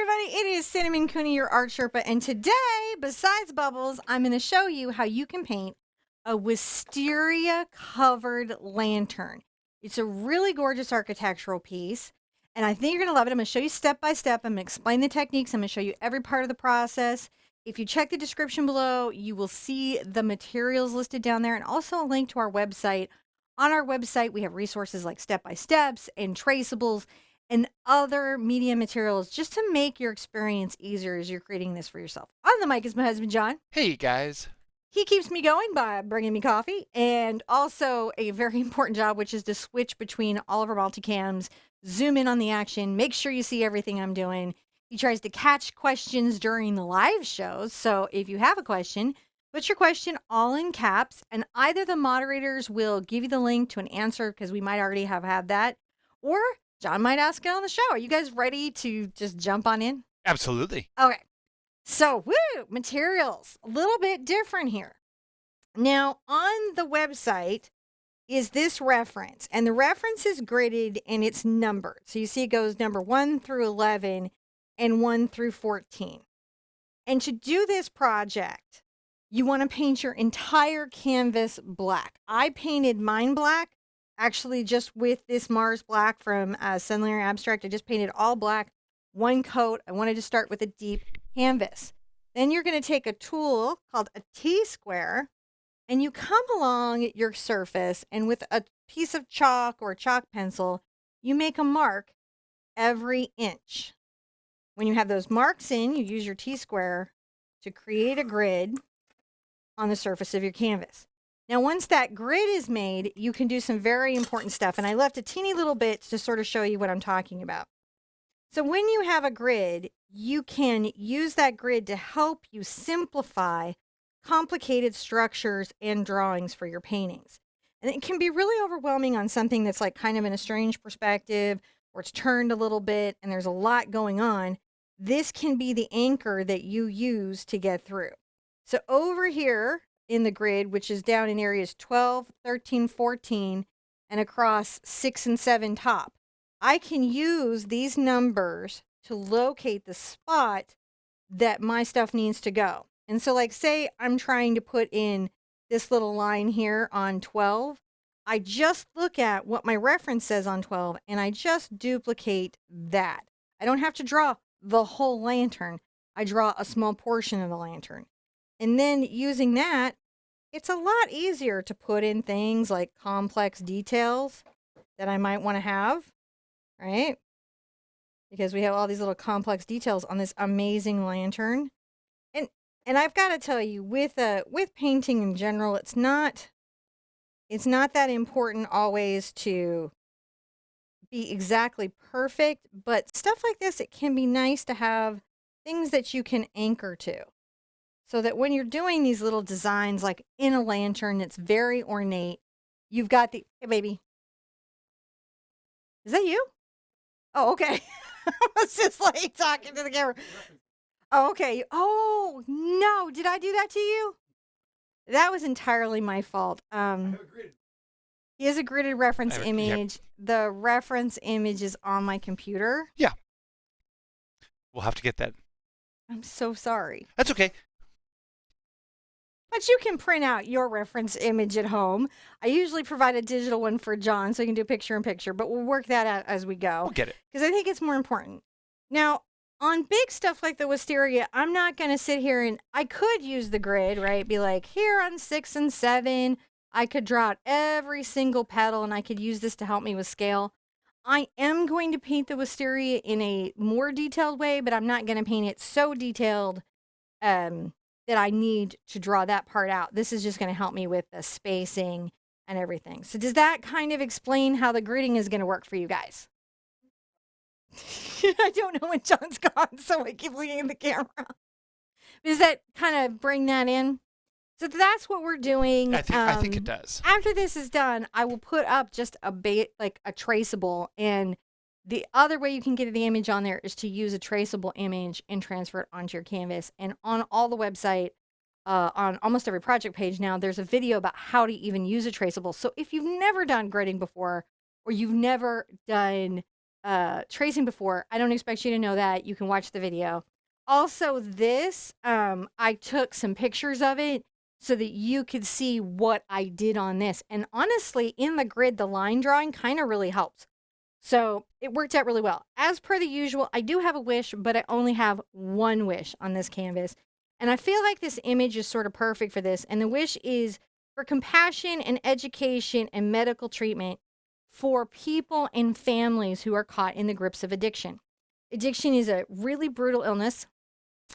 everybody, it is Cinnamon Cooney, your Art Sherpa, and today, besides bubbles, I'm going to show you how you can paint a wisteria covered lantern. It's a really gorgeous architectural piece, and I think you're going to love it. I'm going to show you step by step. I'm going to explain the techniques. I'm going to show you every part of the process. If you check the description below, you will see the materials listed down there and also a link to our website. On our website, we have resources like step-by-steps and traceables and other media materials just to make your experience easier as you're creating this for yourself. On the mic is my husband, John. Hey, guys. He keeps me going by bringing me coffee and also a very important job, which is to switch between all of our multicams, zoom in on the action, make sure you see everything I'm doing. He tries to catch questions during the live shows. So if you have a question, put your question all in caps, and either the moderators will give you the link to an answer because we might already have had that, or John might ask it on the show. Are you guys ready to just jump on in? Absolutely. Okay. So, materials, a little bit different here. Now, on the website is this reference, and the reference is gridded and it's numbered. So you see it goes number 1 through 11 and 1 through 14. And to do this project, you want to paint your entire canvas black. I painted mine black. Actually, just with this Mars Black from Sunlier Abstract, I just painted all black, one coat. I wanted to start with a deep canvas. Then you're going to take a tool called a T-square, and you come along your surface, and with a piece of chalk or chalk pencil, you make a mark every inch. When you have those marks in, you use your T-square to create a grid on the surface of your canvas. Now, once that grid is made, you can do some very important stuff. And I left a teeny little bit to sort of show you what I'm talking about. So when you have a grid, you can use that grid to help you simplify complicated structures and drawings for your paintings. And it can be really overwhelming on something that's like kind of in a strange perspective, or it's turned a little bit and there's a lot going on. This can be the anchor that you use to get through. So over here in the grid, which is down in areas 12, 13, 14, and across 6 and 7 top, I can use these numbers to locate the spot that my stuff needs to go. And so like say I'm trying to put in this little line here on 12, I just look at what my reference says on 12 and I just duplicate that. I don't have to draw the whole lantern. I draw a small portion of the lantern. And then using that, it's a lot easier to put in things like complex details that I might want to have, right? Because we have all these little complex details on this amazing lantern. And I've got to tell you, with painting in general, it's not that important always to be exactly perfect, but stuff like this, it can be nice to have things that you can anchor to. So that when you're doing these little designs, like in a lantern that's very ornate, you've got the, hey baby, is that you? Oh, okay. I was just like talking to the camera. Oh, okay. Oh, no. Did I do that to you? That was entirely my fault. He has a gridded reference image. Yep. The reference image is on my computer. Yeah. We'll have to get that. I'm so sorry. That's okay. But you can print out your reference image at home. I usually provide a digital one for John so you can do picture in picture, but we'll work that out as we go. We'll get it. Because I think it's more important. Now, on big stuff like the wisteria, I'm not going to sit here and I could use the grid, right? Be like, here on 6 and 7, I could draw out every single petal and I could use this to help me with scale. I am going to paint the wisteria in a more detailed way, but I'm not going to paint it so detailed that I need to draw that part out. This is just going to help me with the spacing and everything. So does that kind of explain how the gridding is going to work for you guys? I don't know when John's gone, so I keep looking at the camera. Does that kind of bring that in? So that's what we're doing. I think it does. After this is done, I will put up just a traceable, and the other way you can get the image on there is to use a traceable image and transfer it onto your canvas. And on all the website, on almost every project page now, there's a video about how to even use a traceable. So if you've never done gridding before, or you've never done tracing before. I don't expect you to know that. You can watch the video. Also, this, I took some pictures of it so that you could see what I did on this. And honestly, in the grid, the line drawing kind of really helps. So it worked out really well. As per the usual, I do have a wish, but I only have one wish on this canvas. And I feel like this image is sort of perfect for this. And the wish is for compassion and education and medical treatment for people and families who are caught in the grips of addiction. Addiction is a really brutal illness.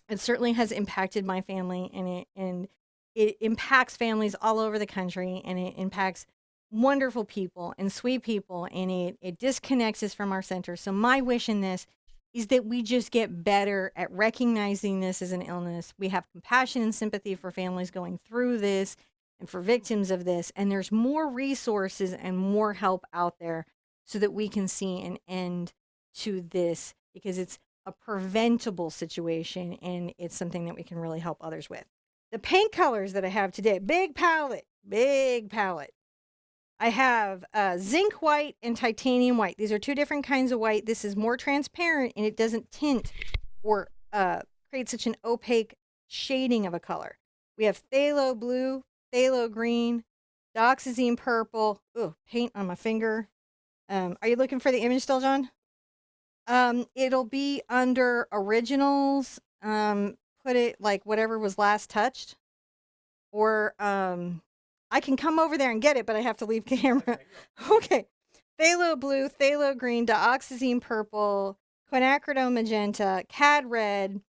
It certainly has impacted my family, and it impacts families all over the country, and it impacts wonderful people and sweet people, and it disconnects us from our center. So my wish in this is that we just get better at recognizing this as an illness. We have compassion and sympathy for families going through this and for victims of this, and there's more resources and more help out there so that we can see an end to this, because it's a preventable situation and it's something that we can really help others with. The paint colors that I have today, big palette. I have zinc white and titanium white. These are two different kinds of white. This is more transparent and it doesn't tint or create such an opaque shading of a color. We have phthalo blue, phthalo green, dioxazine purple. Ooh, paint on my finger. Are you looking for the image still, John? It'll be under originals. Put it like whatever was last touched. Or I can come over there and get it, but I have to leave camera. Okay. Phthalo blue, phthalo green, dioxazine purple, quinacridone magenta, cad red.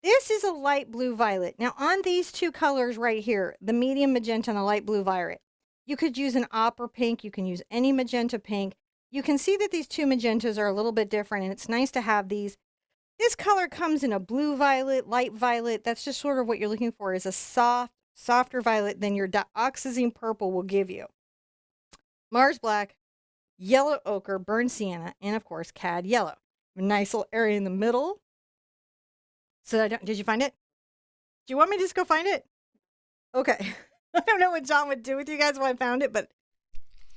This is a light blue violet. Now on these two colors right here, the medium magenta and the light blue violet, you could use an opera pink. You can use any magenta pink. You can see that these two magentas are a little bit different, and it's nice to have these. This color comes in a blue violet, light violet. That's just sort of what you're looking for, is a softer violet than your dioxazine purple will give you. Mars black, yellow ochre, burnt sienna, and of course, cad yellow. A nice little area in the middle. So did you find it? Do you want me to just go find it? Okay. I don't know what John would do with you guys if I found it, but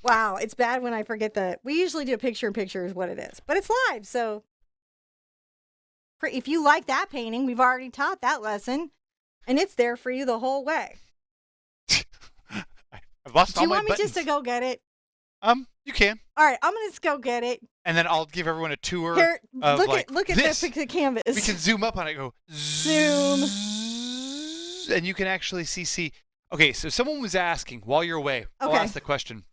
wow, it's bad when I forget that. We usually do a picture-in-picture is what it is. But it's live, so if you like that painting, we've already taught that lesson, and it's there for you the whole way. I've lost all my buttons. Do you want me just to go get it? You can. All right, I'm going to just go get it. And then I'll give everyone a tour. Here, of look at this canvas. We can zoom up on it. Go zoom. And you can actually see. Okay, so someone was asking while you're away. Okay. I'll ask the question.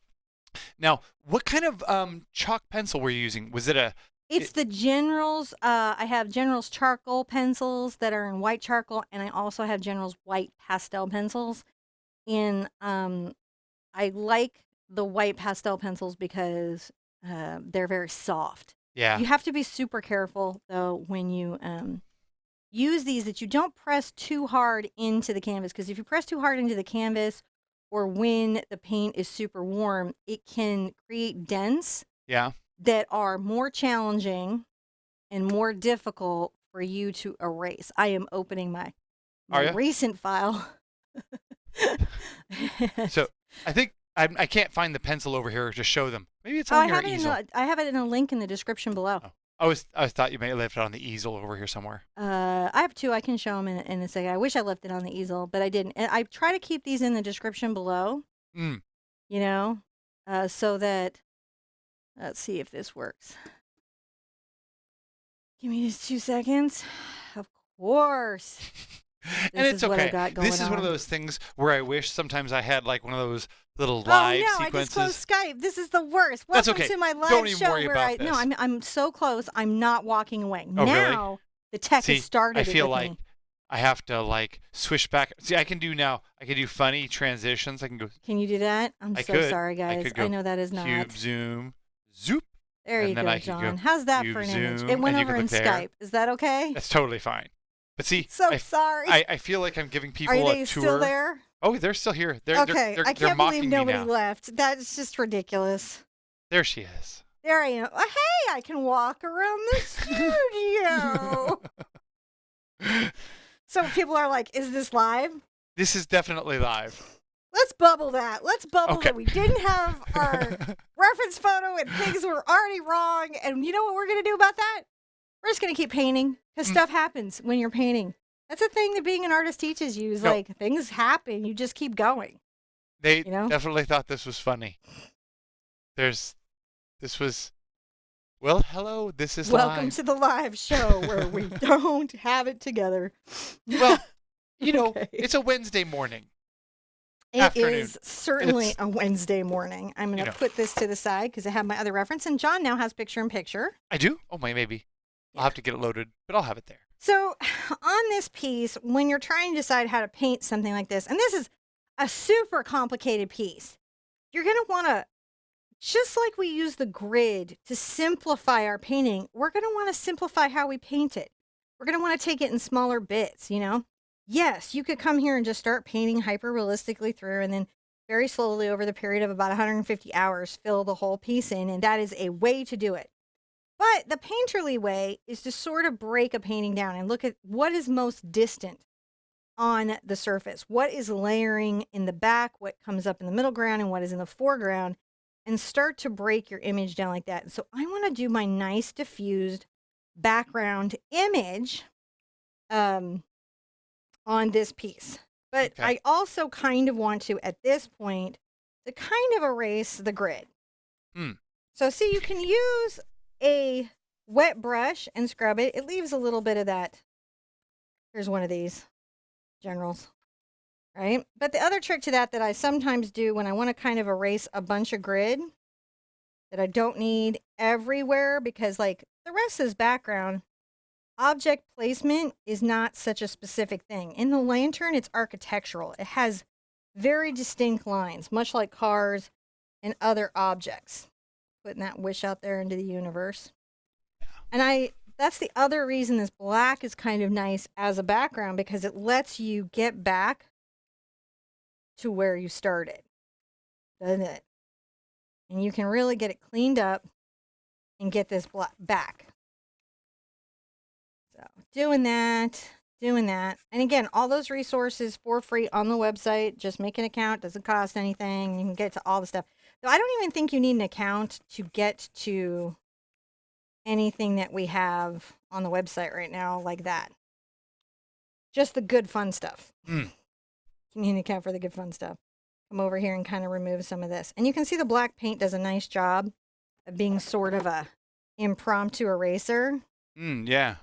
Now, what kind of chalk pencil were you using? Was it It's the General's. I have General's charcoal pencils that are in white charcoal, and I also have General's white pastel pencils. And I like the white pastel pencils because they're very soft. Yeah. You have to be super careful, though, when you use these, that you don't press too hard into the canvas, because if you press too hard into the canvas, or when the paint is super warm, it can create dents that are more challenging and more difficult for you to erase. I am opening my recent file. So I think I can't find the pencil over here to show them. Maybe it's on your easel. I have it in a link in the description below. Oh. I thought you may have left it on the easel over here somewhere. I have two. I can show them in a second. I wish I left it on the easel, but I didn't. And I try to keep these in the description below. You know, so that, let's see if this works. Give me just 2 seconds. Of course. And it's okay. This is one of those things where I wish sometimes I had like one of those little live sequences. I just closed Skype. This is the worst. That's okay. Welcome to my live Don't even show worry about this. No, I'm so close. I'm not walking away. Oh, now really? The tech has started. I feel like me. I have to like swish back. See, I can do funny transitions. I can go. Can you do that? I'm so sorry, guys. I know that is not. Cube, zoom, zoop. There you go, John. How's that for an image? It went over in Skype. Is that okay? That's totally fine. But see, sorry. I feel like I'm giving people a tour. Are they still there? Oh, they're still here. Okay, I can't believe nobody left. That's just ridiculous. There she is. There I am. Hey, I can walk around the studio. So people are like, is this live? This is definitely live. Let's bubble that. Let's bubble that we didn't have our reference photo and things were already wrong. And you know what we're going to do about that? We're just going to keep painting because stuff happens when you're painting. That's a thing that being an artist teaches you is like things happen. You just keep going. They definitely thought this was funny. This was, well, hello, this is Welcome to the live show where we don't have it together. Well, it's a Wednesday morning. It is certainly a Wednesday morning. I'm going to put this to the side because I have my other reference, and John now has picture-in-picture. I do? Oh, maybe. I'll have to get it loaded, but I'll have it there. So on this piece, when you're trying to decide how to paint something like this, and this is a super complicated piece, you're going to want to, just like we use the grid to simplify our painting, we're going to want to simplify how we paint it. We're going to want to take it in smaller bits, Yes, you could come here and just start painting hyper-realistically through and then very slowly over the period of about 150 hours, fill the whole piece in, and that is a way to do it. But the painterly way is to sort of break a painting down and look at what is most distant on the surface, what is layering in the back, what comes up in the middle ground, and what is in the foreground, and start to break your image down like that. And so I want to do my nice diffused background image on this piece. But I also kind of want to, at this point, to kind of erase the grid. So see, you can use a wet brush and scrub it. It leaves a little bit of that. Here's one of these generals, right? But the other trick to that I sometimes do when I want to kind of erase a bunch of grid that I don't need everywhere, because like the rest is background, object placement is not such a specific thing. In the lantern, it's architectural. It has very distinct lines, much like cars and other objects. Putting that wish out there into the universe. And that's the other reason this black is kind of nice as a background, because it lets you get back to where you started, doesn't it? And you can really get it cleaned up and get this black back. So doing that. And again, all those resources for free on the website. Just make an account. Doesn't cost anything. You can get to all the stuff. So I don't even think you need an account to get to anything that we have on the website right now like that. Just the good fun stuff. You need an account for the good fun stuff. Come over here and kind of remove some of this. And you can see the black paint does a nice job of being sort of a impromptu eraser. Yeah.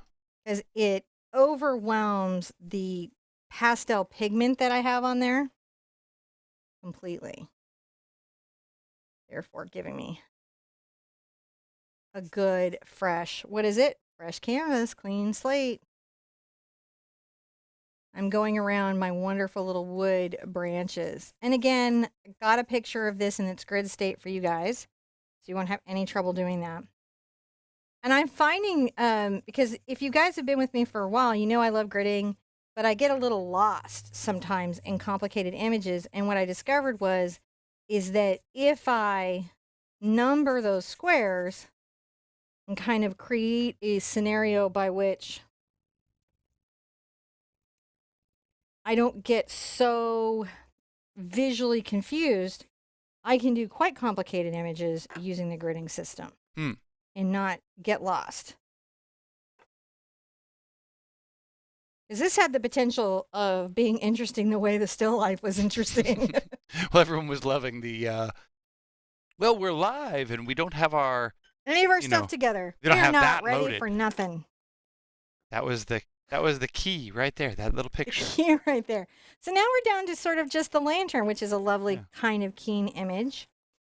Because it overwhelms the pastel pigment that I have on there completely. Therefore giving me a good fresh, what is it? Fresh canvas, clean slate. I'm going around my wonderful little wood branches. And again, got a picture of this in its grid state for you guys, so you won't have any trouble doing that. And I'm finding, because if you guys have been with me for a while, you know I love gridding, but I get a little lost sometimes in complicated images. And what I discovered is that if I number those squares and kind of create a scenario by which I don't get so visually confused, I can do quite complicated images using the gridding system and not get lost. Because this had the potential of being interesting the way the still life was interesting. Well, everyone was loving the, well, we're live and we don't have any of our stuff together. They don't have not that ready loaded. For nothing. That was the key right there, that little picture. The key right there. So now we're down to sort of just the lantern, which is a lovely kind of keen image.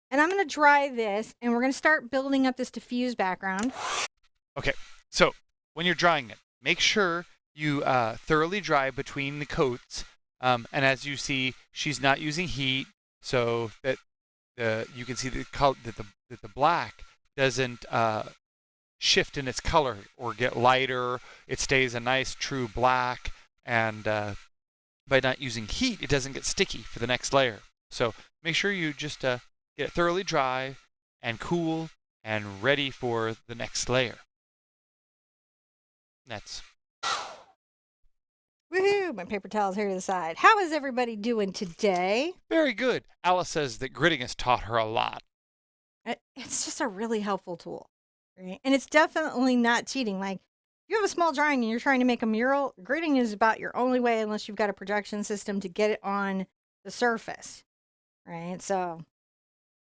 And I'm going to dry this, and we're going to start building up this diffused background. Okay, so when you're drying it, make sure you thoroughly dry between the coats. And as you see, she's not using heat, so that you can see that the black doesn't shift in its color or get lighter. It stays a nice true black, and by not using heat, it doesn't get sticky for the next layer. So make sure you just get it thoroughly dry and cool and ready for the next layer. That's... Woohoo! My paper towel's here to the side. How is everybody doing today? Very good. Alice says that gritting has taught her a lot. It's just a really helpful tool, right? And it's definitely not cheating. Like, you have a small drawing and you're trying to make a mural, gritting is about your only way unless you've got a projection system to get it on the surface, right? So,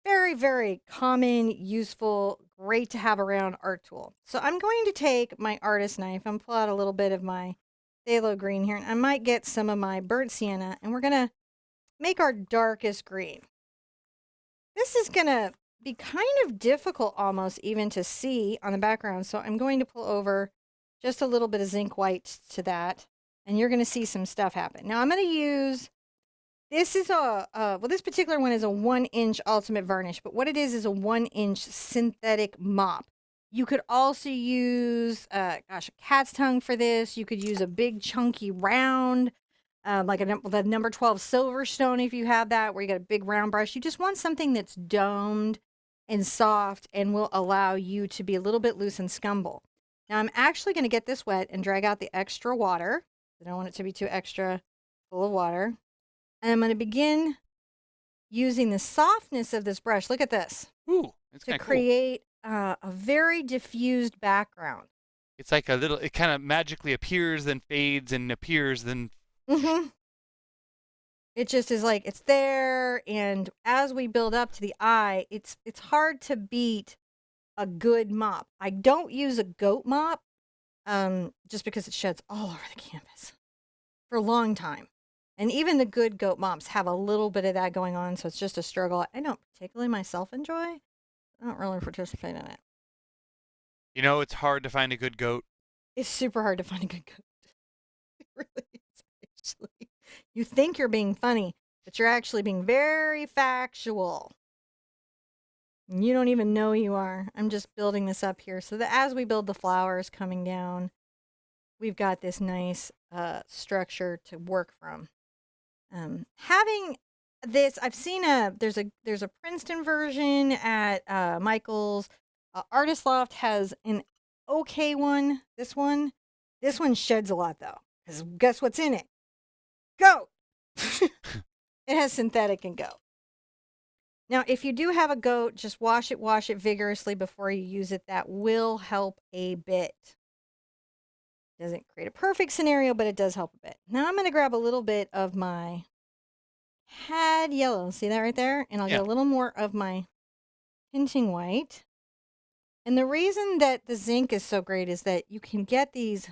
very, very common, useful, great to have around art tool. So I'm going to take my artist knife and pull out a little bit of my phthalo green here. And I might get some of my burnt sienna, and we're going to make our darkest green. This is going to be kind of difficult almost even to see on the background. So I'm going to pull over just a little bit of zinc white to that, and you're going to see some stuff happen. Now I'm going to use, this is well, this particular one is a 1-inch ultimate varnish, but what it is a 1-inch synthetic mop. You could also use, a cat's tongue for this. You could use a big chunky round, like the number 12 Silverstone if you have that, where you got a big round brush. You just want something that's domed and soft and will allow you to be a little bit loose and scumble. Now I'm actually going to get this wet and drag out the extra water. I don't want it to be too extra full of water. And I'm going to begin using the softness of this brush. Look at this. Ooh, it's to kind of create a very diffused background. It's like a little, it kind of magically appears, then fades, and appears, then. Mm-hmm. It just is like, it's there. And as we build up to the eye, it's hard to beat a good mop. I don't use a goat mop just because it sheds all over the canvas for a long time. And even the good goat mops have a little bit of that going on, so it's just a struggle I don't particularly myself enjoy. I don't really participate in it. You know, it's hard to find a good goat. It's super hard to find a good goat. It really is, actually. You think you're being funny, but you're actually being very factual. And you don't even know you are. I'm just building this up here so that as we build the flowers coming down, we've got this nice structure to work from. Having this, I've seen there's a Princeton version at Michael's. Artist Loft has an okay one. This one sheds a lot though, because guess what's in it? Goat. It has synthetic and goat. Now, if you do have a goat, just wash it vigorously before you use it. That will help a bit. Doesn't create a perfect scenario, but it does help a bit. Now I'm going to grab a little bit of my had yellow. See that right there? And I'll get a little more of my tinting white. And the reason that the zinc is so great is that you can get these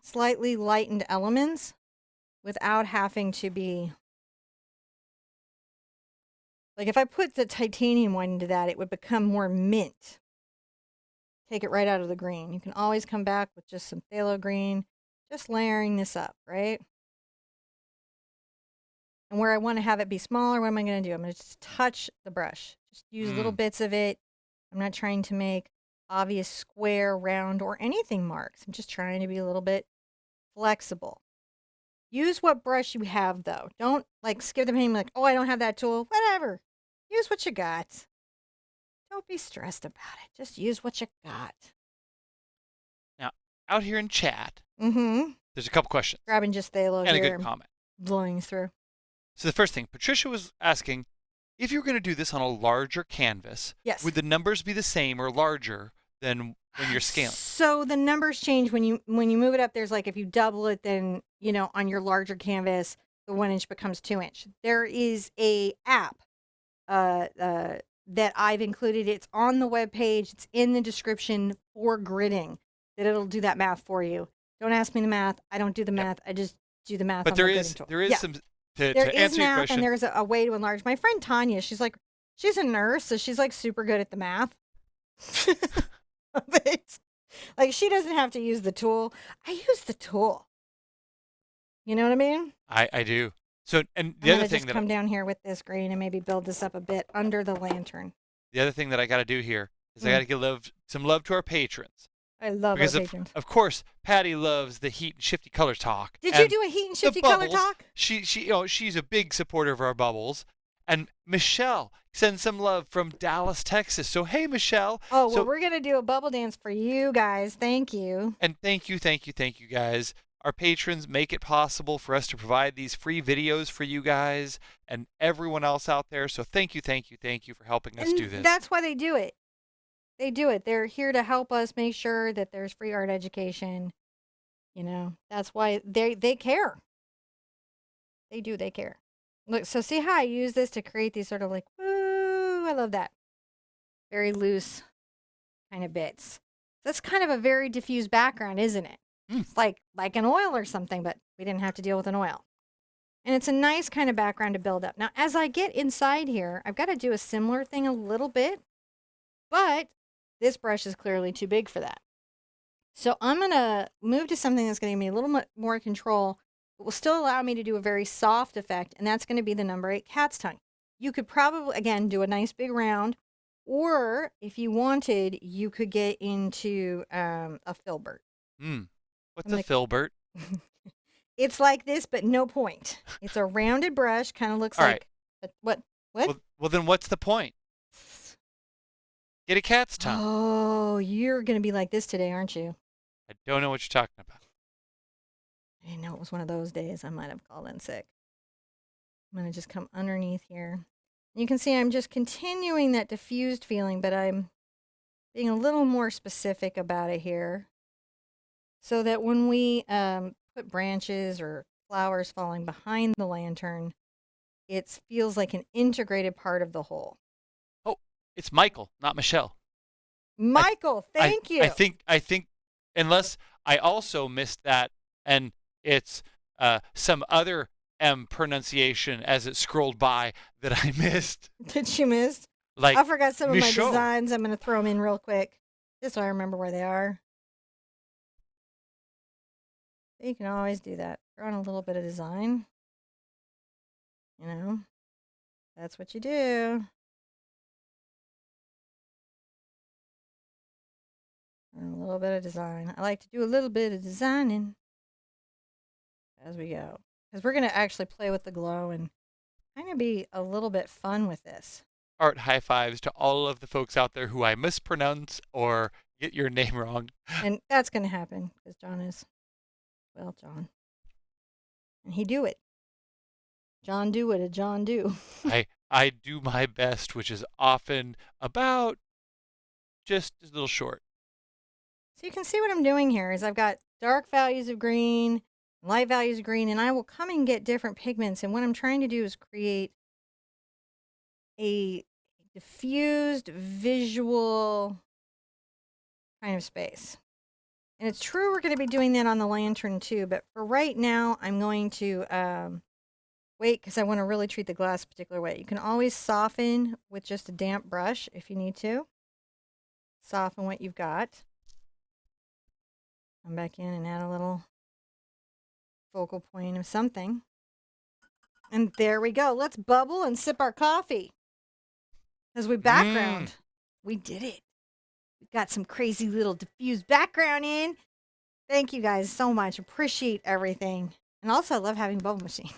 slightly lightened elements without having to be... Like if I put the titanium white into that, it would become more mint. Take it right out of the green. You can always come back with just some phthalo green, just layering this up, right? And where I want to have it be smaller, what am I going to do? I'm going to just touch the brush. Just use little bits of it. I'm not trying to make obvious square, round, or anything marks. I'm just trying to be a little bit flexible. Use what brush you have, though. Don't like skip the pain like, oh, I don't have that tool. Whatever. Use what you got. Don't be stressed about it. Just use what you got. Now, out here in chat, there's a couple questions. Grabbing just phthalo and here. A good comment. Blowing through. So the first thing, Patricia was asking, if you were going to do this on a larger canvas, yes, would the numbers be the same or larger than when you're scaling? So the numbers change when you move it up. There's like, if you double it, then, on your larger canvas, the 1-inch becomes 2-inch. There is a app that I've included. It's on the webpage. It's in the description for gridding, that it'll do that math for you. Don't ask me the math. I don't do the math. I just do the math. But on there the is tool. there is some to there answer is your math, question. and there's a way to enlarge. My friend Tanya, she's a nurse, so she's like super good at the math. But like, she doesn't have to use the tool. I use the tool. You know what I mean? I do. So, and the other thing just come down here with this green and maybe build this up a bit under the lantern. The other thing that I got to do here is I got to give some love to our patrons. I love our patrons. Of course, Patty loves the heat and shifty color talk. Did you do a heat and shifty color talk? She's a big supporter of our bubbles. And Michelle sends some love from Dallas, Texas. So, hey, Michelle. Oh, well, we're going to do a bubble dance for you guys. Thank you. And thank you, guys. our patrons make it possible for us to provide these free videos for you guys and everyone else out there. So thank you for helping us do this. That's why they do it. They do it. They're here to help us make sure that there's free art education. You know, that's why they care. They care. Look, so see how I use this to create these sort of like, woo, I love that. Very loose kind of bits. That's kind of a very diffused background, isn't it? It's like an oil or something, but we didn't have to deal with an oil. And it's a nice kind of background to build up. Now, as I get inside here, I've got to do a similar thing a little bit, but this brush is clearly too big for that. So I'm going to move to something that's going to give me a little more control, but will still allow me to do a very soft effect, and that's going to be the number 8 cat's tongue. You could probably, again, do a nice big round, or if you wanted, you could get into a filbert. What's a filbert? It's like this, but no point. It's a rounded brush, kind of looks All like right. What? Well, then what's the point? Get a cat's tongue. Oh, you're going to be like this today, aren't you? I don't know what you're talking about. I didn't know it was one of those days. I might have called in sick. I'm going to just come underneath here. You can see I'm just continuing that diffused feeling, but I'm being a little more specific about it here, so that when we put branches or flowers falling behind the lantern, it feels like an integrated part of the whole. Oh, it's Michael, not Michelle. Michael, thank you. I think, unless I also missed that, and it's some other M pronunciation as it scrolled by that I missed. Did you miss? Like I forgot some of my Michaud. designs. I'm going to throw them in real quick, just so I remember where they are. You can always do that. Throw in a little bit of design. You know, that's what you do. And a little bit of design. I like to do a little bit of designing as we go, because we're going to actually play with the glow and kind of be a little bit fun with this. Art high fives to all of the folks out there who I mispronounce or get your name wrong. And that's going to happen because John is, well, John. And he do it. John do what a John do. I do my best, which is often about just a little short. So you can see what I'm doing here is I've got dark values of green, light values of green, and I will come and get different pigments. And what I'm trying to do is create a diffused visual kind of space. And it's true we're going to be doing that on the lantern too, but for right now, I'm going to wait because I want to really treat the glass a particular way. You can always soften with just a damp brush if you need to. Soften what you've got. Come back in and add a little focal point of something. And there we go. Let's bubble and sip our coffee. As we background, we did it. We got some crazy little diffused background in. Thank you guys so much. Appreciate everything. And also, I love having a bubble machine.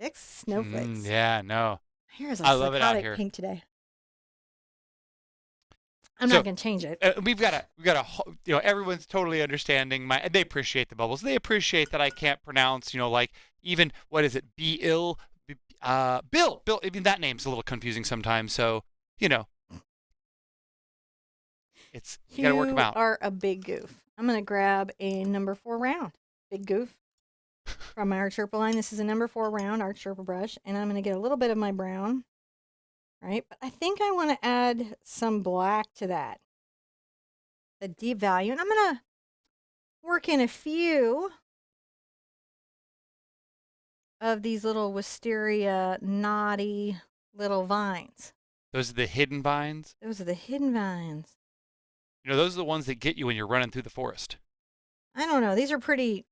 6 snowflakes. Yeah, no. Here's a I love it out psychotic here. pink today. I'm not going to change it. We've got a, everyone's totally understanding they appreciate the bubbles. They appreciate that I can't pronounce, like even, what is it? Bill, even that name's a little confusing sometimes. So, you got to work them out. You are a big goof. I'm going to grab a number 4 round. Big goof. From my Art Sherpa line. This is a number 4 round Art Sherpa brush. And I'm going to get a little bit of my brown. Right? But I think I want to add some black to that. The deep value. And I'm going to work in a few of these little wisteria knotty little vines. Those are the hidden vines? Those are the hidden vines. Those are the ones that get you when you're running through the forest. I don't know. These are pretty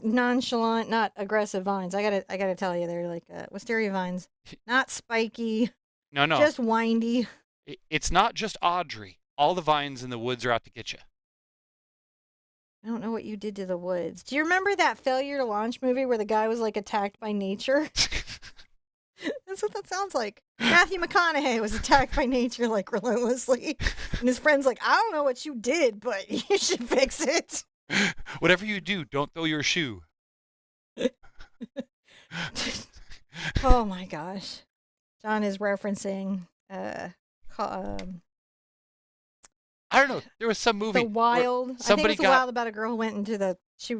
nonchalant, not aggressive vines. I gotta tell you, they're like wisteria vines. Not spiky. No. Just windy. It's not just Audrey. All the vines in the woods are out to get you. I don't know what you did to the woods. Do you remember that Failure to Launch movie where the guy was like attacked by nature? That's what that sounds like. Matthew McConaughey was attacked by nature like relentlessly. And his friend's like, I don't know what you did, but you should fix it. Whatever you do, don't throw your shoe. Oh my gosh. John is referencing I don't know. There was some movie. The Wild. I think Somebody it's The Wild about a girl who went into the she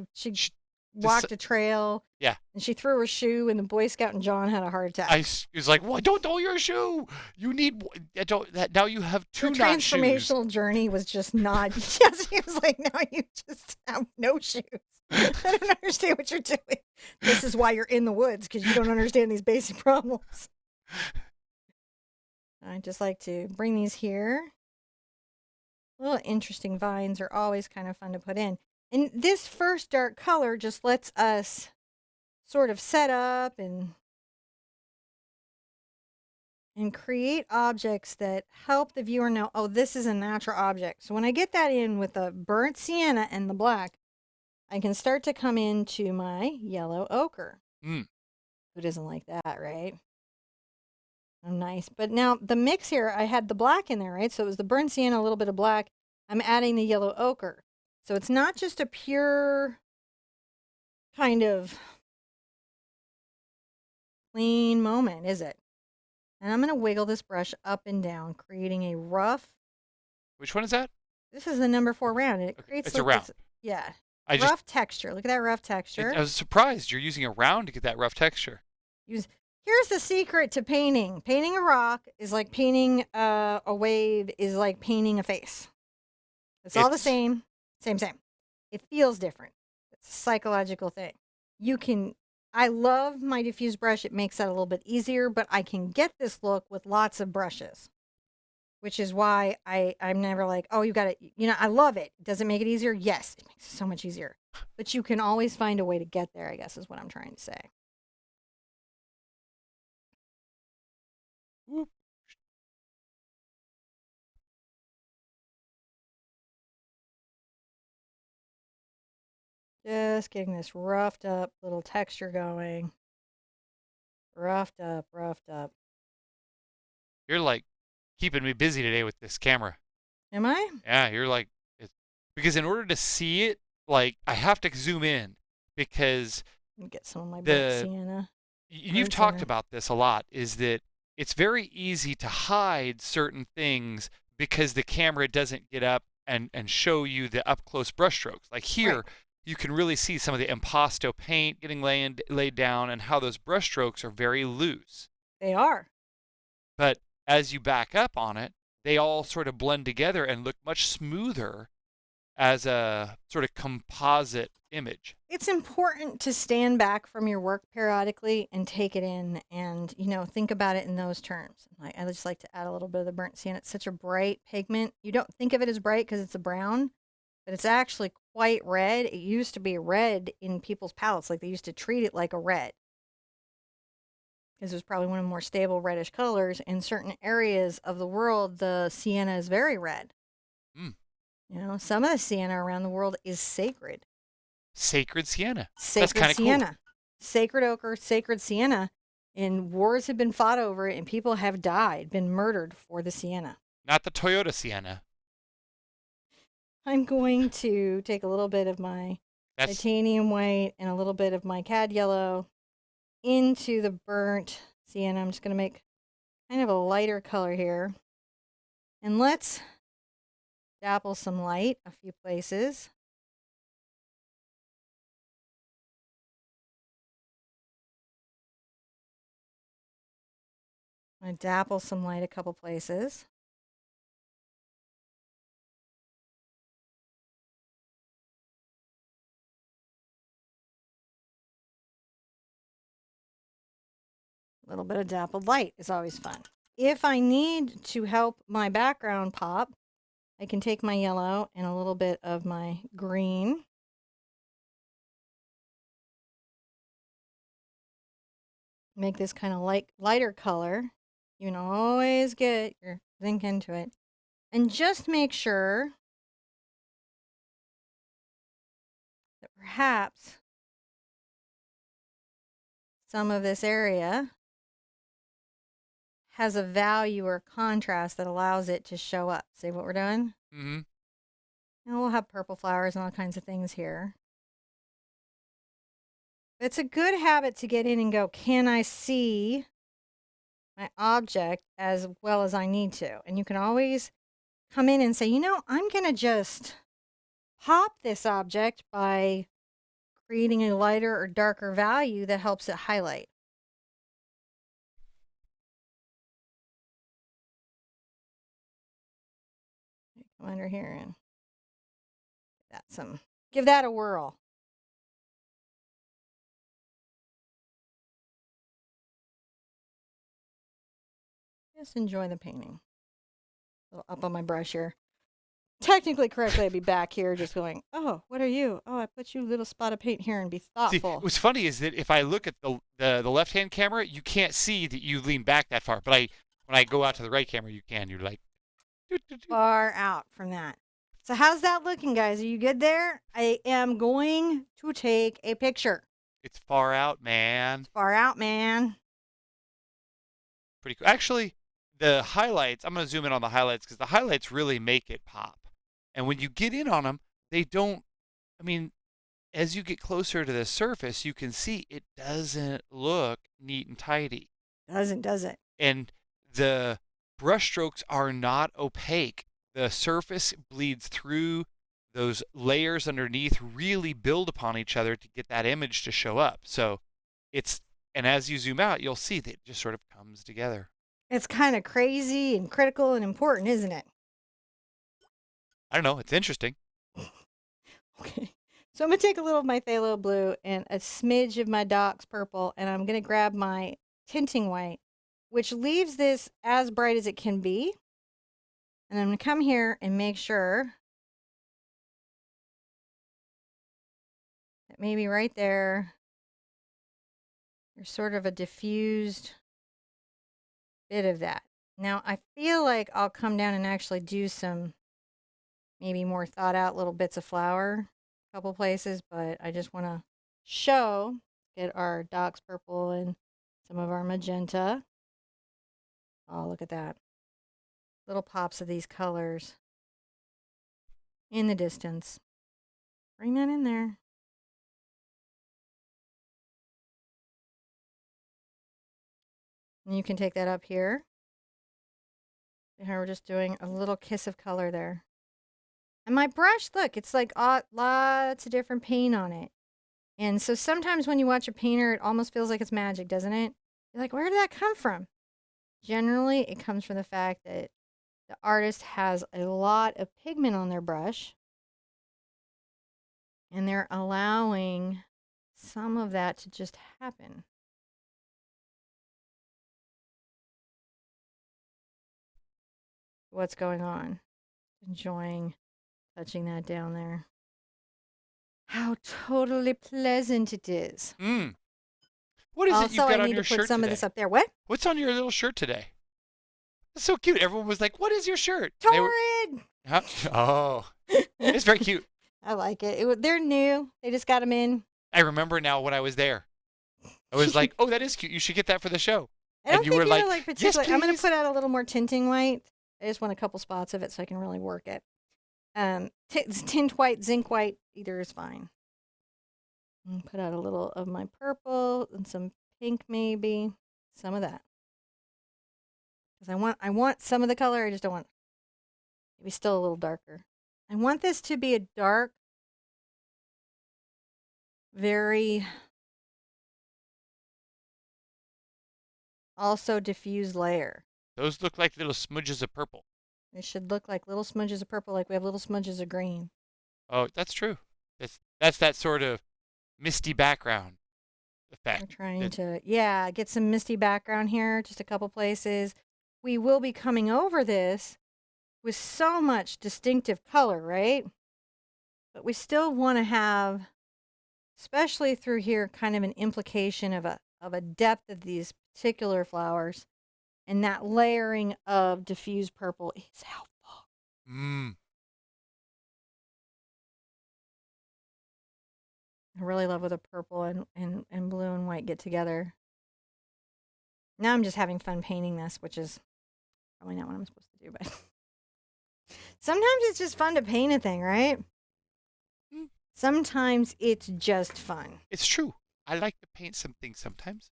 walked a trail. Yeah. And she threw her shoe, and the Boy Scout and John had a heart attack. He was like, "What? Don't throw your shoe. You need. Don't. Now you have two Her not shoes." transformational journey was just not. Yes, he was like, "Now you just have no shoes. I don't understand what you're doing. This is why you're in the woods, because you don't understand these basic problems." I just like to bring these here. Little interesting vines are always kind of fun to put in. And this first dark color just lets us sort of set up and create objects that help the viewer know, oh, this is a natural object. So when I get that in with the burnt sienna and the black, I can start to come into my yellow ochre. Mm. Who doesn't like that, right? Oh, nice. But now the mix here, I had the black in there, right? So it was the burnt sienna, a little bit of black. I'm adding the yellow ochre. So it's not just a pure kind of clean moment, is it? And I'm going to wiggle this brush up and down, creating a rough. Which one is that? This is the number 4 round. And it creates it's a round. Yeah. Rough texture. Look at that rough texture. I was surprised you're using a round to get that rough texture. Here's the secret to painting. Painting a rock is like painting a wave, is like painting a face. It's all the same. Same. It feels different. It's a psychological thing. I love my diffuse brush. It makes that a little bit easier, but I can get this look with lots of brushes, which is why I'm never like, oh, you got it. I love it. Does it make it easier? Yes, it makes it so much easier. But you can always find a way to get there, I guess, is what I'm trying to say. Whoop. Just getting this roughed up little texture going. Roughed up. You're like keeping me busy today with this camera. Am I? Yeah, you're like, because in order to see it, like I have to zoom in because Let me get some of my burnt sienna. You've talked about this a lot, is that it's very easy to hide certain things because the camera doesn't get up and show you the up close brushstrokes. Like here, right. You can really see some of the impasto paint getting laid down and how those brushstrokes are very loose. They are. But as you back up on it, they all sort of blend together and look much smoother as a sort of composite image. It's important to stand back from your work periodically and take it in and, think about it in those terms. I just like to add a little bit of the burnt sienna. It's such a bright pigment. You don't think of it as bright because it's a brown, but it's actually quite red. It used to be red in people's palettes. Like they used to treat it like a red because it was probably one of the more stable reddish colors. In certain areas of the world, the sienna is very red. Mm. Some of the sienna around the world is sacred. Sacred sienna. That's kind of sienna. Cool. Sacred ochre, sacred sienna. And wars have been fought over it, and people have died, been murdered for the sienna. Not the Toyota Sienna. I'm going to take a little bit of my titanium white and a little bit of my cad yellow into the burnt sienna. I'm just going to make kind of a lighter color here. And let's dapple some light a few places. I dapple some light a couple places. A little bit of dappled light is always fun. If I need to help my background pop, I can take my yellow and a little bit of my green. Make this kind of lighter color. You can always get your zinc into it. And just make sure that perhaps some of this area has a value or contrast that allows it to show up. See what we're doing? Mm-hmm. And we'll have purple flowers and all kinds of things here. It's a good habit to get in and go, can I see my object as well as I need to? And you can always come in and say, you know, I'm going to just pop this object by creating a lighter or darker value that helps it highlight. Come under here and give that a whirl. Just enjoy the painting. A little up on my brush here. Technically correctly, I'd be back here just going, oh, what are you? Oh, I put you a little spot of paint here and be thoughtful. See, what's funny is that if I look at the left-hand camera, you can't see that you lean back that far. But when I go out to the right camera, you can. You're like, far out from that. So how's that looking, guys? Are you good there? I am going to take a picture. It's far out, man. It's far out, man. Pretty cool. Actually, the highlights, I'm going to zoom in on the highlights because the highlights really make it pop. And when you get in on them, they don't, I mean, as you get closer to the surface, you can see it doesn't look neat and tidy. Does it? And the brush strokes are not opaque. The surface bleeds through, those layers underneath really build upon each other to get that image to show up. So and as you zoom out, you'll see that it just sort of comes together. It's kind of crazy and critical and important, isn't it? I don't know. It's interesting. Okay. So I'm going to take a little of my phthalo blue and a smidge of my Doc's purple, and I'm going to grab my tinting white, which leaves this as bright as it can be. And I'm going to come here and make sure that maybe right there, there's sort of a diffused bit of that. Now, I feel like I'll come down and actually do some maybe more thought out little bits of flower a couple places, but I just want to get our Doc's purple and some of our magenta. Oh, look at that. Little pops of these colors in the distance. Bring that in there. And you can take that up here. See how we're just doing a little kiss of color there. And my brush, look, it's like lots of different paint on it. And so sometimes when you watch a painter, it almost feels like it's magic, doesn't it? You're like, where did that come from? Generally, it comes from the fact that the artist has a lot of pigment on their brush, and they're allowing some of that to just happen. What's going on? Enjoying touching that down there. How totally pleasant it is. What is it you've got I on need your to shirt put some today? of this up there. What? What's on your little shirt today? That's so cute. Everyone was like, what is your shirt? Torrid! Oh, it's very cute. I like it. They're new. They just got them in. I remember now when I was there. I was like, oh, that is cute. You should get that for the show. I don't and you think were like, particularly. yes, I'm going to please. put out a little more tinting white. I just want a couple spots of it so I can really work it. Tint white, zinc white, either is fine. And put out a little of my purple and some pink, maybe some of that. Because I want some of the color. I just don't want maybe still a little darker. I want this to be a dark, very also diffused layer. Those look like little smudges of purple. They should look like little smudges of purple, like we have little smudges of green. Oh, that's true. That's that sort of misty background effect. We're trying to, get some misty background here, just a couple places. We will be coming over this with so much distinctive color, right? But we still want to have, especially through here, kind of an implication of a depth of these particular flowers. And that layering of diffused purple is helpful. I really love when the purple and blue and white get together. Now I'm just having fun painting this, which is probably not what I'm supposed to do, but sometimes it's just fun to paint a thing, right? Sometimes it's just fun. It's true. I like to paint some things sometimes.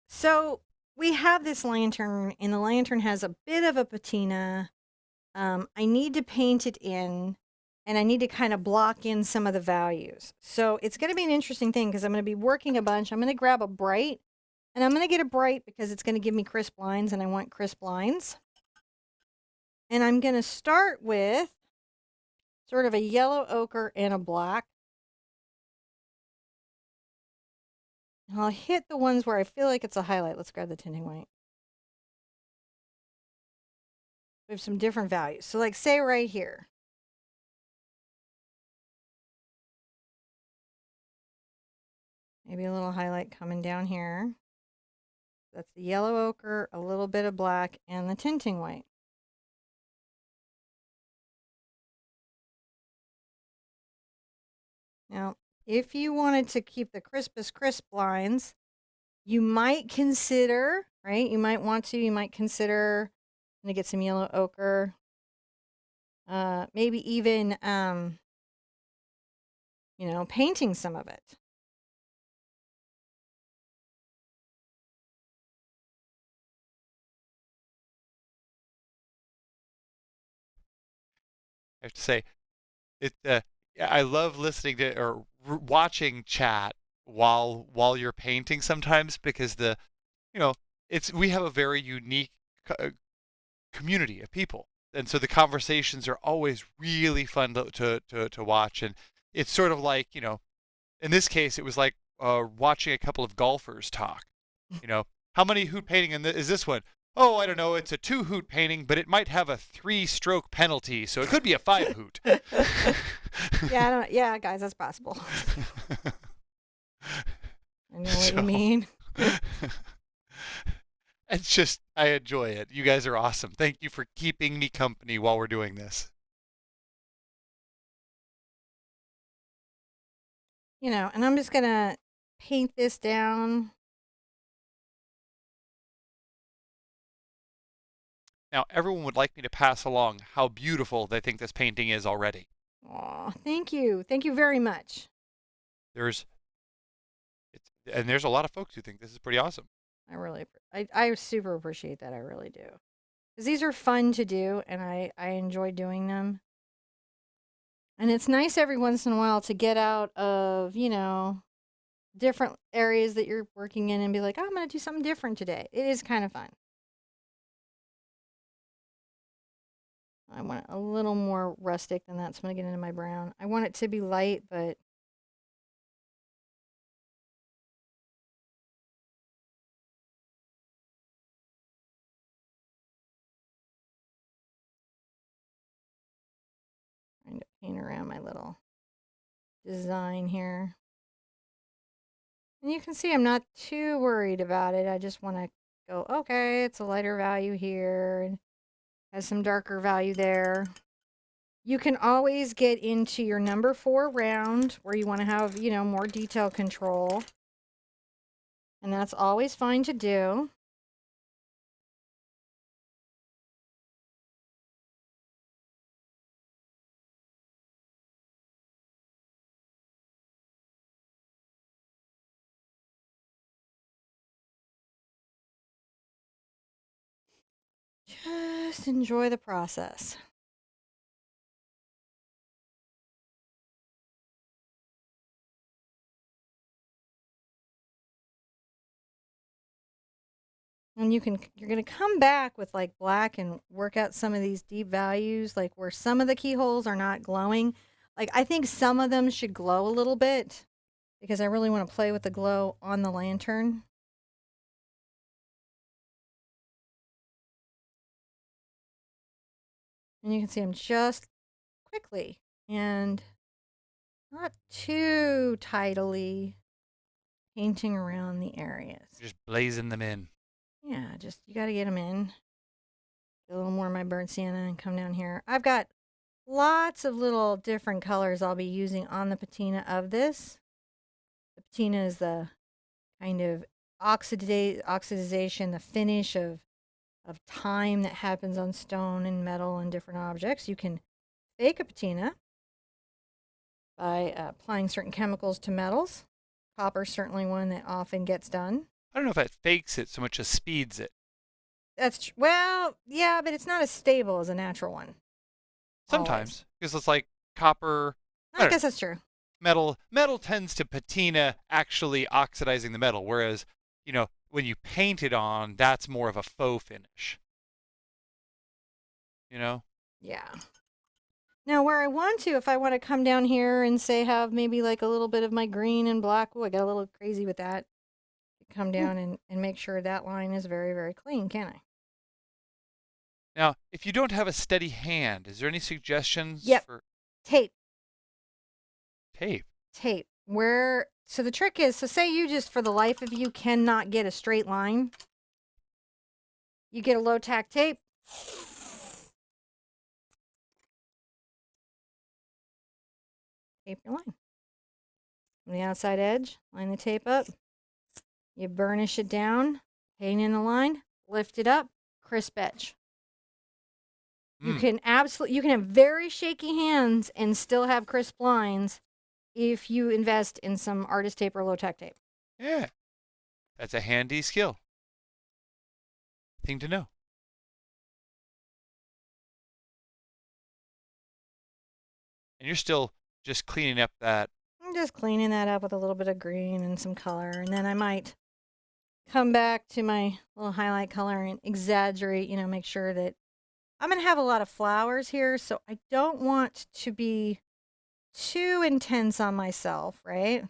So we have this lantern, and the lantern has a bit of a patina. I need to paint it in, and I need to kind of block in some of the values. So it's going to be an interesting thing because I'm going to be working a bunch. I'm going to grab a bright, and I'm going to get a bright because it's going to give me crisp lines, and I want crisp lines. And I'm going to start with sort of a yellow ochre and a black. And I'll hit the ones where I feel like it's a highlight. Let's grab the tinting white. We have some different values. So like say right here. Maybe a little highlight coming down here. That's the yellow ochre, a little bit of black, and the tinting white. Now, if you wanted to keep the crispest crisp lines, you might consider, right? You might consider, I'm gonna get some yellow ochre. Maybe even, painting some of it. I have to say, I love listening to or watching chat while you're painting sometimes because we have a very unique community of people, and so the conversations are always really fun to watch, and it's sort of like in this case it was like watching a couple of golfers talk. How many hoot painting is this one? Oh, I don't know. It's a 2-hoot painting, but it might have a 3-stroke penalty, so it could be a 5-hoot. Yeah, guys, that's possible. I know what you mean. It's just, I enjoy it. You guys are awesome. Thank you for keeping me company while we're doing this. And I'm just going to paint this down. Now, everyone would like me to pass along how beautiful they think this painting is already. Aw, thank you. Thank you very much. There's a lot of folks who think this is pretty awesome. I super appreciate that. I really do. Because these are fun to do, and I enjoy doing them. And it's nice every once in a while to get out of, different areas that you're working in and be like, oh, I'm going to do something different today. It is kind of fun. I want it a little more rustic than that, so I'm going to get into my brown. I want it to be light, but trying to paint around my little design here. And you can see I'm not too worried about it. I just want to go, okay, it's a lighter value here and has some darker value there. You can always get into your number 4 round where you want to have, more detail control. And that's always fine to do. Just enjoy the process. And you're going to come back with like black and work out some of these deep values, like where some of the keyholes are not glowing. Like I think some of them should glow a little bit because I really want to play with the glow on the lantern. And you can see I'm just quickly and not too tidily painting around the areas. Just blazing them in. Yeah, you got to get them in. Get a little more of my burnt sienna and come down here. I've got lots of little different colors I'll be using on the patina of this. The patina is the kind of oxidization, the finish of time that happens on stone and metal and different objects. You can fake a patina by applying certain chemicals to metals, Copper's certainly one that often gets done. I don't know if that fakes it so much as speeds it. Well, yeah, but it's not as stable as a natural one. Sometimes, because it's like copper. I guess that's true. Metal tends to patina, actually oxidizing the metal, whereas, when you paint it on, that's more of a faux finish. Yeah. Now, where I want to, if I want to come down here and say have maybe like a little bit of my green and black, I got a little crazy with that. Come down and make sure that line is very, very clean, can I? Now, if you don't have a steady hand, is there any suggestions for tape? Tape. So the trick is, say you just for the life of you cannot get a straight line. You get a low tack tape. Tape your line. On the outside edge, line the tape up. You burnish it down, paint in the line, lift it up, crisp edge. You can have very shaky hands and still have crisp lines if you invest in some artist tape or low tack tape. Yeah. That's a handy skill. Thing to know. And you're still just cleaning up that. I'm just cleaning that up with a little bit of green and some color. And then I might come back to my little highlight color and exaggerate, make sure that I'm going to have a lot of flowers here. So I don't want to be too intense on myself, right?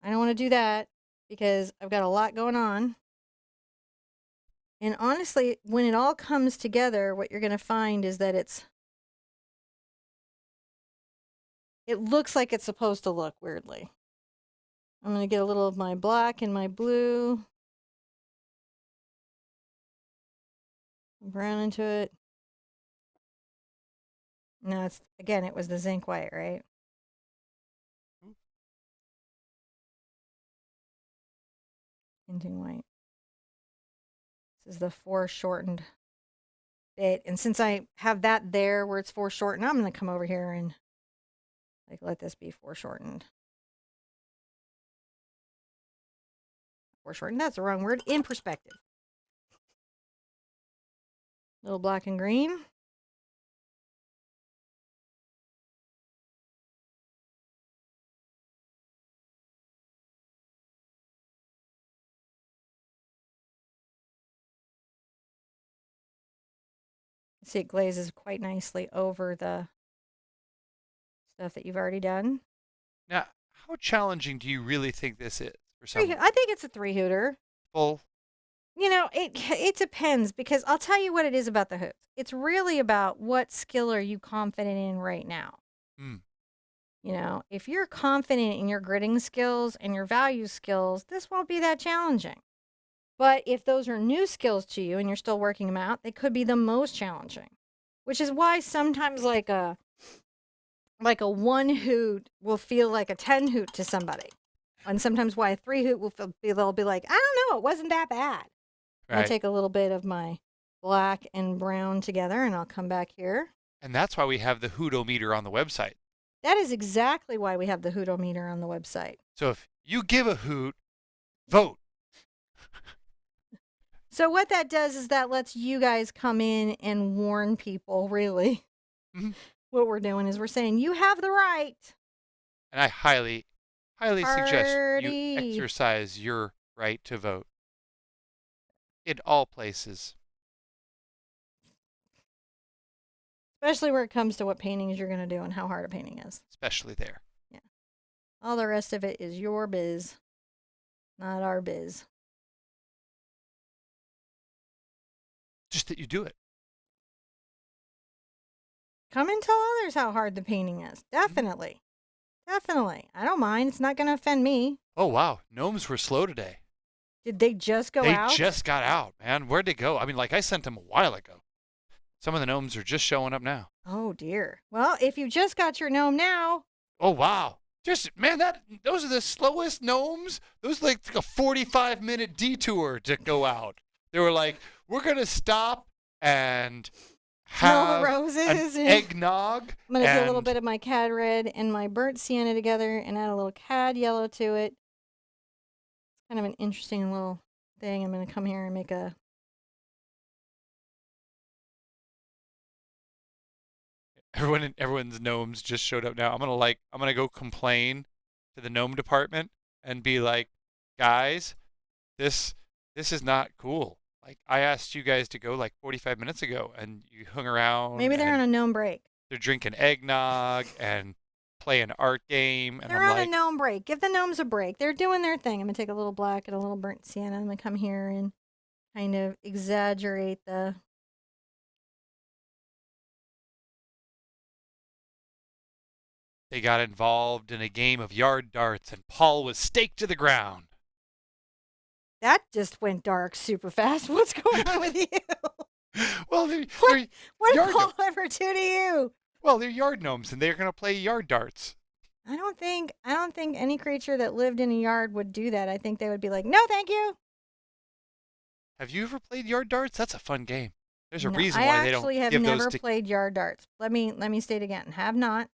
I don't want to do that because I've got a lot going on. And honestly, when it all comes together, what you're going to find is that it looks like it's supposed to look weirdly. I'm going to get a little of my black and my blue. Brown into it. No, it was the zinc white, right? Tinting white. This is the foreshortened bit. And since I have that there where it's foreshortened, I'm going to come over here and let this be foreshortened. Foreshortened, that's the wrong word. In perspective. Little black and green. See, it glazes quite nicely over the stuff that you've already done. Now, how challenging do you really think this is for someone? I think it's a 3-hooter. Full. It depends, because I'll tell you what it is about the hoots. It's really about what skill are you confident in right now. If you're confident in your gridding skills and your value skills, this won't be that challenging. But if those are new skills to you and you're still working them out, they could be the most challenging, which is why sometimes like a 1 hoot will feel like a 10 hoot to somebody. And sometimes why a 3 hoot they'll be like, I don't know, it wasn't that bad. Right. I'll take a little bit of my black and brown together and I'll come back here. And that's why we have the hootometer on the website. That is exactly why we have the hootometer on the website. So if you give a hoot, vote. So what that does is that lets you guys come in and warn people, really. Mm-hmm. What we're doing is we're saying, you have the right. And I highly suggest you exercise your right to vote. In all places. Especially where it comes to what paintings you're going to do and how hard a painting is. Especially there. Yeah. All the rest of it is your biz, not our biz. Just that you do it. Come and tell others how hard the painting is. Definitely. Definitely. I don't mind. It's not going to offend me. Oh, wow. Gnomes were slow today. Did they just go out? They just got out, man. Where'd they go? I mean, I sent them a while ago. Some of the gnomes are just showing up now. Oh, dear. Well, if you just got your gnome now. Oh, wow. Those are the slowest gnomes. Those like a 45-minute detour to go out. They were like, we're going to stop and have roses an and eggnog. I'm going to get a little and bit of my cad red and my burnt sienna together and add a little cad yellow to it. It's kind of an interesting little thing. I'm going to come here and make a... everyone's gnomes just showed up now. I'm gonna go complain to the gnome department and be like, guys, this is not cool. Like, I asked you guys to go like 45 minutes ago, and you hung around. Maybe they're on a gnome break. They're drinking eggnog and play an art game, and They're I'm on like, a gnome break. Give the gnomes a break. They're doing their thing. I'm going to take a little black and a little burnt sienna. I'm going to come here and kind of exaggerate the... they got involved in a game of yard darts, and Paul was staked to the ground. That just went dark super fast. What's going on with you? Well, What yard did Paul ever do to you? well, they're yard gnomes, and they're gonna play yard darts. I don't think any creature that lived in a yard would do that. I think they would be like, "No, thank you." Have you ever played yard darts? That's a fun game. There's a No, reason why they don't I actually have give never those to... played yard darts. Let me state again. Have not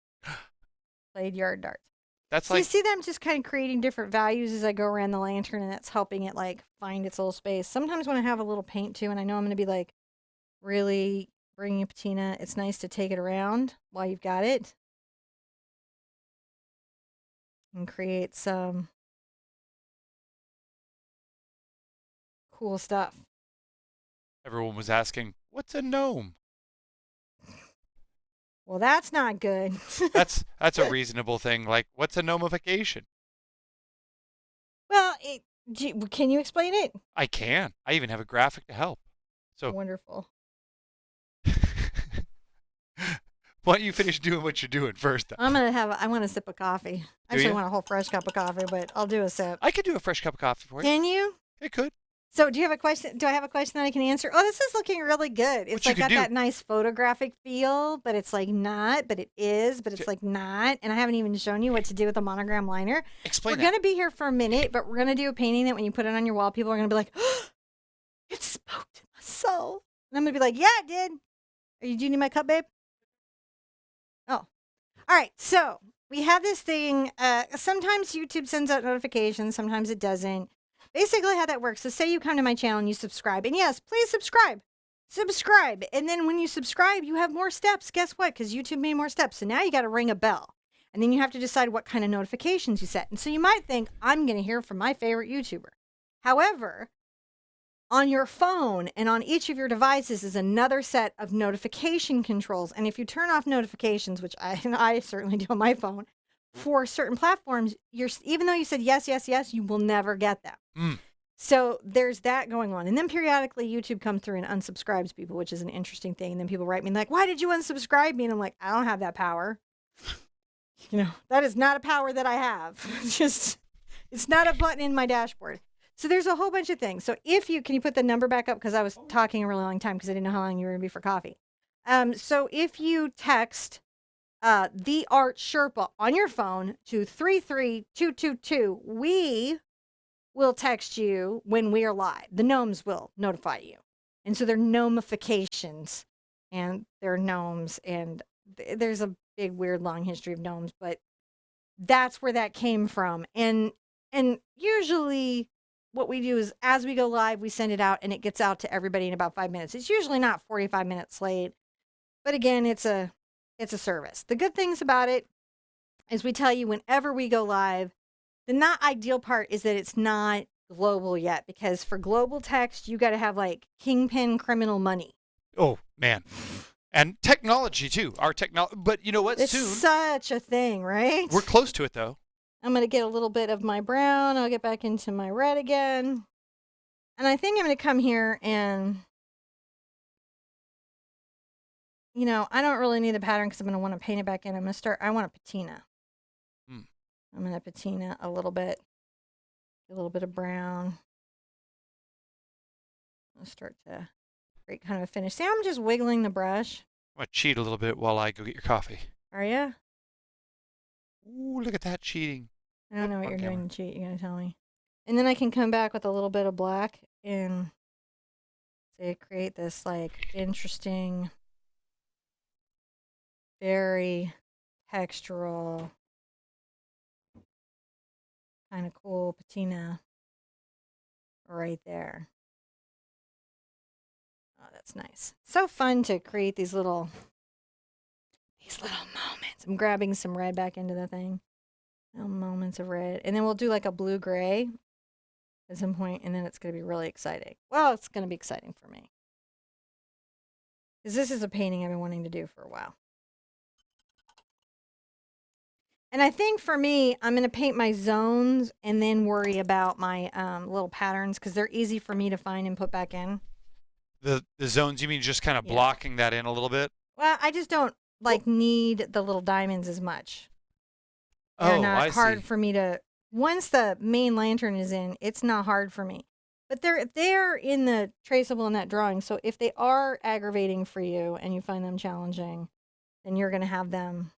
played yard darts. That's So you like, see them just kind of creating different values as I go around the lantern, and that's helping it like find its little space. Sometimes when I have a little paint too, and I know I'm going to be like really bringing a patina, it's nice to take it around while you've got it and create some cool stuff. everyone was asking, what's a gnome? Well, that's not good. That's a reasonable thing. Like, what's a gnomification? Well, can you explain it? I can. I even have a graphic to help. So Wonderful. why don't you finish doing what you're doing first? Though? I want a sip of coffee. Actually, I you? want a whole fresh cup of coffee, but I'll do a sip. I could do a fresh cup of coffee for you. Can you? It could. So do you have a question? Do I have a question that I can answer? Oh, this is looking really good. It's What you like could got do- that nice photographic feel, but it's like not, but it is, but it's like not. And I haven't even shown you what to do with the monogram liner. Explain We're that. going to be here for a minute, but we're going to do a painting that when you put it on your wall, people are going to be like, oh, it spoke to my soul. And I'm going to be like, yeah, it did. Do you need my cup, babe? Oh, all right. So we have this thing. Sometimes YouTube sends out notifications. Sometimes it doesn't. Basically how that works. So say you come to my channel and you subscribe. And yes, please subscribe. Subscribe. And then when you subscribe, you have more steps. Guess what? Because YouTube made more steps. So now you got to ring a bell. And then you have to decide what kind of notifications you set. And so you might think, I'm going to hear from my favorite YouTuber. However, on your phone and on each of your devices is another set of notification controls. And if you turn off notifications, which I certainly do on my phone, for certain platforms, even though you said yes, yes, yes, you will never get them. Mm. So there's that going on. And then periodically YouTube comes through and unsubscribes people, which is an interesting thing. And then people write me like, why did you unsubscribe me? And I'm like, I don't have that power. That is not a power that I have. It's not a button in my dashboard. So there's a whole bunch of things. So can you put the number back up? Because I was talking a really long time because I didn't know how long you were going to be for coffee. So if you text the Art Sherpa on your phone to 33222, we will text you when we are live. The gnomes will notify you. And so they're gnomifications, and they're gnomes, and there's a big, weird, long history of gnomes, but that's where that came from. And usually what we do is as we go live, we send it out and it gets out to everybody in about 5 minutes. It's usually not 45 minutes late, but again, it's a service. The good things about it is we tell you whenever we go live. The not ideal part is that it's not global yet, because for global text, you got to have like kingpin criminal money. Oh, man. And technology, too. But you know what? It's Soon. such a thing, right? We're close to it, though. I'm going to get a little bit of my brown. I'll get back into my red again. And I think I'm going to come here and, I don't really need the pattern because I'm going to want to paint it back in. I want a patina. I'm going to patina a little bit of brown. I'll start to create kind of a finish. See, I'm just wiggling the brush. I'm going to cheat a little bit while I go get your coffee. Are you? Ooh, look at that cheating. I don't know what On you're camera. doing to cheat. You're going to tell me. And then I can come back with a little bit of black and say create this like interesting very textural, kind of cool patina right there. Oh, that's nice. So fun to create these little moments. I'm grabbing some red back into the thing. Little moments of red. And then we'll do like a blue-gray at some point, and then it's going to be really exciting. Well, it's going to be exciting for me. Because this is a painting I've been wanting to do for a while. And I think for me, I'm going to paint my zones and then worry about my little patterns because they're easy for me to find and put back in. The zones, you mean just kind of blocking that in a little bit? Well, I just don't need the little diamonds as much. They're not hard for me to. Once the main lantern is in, it's not hard for me. But they're in the traceable in that drawing. So if they are aggravating for you and you find them challenging, then you're going to have them.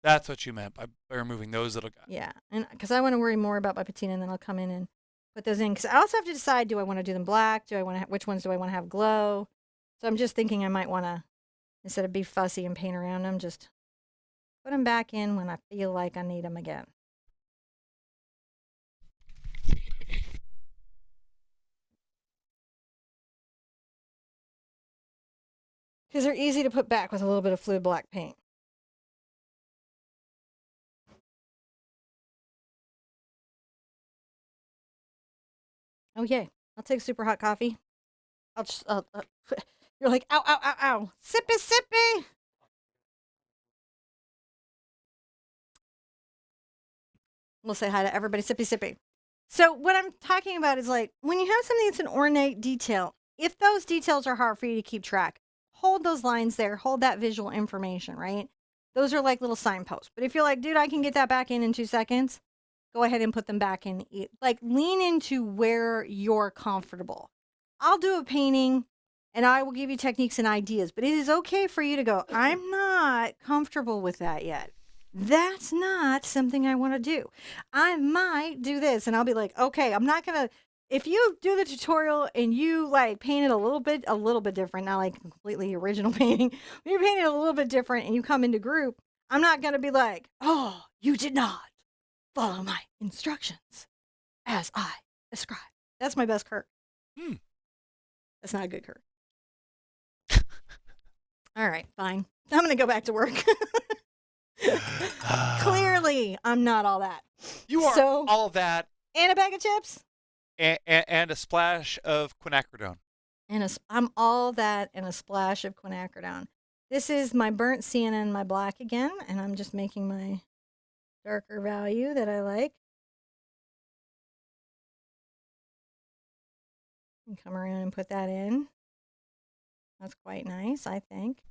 That's what you meant by removing those little guys. Yeah, and because I want to worry more about my patina, and then I'll come in and put those in. Because I also have to decide: do I want to do them black? Do I want to? Which ones do I want to have glow? So I'm just thinking I might want to, instead of be fussy and paint around them, just put them back in when I feel like I need them again. Because they're easy to put back with a little bit of fluid black paint. Oh, yay. I'll take super hot coffee. I'll just, you're like, ow, ow, ow, ow. Sippy, sippy. We'll say hi to everybody. Sippy, sippy. So what I'm talking about is like, when you have something that's an ornate detail, if those details are hard for you to keep track, hold those lines there. Hold that visual information, right? Those are like little signposts. But if you're like, dude, I can get that back in 2 seconds, go ahead and put them back in. Like, lean into where you're comfortable. I'll do a painting and I will give you techniques and ideas, but it is okay for you to go, I'm not comfortable with that yet. That's not something I want to do. I might do this. And I'll be like, okay, I'm not going to, if you do the tutorial and you like paint it a little bit different, not like completely original painting, when you paint it a little bit different and you come into group, I'm not going to be like, oh, you did not follow my instructions as I describe. That's my best curve. That's not a good curve. All right, fine. I'm going to go back to work. Clearly, I'm not all that. You are all that. And a bag of chips. And a splash of quinacridone. I'm all that and a splash of quinacridone. This is my burnt sienna and my black again, and I'm just making my darker value that I like. And come around and put that in. That's quite nice, I think.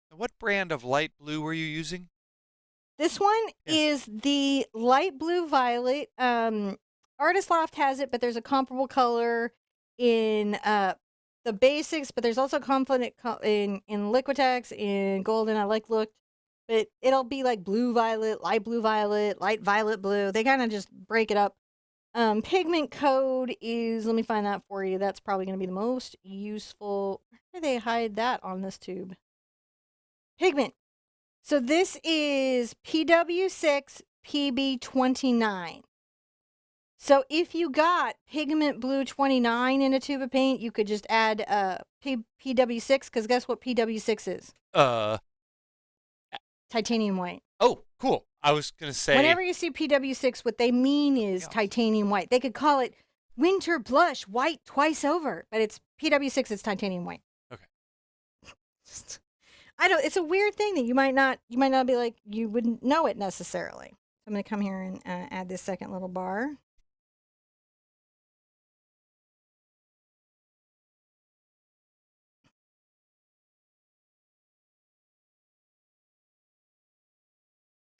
What brand of light blue were you using? This one is the light blue violet. Artist Loft has it, but there's a comparable color in the basics, but there's also confident in Liquitex, in Golden. I looked, but it'll be like blue violet, light violet blue. They kind of just break it up. Pigment code is, let me find that for you. That's probably going to be the most useful. Where do they hide that on this tube? Pigment. So this is PW6 PB29. So if you got pigment blue 29 in a tube of paint, you could just add PW6, because guess what PW6 is? Titanium white. Oh, cool. I was going to say. Whenever you see PW6, what they mean is titanium white. They could call it winter blush white twice over, but it's PW6, it's titanium white. Okay. I don't, it's a weird thing that you might not be like, you wouldn't know it necessarily. I'm going to come here and add this second little bar.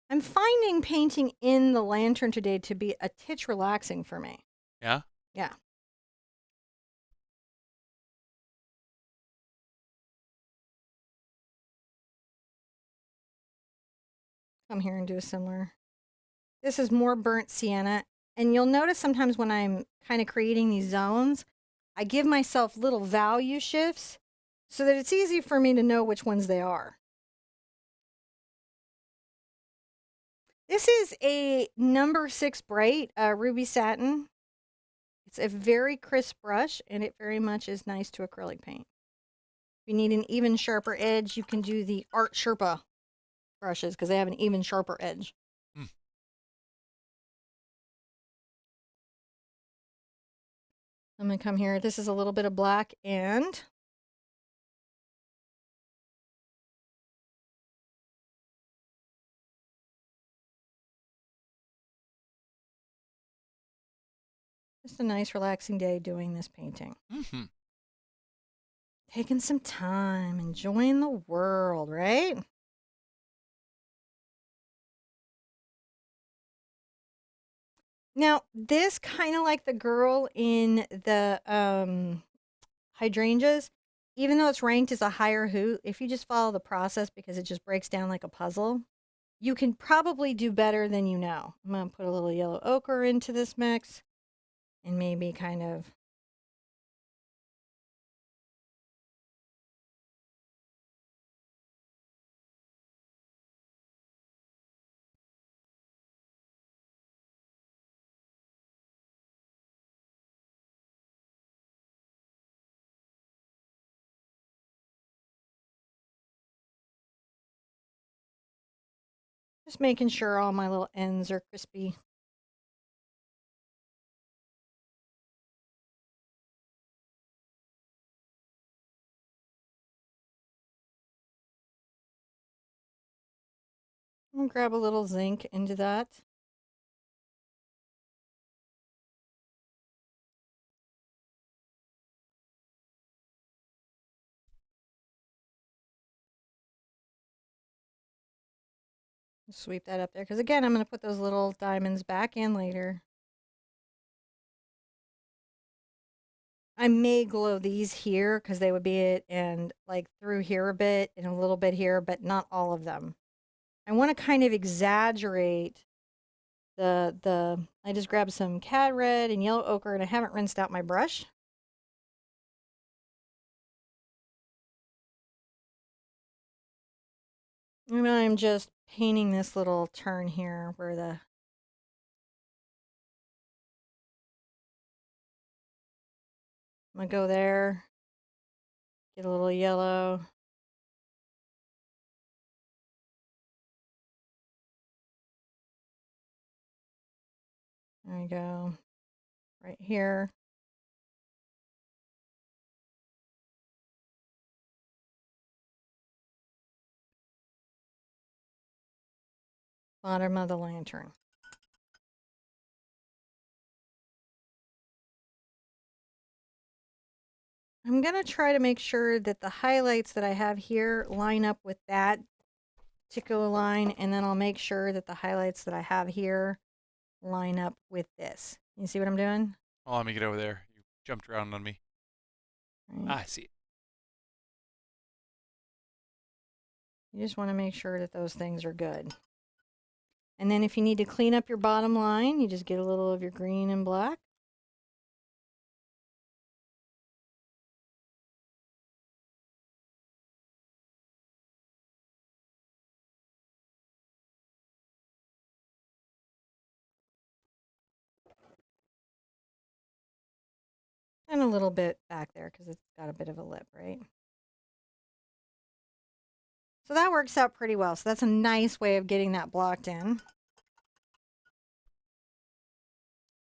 I'm finding painting in the lantern today to be a titch relaxing for me. Yeah? Yeah. Come here and do a similar. This is more burnt sienna. And you'll notice sometimes when I'm kind of creating these zones, I give myself little value shifts so that it's easy for me to know which ones they are. This is a number 6 bright ruby satin. It's a very crisp brush, and it very much is nice to acrylic paint. If you need an even sharper edge, you can do the Art Sherpa brushes because they have an even sharper edge. I'm going to come here. This is a little bit of black and just a nice relaxing day doing this painting. Taking some time, enjoying the world, right? Now, this kind of like the girl in the hydrangeas, even though it's ranked as a higher hoot, if you just follow the process because it just breaks down like a puzzle, you can probably do better than you know. I'm going to put a little yellow ochre into this mix and maybe kind of just making sure all my little ends are crispy. I'm going to grab a little zinc into that. Sweep that up there because, again, I'm going to put those little diamonds back in later. I may glow these here because they would be it and like through here a bit and a little bit here, but not all of them. I want to kind of exaggerate I just grabbed some cad red and yellow ochre and I haven't rinsed out my brush. And I'm just painting this little turn here where I'm gonna go there, get a little yellow. There we go. Right here. Bottom of the lantern. I'm going to try to make sure that the highlights that I have here line up with that particular line, and then I'll make sure that the highlights that I have here line up with this. You see what I'm doing? Oh, let me get over there. You jumped around on me. Right. I see it. You just want to make sure that those things are good. And then if you need to clean up your bottom line, you just get a little of your green and black. And a little bit back there because it's got a bit of a lip, right? So that works out pretty well. So that's a nice way of getting that blocked in.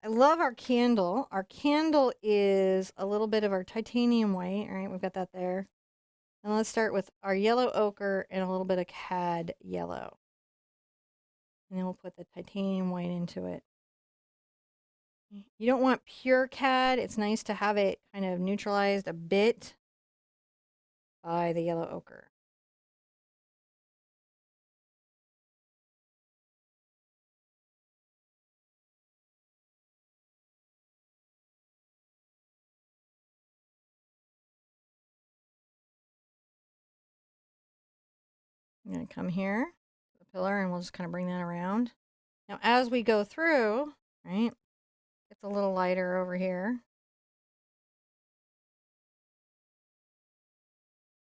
I love our candle. Our candle is a little bit of our titanium white. All right, we've got that there. And let's start with our yellow ochre and a little bit of cad yellow. And then we'll put the titanium white into it. You don't want pure cad. It's nice to have it kind of neutralized a bit by the yellow ochre. I'm going to come here to the pillar and we'll just kind of bring that around. Now, as we go through, right, it's a little lighter over here.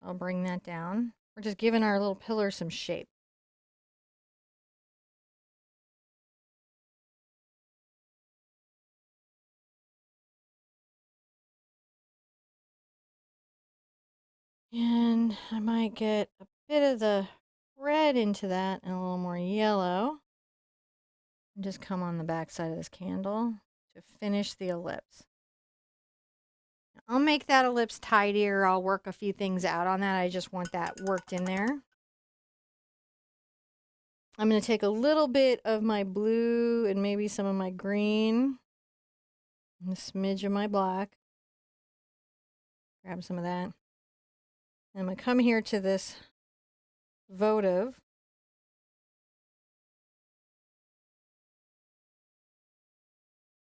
I'll bring that down. We're just giving our little pillar some shape. And I might get a bit of the red into that and a little more yellow. And just come on the back side of this candle to finish the ellipse. I'll make that ellipse tidier. I'll work a few things out on that. I just want that worked in there. I'm going to take a little bit of my blue and maybe some of my green and a smidge of my black. Grab some of that. And I'm going to come here to this votive.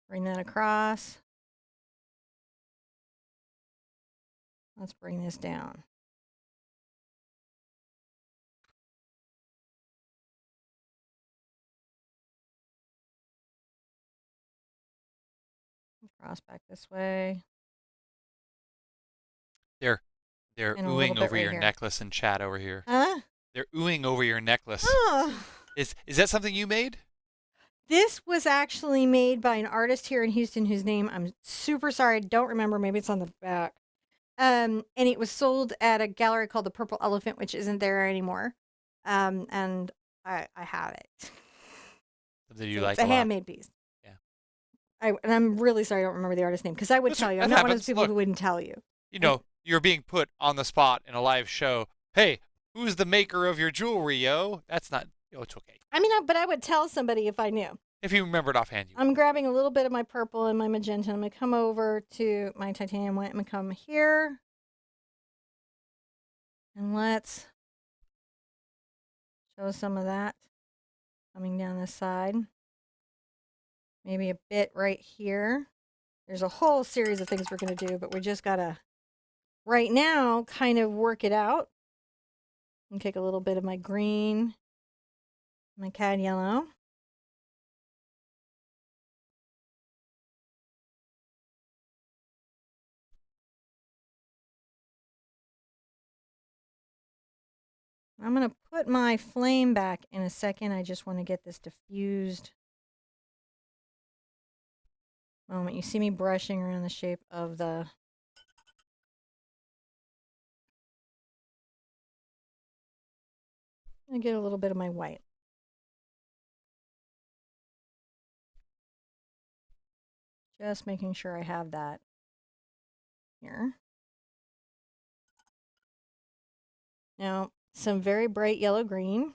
Bring that across. Let's bring this down. Cross back this way. They're And a little oohing bit over right your here. necklace in chat over here. Huh? They're oohing over your necklace. Oh. Is that something you made? This was actually made by an artist here in Houston whose name I'm super sorry I don't remember. Maybe it's on the back. And it was sold at a gallery called the Purple Elephant, which isn't there anymore. And I have it. Something you So like it's a a lot. handmade piece. Yeah. And I'm really sorry I don't remember the artist's name because I would tell you. I'm not one of those people who wouldn't tell you. You know, you're being put on the spot in a live show. Hey, who's the maker of your jewelry, yo? That's not. Oh, it's okay. I mean, but I would tell somebody if I knew. If you remembered offhand, you. I'm grabbing a little bit of my purple and my magenta. I'm going to come over to my titanium white. I'm going to come here. And let's show some of that coming down this side. Maybe a bit right here. There's a whole series of things we're going to do, but we just got to, right now, kind of work it out. And take a little bit of my green, my cad yellow. I'm going to put my flame back in a second. I just want to get this diffused moment. You see me brushing around the shape of the I get a little bit of my white. Just making sure I have that here. Now, some very bright yellow green.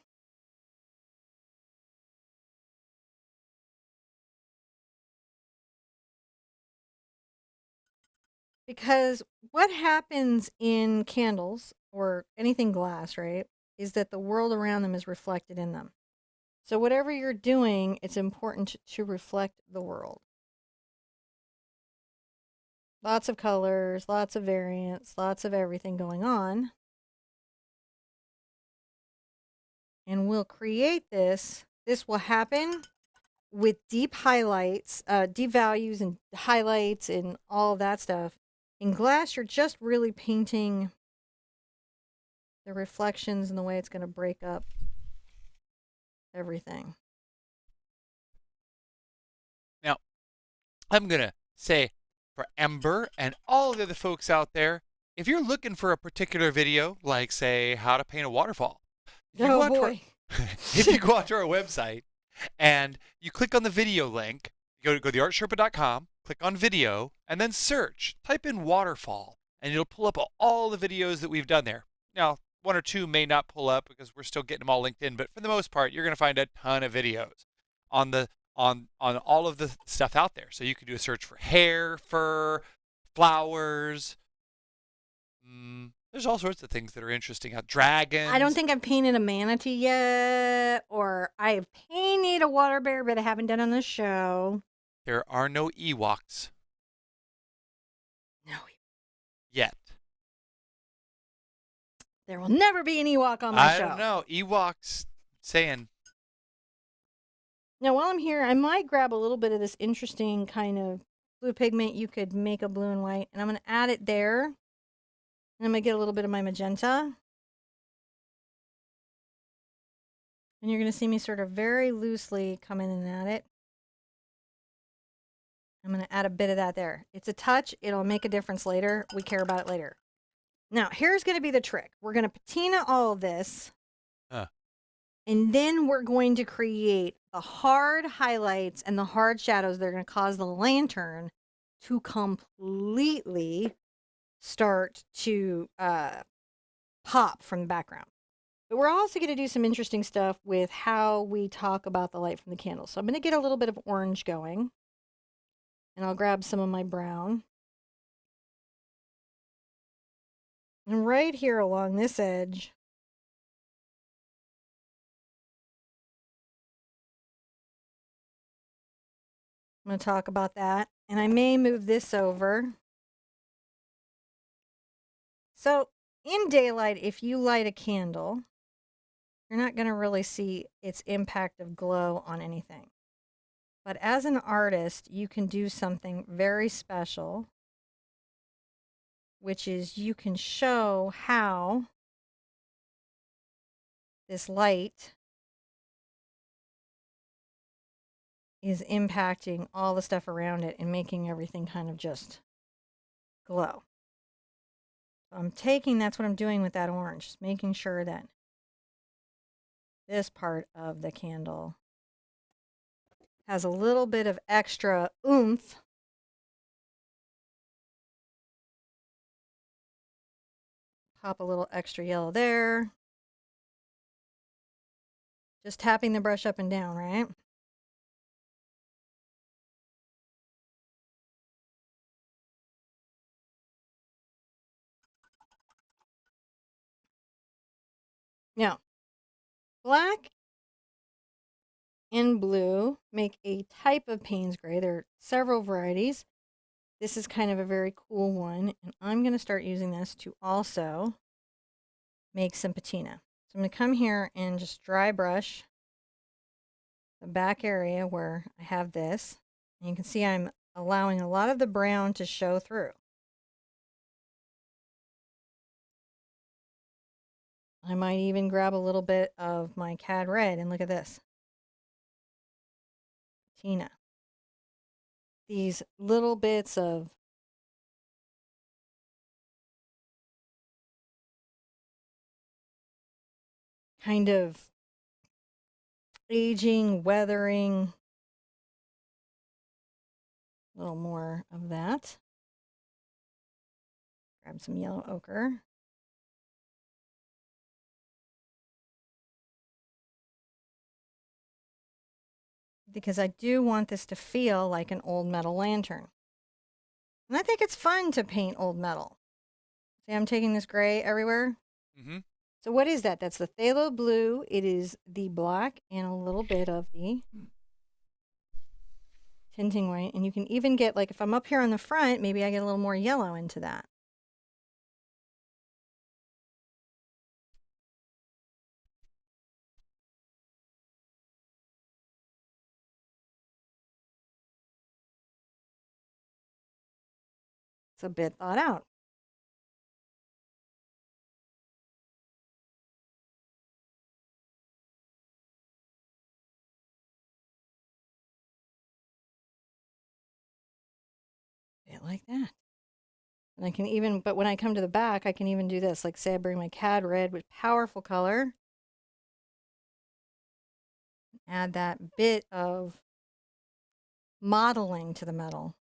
Because what happens in candles or anything glass, right, is that the world around them is reflected in them. So whatever you're doing, it's important to reflect the world. Lots of colors, lots of variants, lots of everything going on. And we'll create this. This will happen with deep highlights, deep values and highlights and all of that stuff. In glass, you're just really painting the reflections and the way it's going to break up everything. Now, I'm going to say for Ember and all of the other folks out there, if you're looking for a particular video, like, say, how to paint a waterfall, Oh, boy. If you go out to our website and you click on the video link, go to TheArtSherpa.com, click on video, and then search. Type in waterfall, and it'll pull up all the videos that we've done there. Now, one or two may not pull up because we're still getting them all linked in, but for the most part, you're going to find a ton of videos on all of the stuff out there. So you can do a search for hair, fur, flowers. There's all sorts of things that are interesting. Dragons. I don't think I've painted a manatee yet, or I've painted a water bear, but I haven't done it on the show. There are no Ewoks. No. Yet. There will never be an Ewok on my show. I don't know. Ewoks saying. Now, while I'm here, I might grab a little bit of this interesting kind of blue pigment. You could make a blue and white, and I'm going to add it there. And I'm going to get a little bit of my magenta. And you're going to see me sort of very loosely come in and add it. I'm going to add a bit of that there. It's a touch. It'll make a difference later. We care about it later. Now, here's going to be the trick. We're going to patina all of this. Huh. And then we're going to create the hard highlights and the hard shadows that are going to cause the lantern to completely start to pop from the background. But we're also going to do some interesting stuff with how we talk about the light from the candle. So I'm going to get a little bit of orange going. And I'll grab some of my brown. And right here along this edge, I'm going to talk about that. And I may move this over. So in daylight, if you light a candle, you're not going to really see its impact of glow on anything. But as an artist, you can do something very special, which is you can show how this light is impacting all the stuff around it and making everything kind of just glow. So I'm taking, that's what I'm doing with that orange, just making sure that this part of the candle has a little bit of extra oomph. Pop a little extra yellow there. Just tapping the brush up and down, right? Now, black and blue make a type of Payne's gray. There are several varieties. This is kind of a very cool one, and I'm going to start using this to also make some patina. So I'm going to come here and just dry brush the back area where I have this. And you can see I'm allowing a lot of the brown to show through. I might even grab a little bit of my cad red and look at this. Patina. These little bits of kind of aging, weathering, a little more of that. Grab some yellow ochre. Because I do want this to feel like an old metal lantern. And I think it's fun to paint old metal. See, I'm taking this gray everywhere. Mm-hmm. So what is that? That's the phthalo blue. It is the black and a little bit of the tinting white. And you can even get, like, if I'm up here on the front, maybe I get a little more yellow into that. It's a bit thought out. Bit like that. And I can even, but when I come to the back, I can even do this. Like, say I bring my cad red with powerful color. Add that bit of modeling to the metal.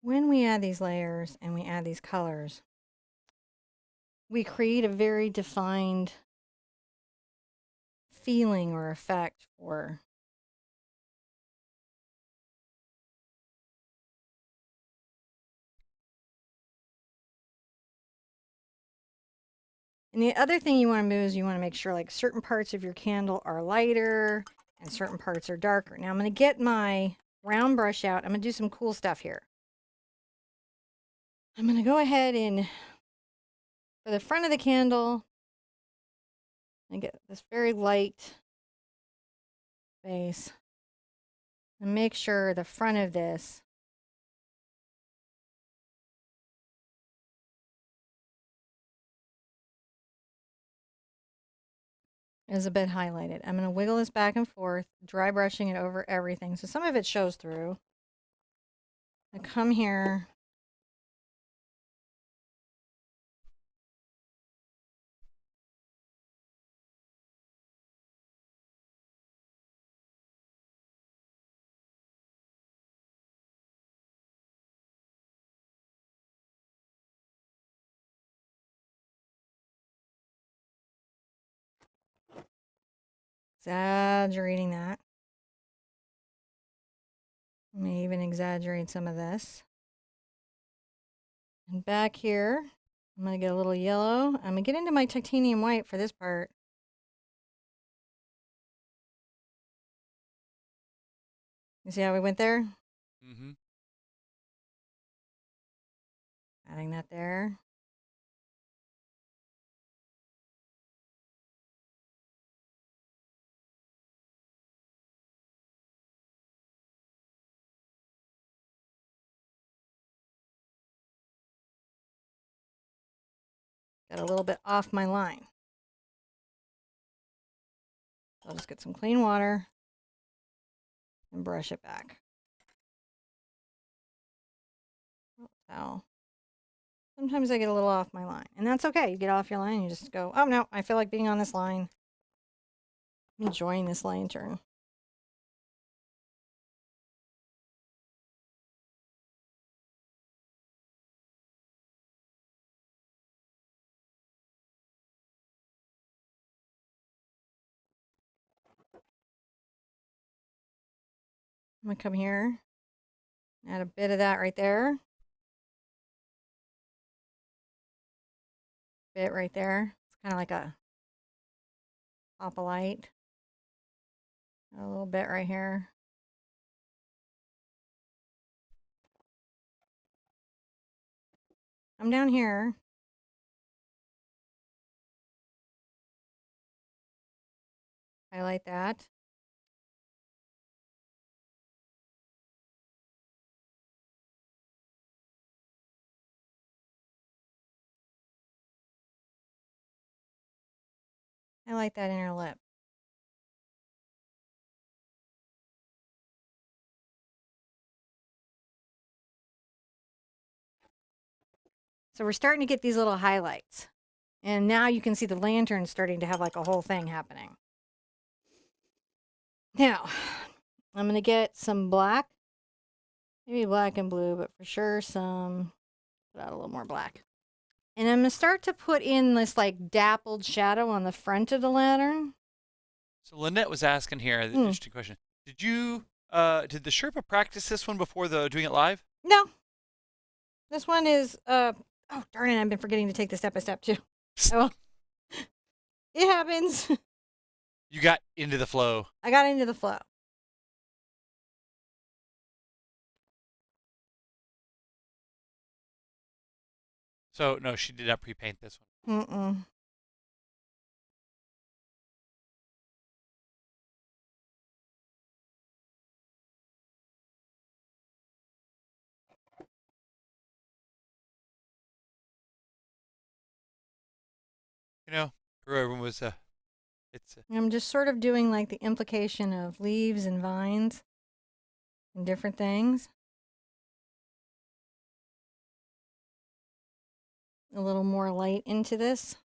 When we add these layers and we add these colors, we create a very defined feeling or effect for and the other thing you want to move is you want to make sure like certain parts of your candle are lighter and certain parts are darker. Now I'm going to get my round brush out. I'm going to do some cool stuff here. I'm going to go ahead and for the front of the candle, I get this very light base and make sure the front of this is a bit highlighted. I'm going to wiggle this back and forth, dry brushing it over everything. So some of it shows through. I come here. Exaggerating that. I may even exaggerate some of this. And back here, I'm going to get a little yellow. I'm going to get into my titanium white for this part. You see how we went there? Mm-hmm. Adding that there. Got a little bit off my line. So I'll just get some clean water and brush it back. Towel. Sometimes I get a little off my line, and that's okay. You get off your line, you just go, oh no, I feel like being on this line. I'm enjoying this lantern. I'm gonna come here, add a bit of that right there. Bit right there. It's kind of like a pop of light. A little bit right here. I'm down here. Highlight that. Highlight that inner lip. So we're starting to get these little highlights. And now you can see the lantern starting to have like a whole thing happening. Now, I'm going to get some black. Maybe black and blue, but for sure some, put out a little more black. And I'm going to start to put in this like dappled shadow on the front of the lantern. So Lynette was asking here, an interesting question. Did the Sherpa practice this one before doing it live? No. This one is, oh, darn it, I've been forgetting to take the step by step too. Oh, well. It happens. You got into the flow. I got into the flow. So, no, she did not pre-paint this one. Mm-mm. You know, everyone was, I'm just sort of doing like the implication of leaves and vines and different things. A little more light into this.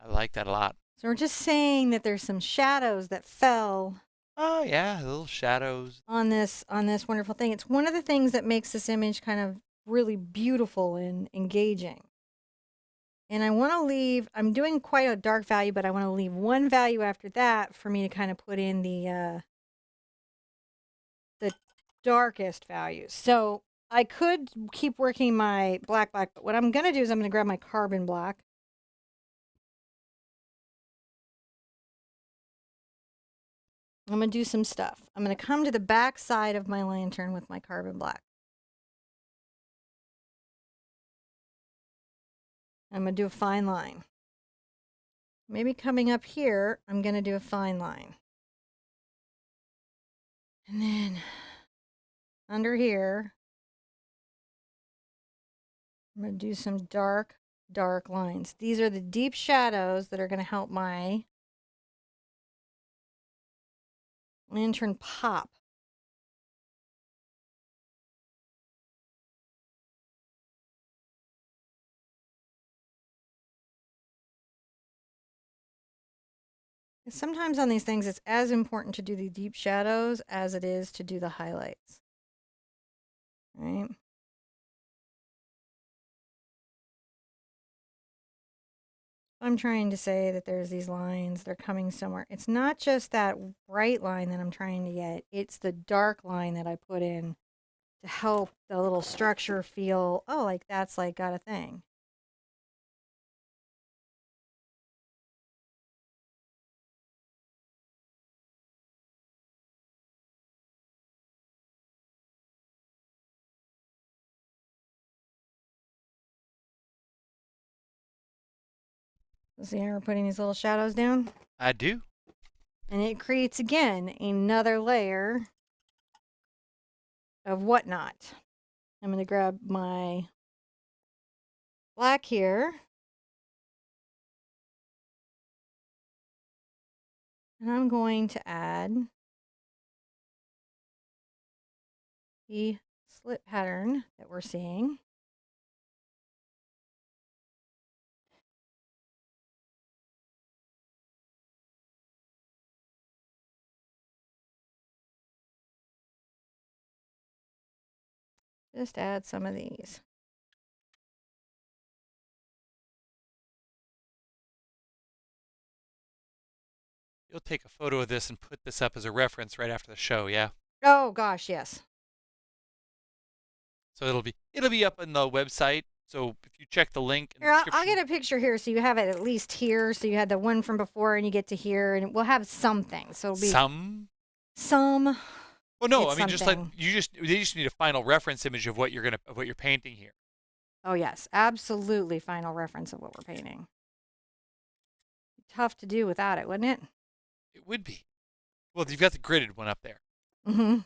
I like that a lot. So we're just saying that there's some shadows that fell. Oh yeah, little shadows on this wonderful thing. It's one of the things that makes this image kind of really beautiful and engaging. And I want to leave, I'm doing quite a dark value, but I want to leave one value after that for me to kind of put in the darkest values. So I could keep working my black, but what I'm going to do is I'm going to grab my carbon black. I'm going to do some stuff. I'm going to come to the back side of my lantern with my carbon black. I'm going to do a fine line. Maybe coming up here, I'm going to do a fine line. And then under here, I'm going to do some dark, dark lines. These are the deep shadows that are going to help my lantern pop. Sometimes on these things, it's as important to do the deep shadows as it is to do the highlights. Right? I'm trying to say that there's these lines, they're coming somewhere. It's not just that bright line that I'm trying to get, it's the dark line that I put in to help the little structure feel, oh, like that's like got a thing. See how we're putting these little shadows down? I do. And it creates, again, another layer of whatnot. I'm going to grab my black here. And I'm going to add the slit pattern that we're seeing. Just add some of these. You'll take a photo of this and put this up as a reference right after the show, yeah? Oh gosh, yes. So it'll be up on the website. So if you check the link in the Here, I'll description. get a picture here so you have it at least here. So you had the one from before and you get to here, and we'll have something. So it'll be some. Well, no, I mean just like something. they just need a final reference image of what you're painting here. Oh yes, absolutely final reference of what we're painting. Tough to do without it, wouldn't it? It would be. Well, you've got the gridded one up there. Mm-hmm.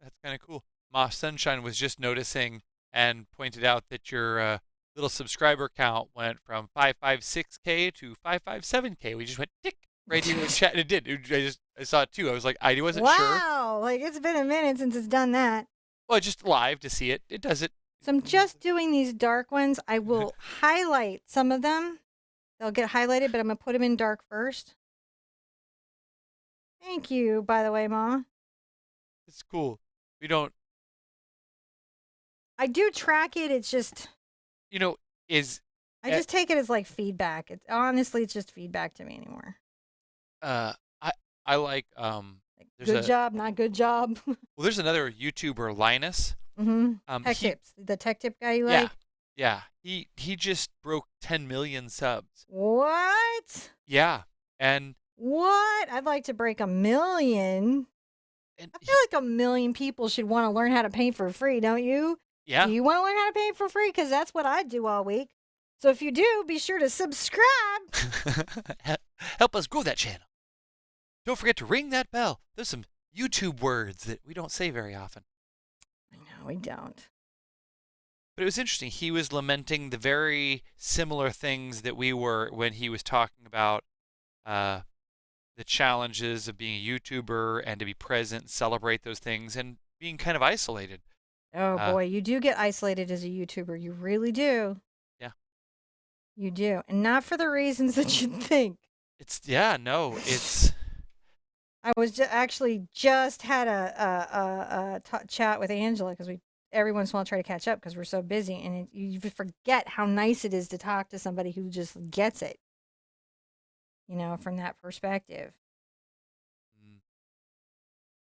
That's kind of cool. Ma Sunshine was just noticing and pointed out that your little subscriber count went from 556K to 557K. We just went tick right here in the chat. It did. I saw it too. I was like, I wasn't sure. Wow, like it's been a minute since it's done that. Well, just live to see it. It does it. So I'm just doing these dark ones. I will highlight some of them. They'll get highlighted, but I'm going to put them in dark first. Thank you, by the way, Ma. It's cool. We don't. I do track it. It's just. I just take it as like feedback. Honestly, it's just feedback to me anymore. I like good job, not good job. Well, there's another YouTuber, Linus. Mm-hmm. Tech tips. The tech tip guy you like? Yeah. He just broke 10 million subs. What? Yeah. And what? I'd like to break 1 million. I feel like 1 million people should want to learn how to paint for free, don't you? Yeah. Do you want to learn how to paint for free? Because that's what I do all week. So if you do, be sure to subscribe. Help us grow that channel. Don't forget to ring that bell. There's some YouTube words that we don't say very often. I know, we don't. But it was interesting. He was lamenting the very similar things that we were when he was talking about the challenges of being a YouTuber and to be present and celebrate those things and being kind of isolated. Oh, boy. You do get isolated as a YouTuber. You really do. Yeah. You do. And not for the reasons that you think. I was actually just had a chat with Angela because we every once in a while try to catch up because we're so busy, and you forget how nice it is to talk to somebody who just gets it, from that perspective.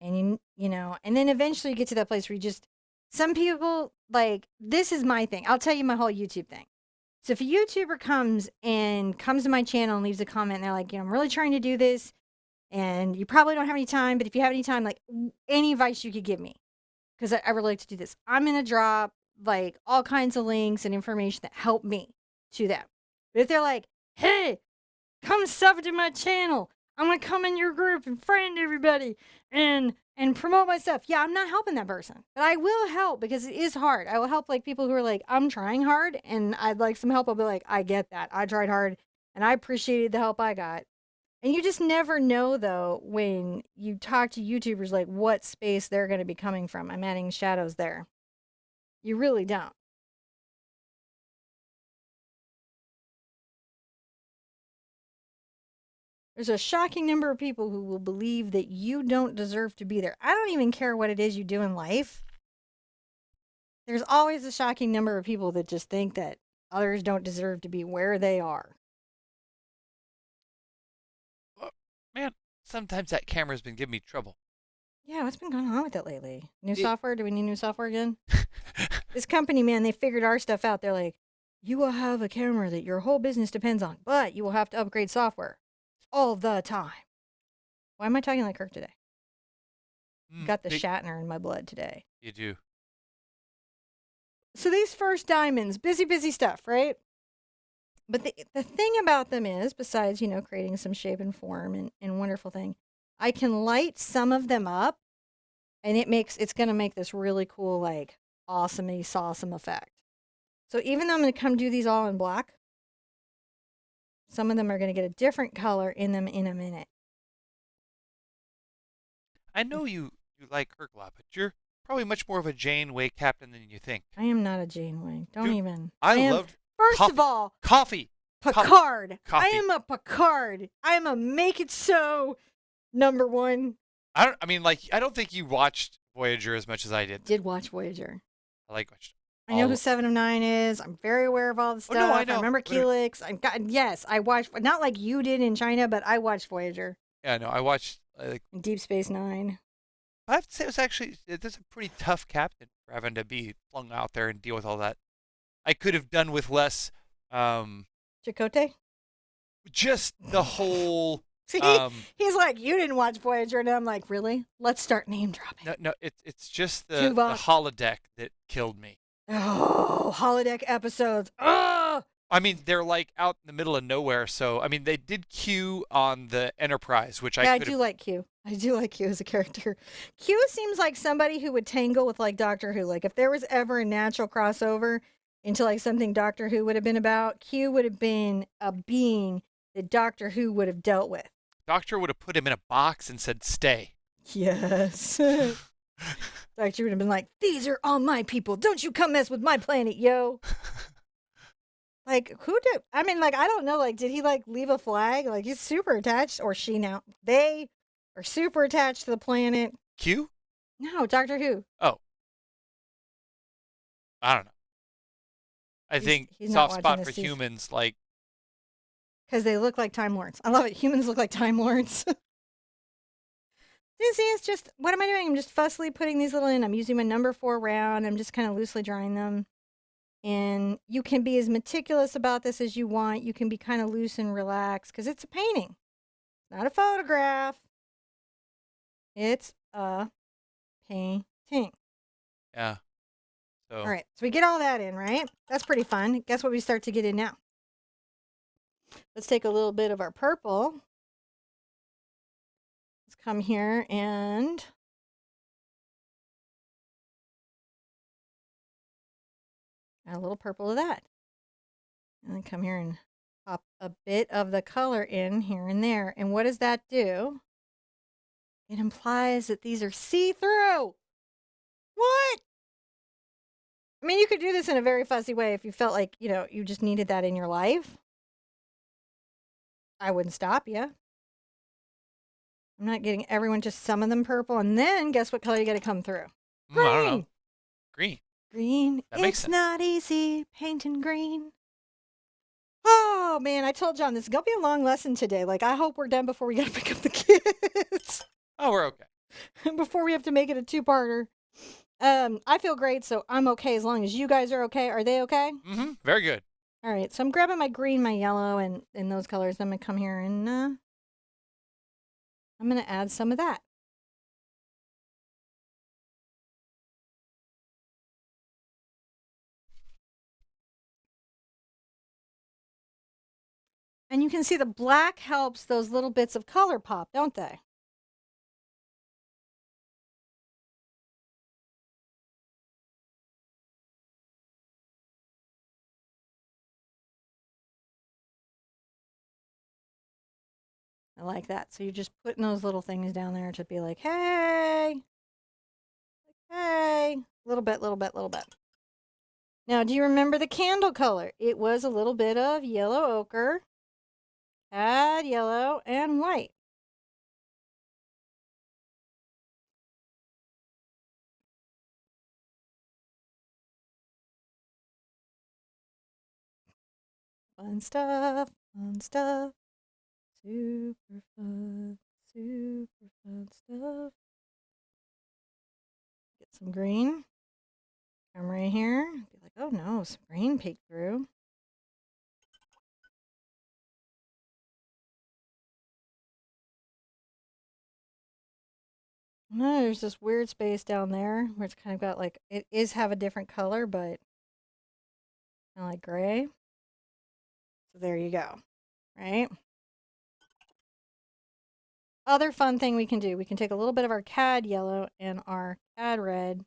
And and then eventually you get to that place where some people, like, this is my thing. I'll tell you my whole YouTube thing. So if a YouTuber comes to my channel and leaves a comment, and they're like, I'm really trying to do this, and you probably don't have any time, but if you have any time, like, any advice you could give me, because I really like to do this. I'm going to drop, like, all kinds of links and information that help me to them. But if they're like, hey, come sub to my channel, I'm going to come in your group and friend everybody and promote my stuff. Yeah, I'm not helping that person, but I will help because it is hard. I will help, like, people who are like, I'm trying hard and I'd like some help. I'll be like, I get that. I tried hard and I appreciated the help I got. And you just never know, though, when you talk to YouTubers, like, what space they're going to be coming from. I'm adding shadows there. You really don't. There's a shocking number of people who will believe that you don't deserve to be there. I don't even care what it is you do in life. There's always a shocking number of people that just think that others don't deserve to be where they are. Well, man, sometimes that camera's been giving me trouble. Yeah, what's been going on with it lately? New software? Do we need new software again? This company, man, they figured our stuff out. They're like, you will have a camera that your whole business depends on, but you will have to upgrade software all the time. Why am I talking like Kirk today? Got the Shatner in my blood today. You do. So these first diamonds, busy stuff, right? But the thing about them is, besides, creating some shape and form and wonderful thing, I can light some of them up and it's going to make this really cool, like, awesome-y, sawsome effect. So even though I'm going to come do these all in black, some of them are going to get a different color in them in a minute. I know you like Kirk a lot, but you're probably much more of a Janeway captain than you think. I am not a Janeway. Don't even. I loved First of all, coffee. Picard. Coffee. I am a Picard. I am a make it so number one. I don't think you watched Voyager as much as I did. Did watch Voyager. I watched. I know who 7 of 9 is. I'm very aware of all the stuff. Oh, no, I know. I remember Helix. I watched, not like you did in China, but I watched Voyager. Yeah, no, I watched Deep Space Nine. I have to say, this a pretty tough captain for having to be flung out there and deal with all that. I could have done with less. Chakotay? Just the whole. See, he's like, you didn't watch Voyager, and I'm like, really? Let's start name dropping. No, it's just the holodeck that killed me. Oh, holodeck episodes. Oh! I mean, they're like out in the middle of nowhere. So, I mean, they did Q on the Enterprise, which I do like Q. I do like Q as a character. Q seems like somebody who would tangle with, like, Doctor Who. Like, if there was ever a natural crossover into, like, something Doctor Who would have been about, Q would have been a being that Doctor Who would have dealt with. Doctor would have put him in a box and said, stay. Yes. Doctor would have been like, these are all my people. Don't you come mess with my planet, yo. Like, who did? I mean, like, I don't know. Like, did he, like, leave a flag? Like, he's super attached, or she now. They are super attached to the planet. Q? No, Doctor Who. Oh. I don't know. I think soft spot for humans, like. Because they look like Time Lords. I love it. Humans look like Time Lords. See, it's just, what am I doing? I'm just fussily putting these little in. I'm using my number 4 round. I'm just kind of loosely drawing them. And you can be as meticulous about this as you want. You can be kind of loose and relaxed because it's a painting. It's not a photograph. It's a painting. Yeah. So. All right. So we get all that in, right? That's pretty fun. Guess what we start to get in now? Let's take a little bit of our purple. Let's come here and add a little purple of that. And then come here and pop a bit of the color in here and there. And what does that do? It implies that these are see-through. What? I mean, you could do this in a very fussy way if you felt like, you just needed that in your life. I wouldn't stop you. I'm not getting everyone, just some of them purple. And then guess what color you got to come through? Green. I don't know. Green. Green. That makes sense. It's not easy painting green. Oh, man, I told John this is going to be a long lesson today. Like, I hope we're done before we got to pick up the kids. Oh, we're okay. Before we have to make it a 2-parter. I feel great, so I'm okay as long as you guys are okay. Are they okay? Mm-hmm. Very good. All right, so I'm grabbing my green, my yellow, and in those colors. I'm gonna come here and I'm gonna add some of that. And you can see the black helps those little bits of color pop, don't they? I like that. So you're just putting those little things down there to be like, hey, hey, little bit, little bit, little bit. Now, do you remember the candle color? It was a little bit of yellow ochre, add yellow, and white. Fun stuff, fun stuff. Super fun stuff. Get some green. Come right here. Be like, oh no, some green peeked through. No, there's this weird space down there where it's kind of got like, it is have a different color, but kind of like gray. So there you go, right? Other fun thing we can do, we can take a little bit of our CAD yellow and our CAD red.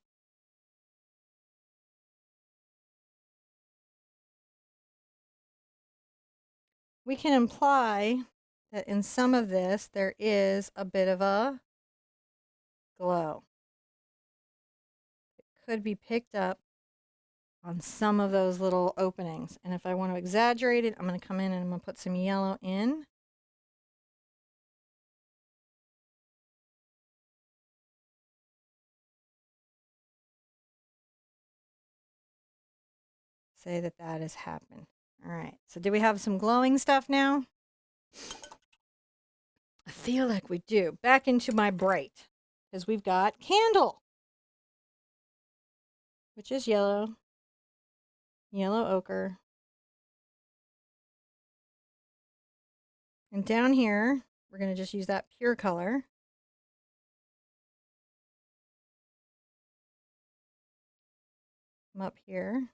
We can imply that in some of this, there is a bit of a glow. It could be picked up on some of those little openings. And if I want to exaggerate it, I'm going to come in and I'm going to put some yellow in. Say that that has happened. All right. So do we have some glowing stuff now? I feel like we do. Back into my bright, because we've got candle, which is yellow, yellow ochre. And down here, we're going to just use that pure color. Come up here.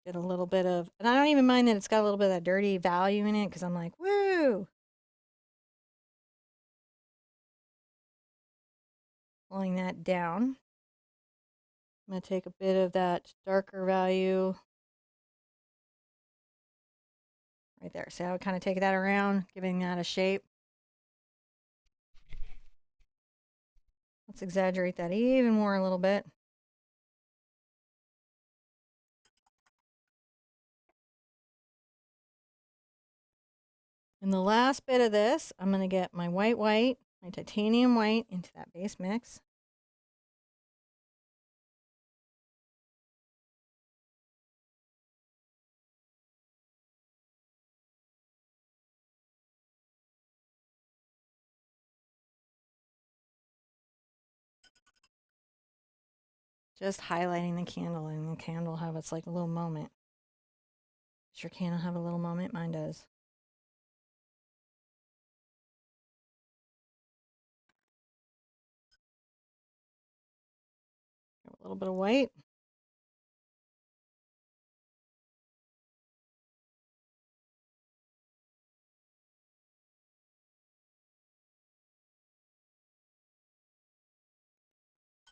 Get a little bit of, and I don't even mind that it's got a little bit of that dirty value in it because I'm like, woo! Pulling that down. I'm going to take a bit of that darker value right there. So I would kind of take that around, giving that a shape. Let's exaggerate that even more a little bit. In the last bit of this, I'm going to get my white, my titanium white into that base mix. Just highlighting the candle, and the candle have its like a little moment. Does your candle have a little moment? Mine does. A little bit of white.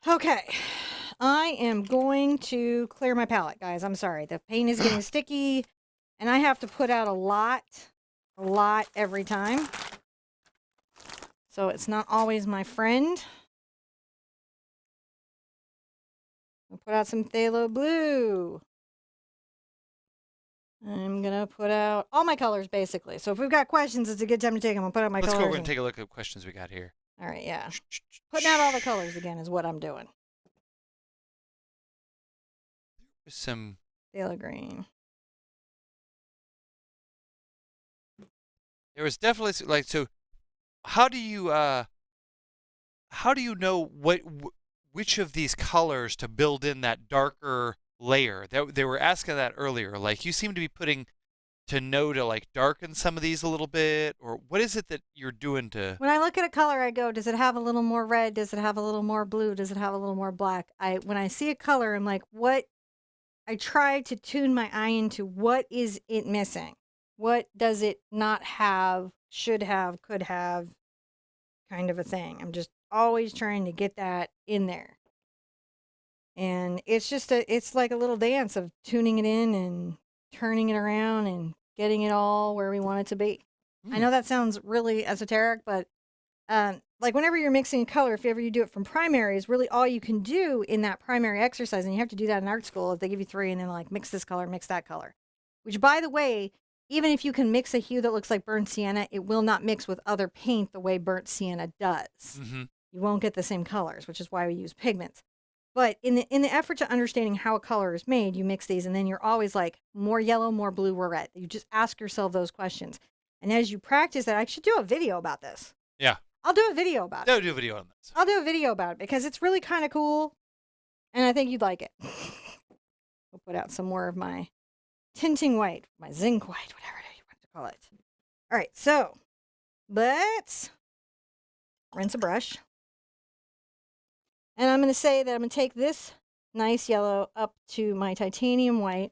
Okay, I am going to clear my palette, guys. I'm sorry. The paint is getting sticky, and I have to put out a lot every time. So it's not always my friend. I'll put out some phthalo blue. I'm going to put out all my colors, basically. So if we've got questions, it's a good time to take them. I'll put out my colors. Let's go over and take a look at questions we got here. All right, yeah. Putting out all the colors again is what I'm doing. Some phthalo green. There was definitely like, so how do you know which of these colors to build in that darker layer? That they were asking that earlier. Like, you seem to be putting to know to like darken some of these a little bit, or what is it that you're doing to? When I look at a color, I go, does it have a little more red? Does it have a little more blue? Does it have a little more black? When I see a color, I'm like, what? I try to tune my eye into what is it missing? What does it not have, should have, could have, kind of a thing. I'm just always trying to get that in there. And it's like a little dance of tuning it in and turning it around and getting it all where we want it to be. I know that sounds really esoteric, but like whenever you're mixing a color, if ever you do it from primaries, really all you can do in that primary exercise, and you have to do that in art school, is they give you 3 and then like mix this color, mix that color. Which, by the way, even if you can mix a hue that looks like burnt sienna, it will not mix with other paint the way burnt sienna does. Mm-hmm. You won't get the same colors, which is why we use pigments. But in the effort to understanding how a color is made, you mix these, and then you're always like, more yellow, more blue, more red. You just ask yourself those questions. And as you practice that, I should do a video about this. Yeah. I'll do a video about it. I'll do a video on this. I'll do a video about it because it's really kind of cool, and I think you'd like it. We'll put out some more of my tinting white, my zinc white, whatever you want to call it. All right, so let's rinse a brush. And I'm going to say that I'm going to take this nice yellow up to my titanium white.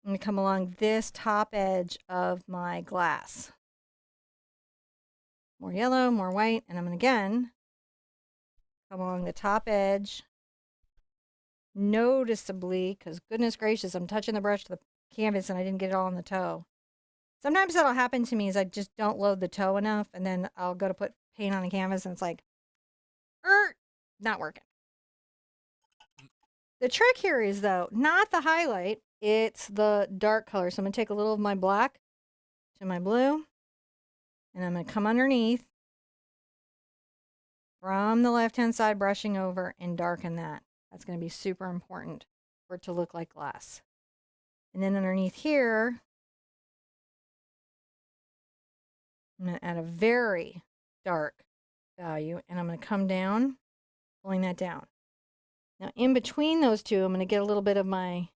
I'm going to come along this top edge of my glass. More yellow, more white, and I'm going to again come along the top edge noticeably, because goodness gracious, I'm touching the brush to the canvas and I didn't get it all on the toe. Sometimes that'll happen to me is I just don't load the toe enough, and then I'll go to put paint on the canvas and it's like, not working. The trick here is, though, not the highlight, it's the dark color. So I'm going to take a little of my black to my blue, and I'm going to come underneath from the left-hand side, brushing over and darken that. That's going to be super important for it to look like glass. And then underneath here, I'm going to add a very dark value, and I'm going to come down, pulling that down. Now, in between those two, I'm going to get a little bit of my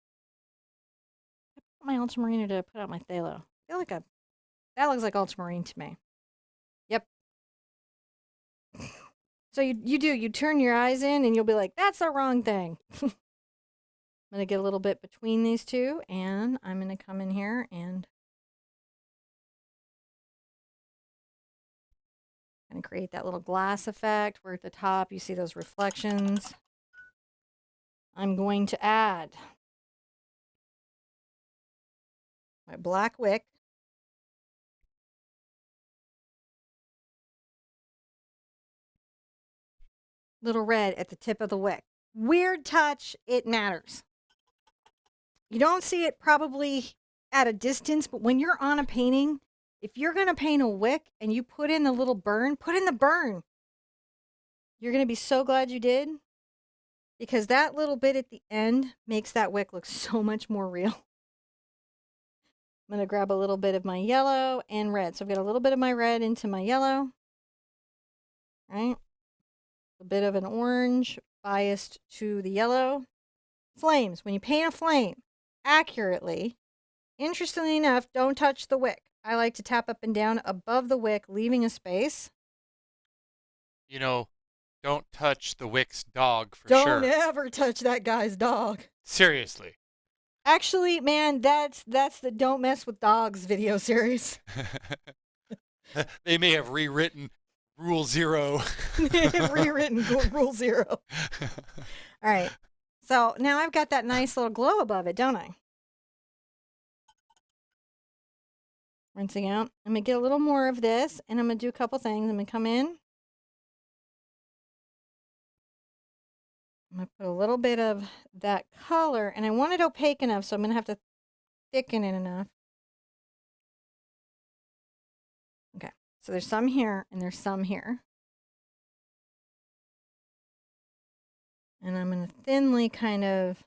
ultramarine, or did I put out my phthalo? I feel like that looks like ultramarine to me. Yep. So you turn your eyes in and you'll be like, that's the wrong thing. I'm going to get a little bit between these two, and I'm going to come in here and kind of create that little glass effect where at the top you see those reflections. I'm going to add my black wick. Little red at the tip of the wick. Weird touch, it matters. You don't see it probably at a distance, but when you're on a painting, if you're going to paint a wick and you put in the little burn, put in the burn. You're going to be so glad you did, because that little bit at the end makes that wick look so much more real. I'm going to grab a little bit of my yellow and red. So I've got a little bit of my red into my yellow. Right? A bit of an orange biased to the yellow. Flames. When you paint a flame accurately, interestingly enough, don't touch the wick. I like to tap up and down above the wick, leaving a space. You know, don't touch the wick's dog for Don't sure. Don't ever touch that guy's dog. Seriously. Actually, man, that's the Don't Mess with Dogs video series. They may have rewritten Rule 0. They have rewritten Rule 0. All right. So now I've got that nice little glow above it, don't I? Rinsing out. I'm going to get a little more of this, and I'm going to do a couple things. I'm going to come in. I'm going to put a little bit of that color, and I want it opaque enough, so I'm going to have to thicken it enough. Okay, so there's some here, and there's some here. And I'm going to thinly kind of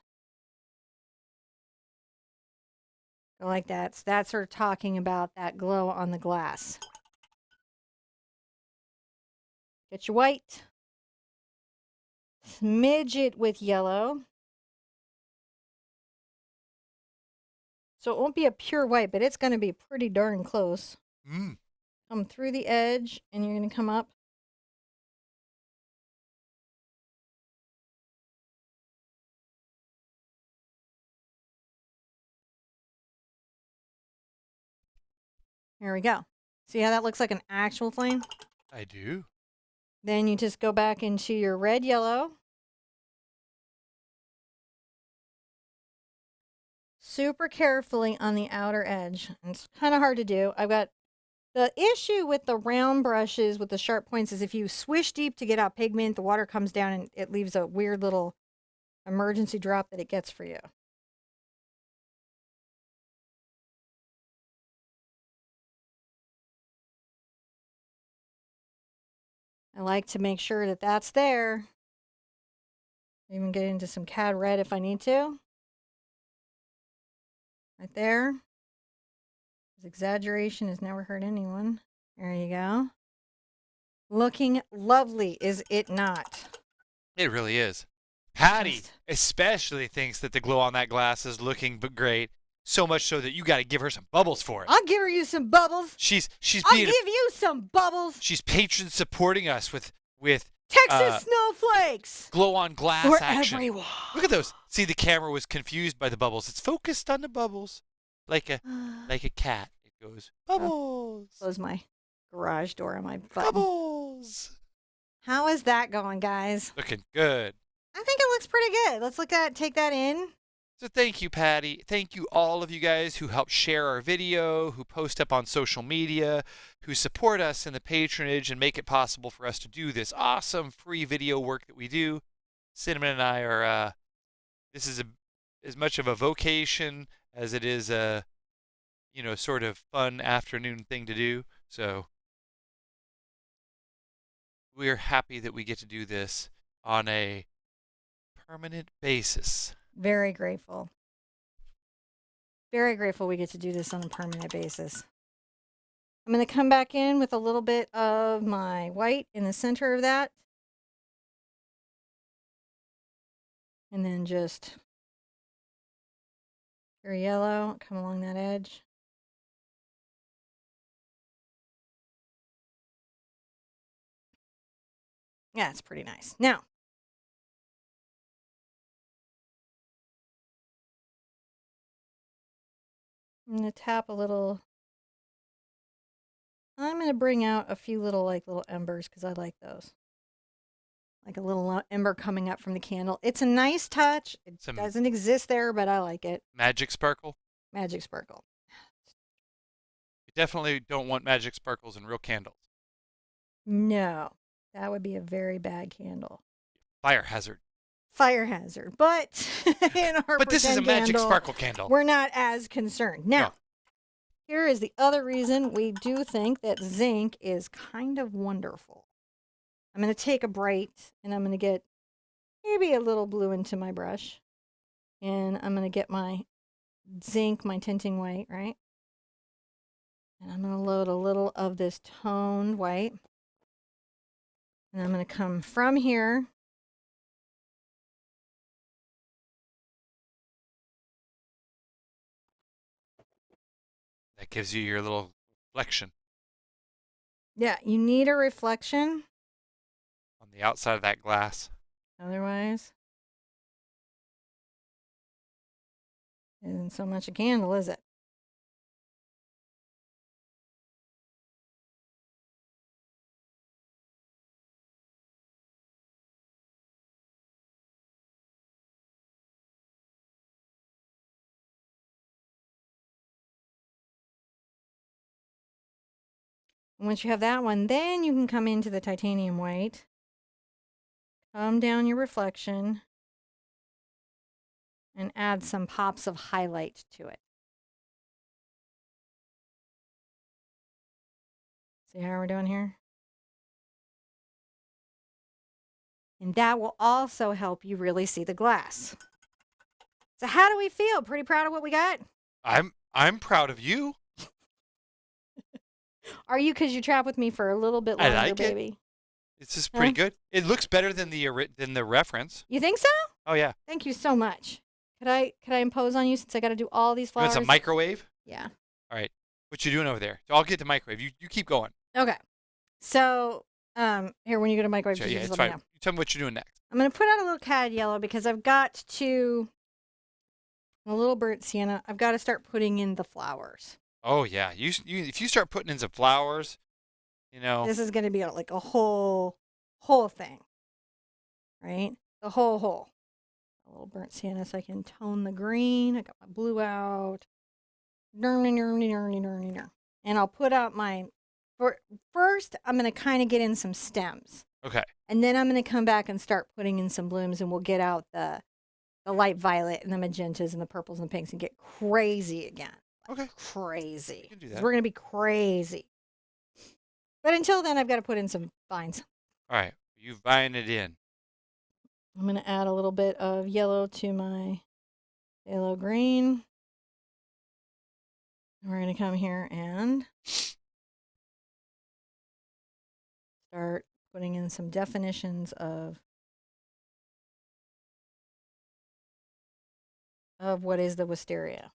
Go like that. So that's sort of talking about that glow on the glass. Get your white. Smidge it with yellow. So it won't be a pure white, but it's going to be pretty darn close. Mm. Come through the edge, and you're going to come up. There we go. See how that looks like an actual flame? I do. Then you just go back into your red, yellow. Super carefully on the outer edge. It's kind of hard to do. I've got the issue with the round brushes with the sharp points is if you swish deep to get out pigment, the water comes down and it leaves a weird little emergency drop that it gets for you. I like to make sure that that's there. Even get into some cad red if I need to. Right there. Exaggeration has never hurt anyone. There you go. Looking lovely, is it not? It really is. Patty especially thinks that the glow on that glass is looking great. So much so that you got to give her some bubbles for it. I'll give you some bubbles. I'll give you some bubbles. She's patron supporting us with Texas snowflakes. Glow on glass for action. Everyone. Look at those. See, the camera was confused by the bubbles. It's focused on the bubbles, like a cat. It goes bubbles. Close my garage door on my button. Bubbles. How is that going, guys? Looking good. I think it looks pretty good. Let's take that in. So thank you, Patty. Thank you all of you guys who help share our video, who post up on social media, who support us in the patronage and make it possible for us to do this awesome free video work that we do. Cinnamon and I are, this is as much of a vocation as it is a, sort of fun afternoon thing to do. So we're happy that we get to do this on a permanent basis. Very grateful. Very grateful we get to do this on a permanent basis. I'm going to come back in with a little bit of my white in the center of that. And then just your yellow, come along that edge. Yeah, it's pretty nice. Now, I'm going to tap a little. I'm going to bring out a few little embers because I like those. Like a little ember coming up from the candle. It's a nice touch. It doesn't exist there, but I like it. Magic sparkle? Magic sparkle. You definitely don't want magic sparkles in real candles. No, that would be a very bad candle. Fire hazard. Fire hazard. But in our But this is a magic sparkle candle. We're not as concerned. Now, here is the other reason we do think that zinc is kind of wonderful. I'm going to take a bright and I'm going to get maybe a little blue into my brush. And I'm going to get my zinc, my tinting white, right? And I'm going to load a little of this toned white. And I'm going to come from here. That gives you your little reflection. Yeah, you need a reflection. On the outside of that glass. Otherwise, it isn't so much a candle, is it? Once you have that one, then you can come into the titanium white. Come down your reflection. And add some pops of highlight to it. See how we're doing here? And that will also help you really see the glass. So how do we feel? Pretty proud of what we got? I'm I'm proud of you. Are you? Because you trapped with me for a little bit I longer, like it. baby. This is pretty good. It looks better than the reference. You think so? Oh yeah. Thank you so much. Could I impose on you since I got to do all these You flowers? want some microwave? Yeah. All right. What you doing over there? So I'll get the microwave. You keep going. Okay. So here, when you go to microwave, Yeah, just it's let fine. me know. You tell me what you're doing next. I'm gonna put out a little cad yellow because I've got to a little burnt sienna. I've got to start putting in the flowers. Oh yeah. You if you start putting in some flowers, you know. This is gonna be like a whole thing, right? The whole. A little burnt sienna so I can tone the green. I got my blue out. And I'll put out my. First, I'm gonna kind of get in some stems. Okay. And then I'm going to come back and start putting in some blooms, and we'll get out the light violet and the magentas and the purples and pinks and get crazy again. Okay. Crazy. You can do that. We're going to be crazy. But until then, I've got to put in some vines. All right. You vine it in. I'm going to add a little bit of yellow to my yellow green. We're going to come here and start putting in some definitions of what is the wisteria.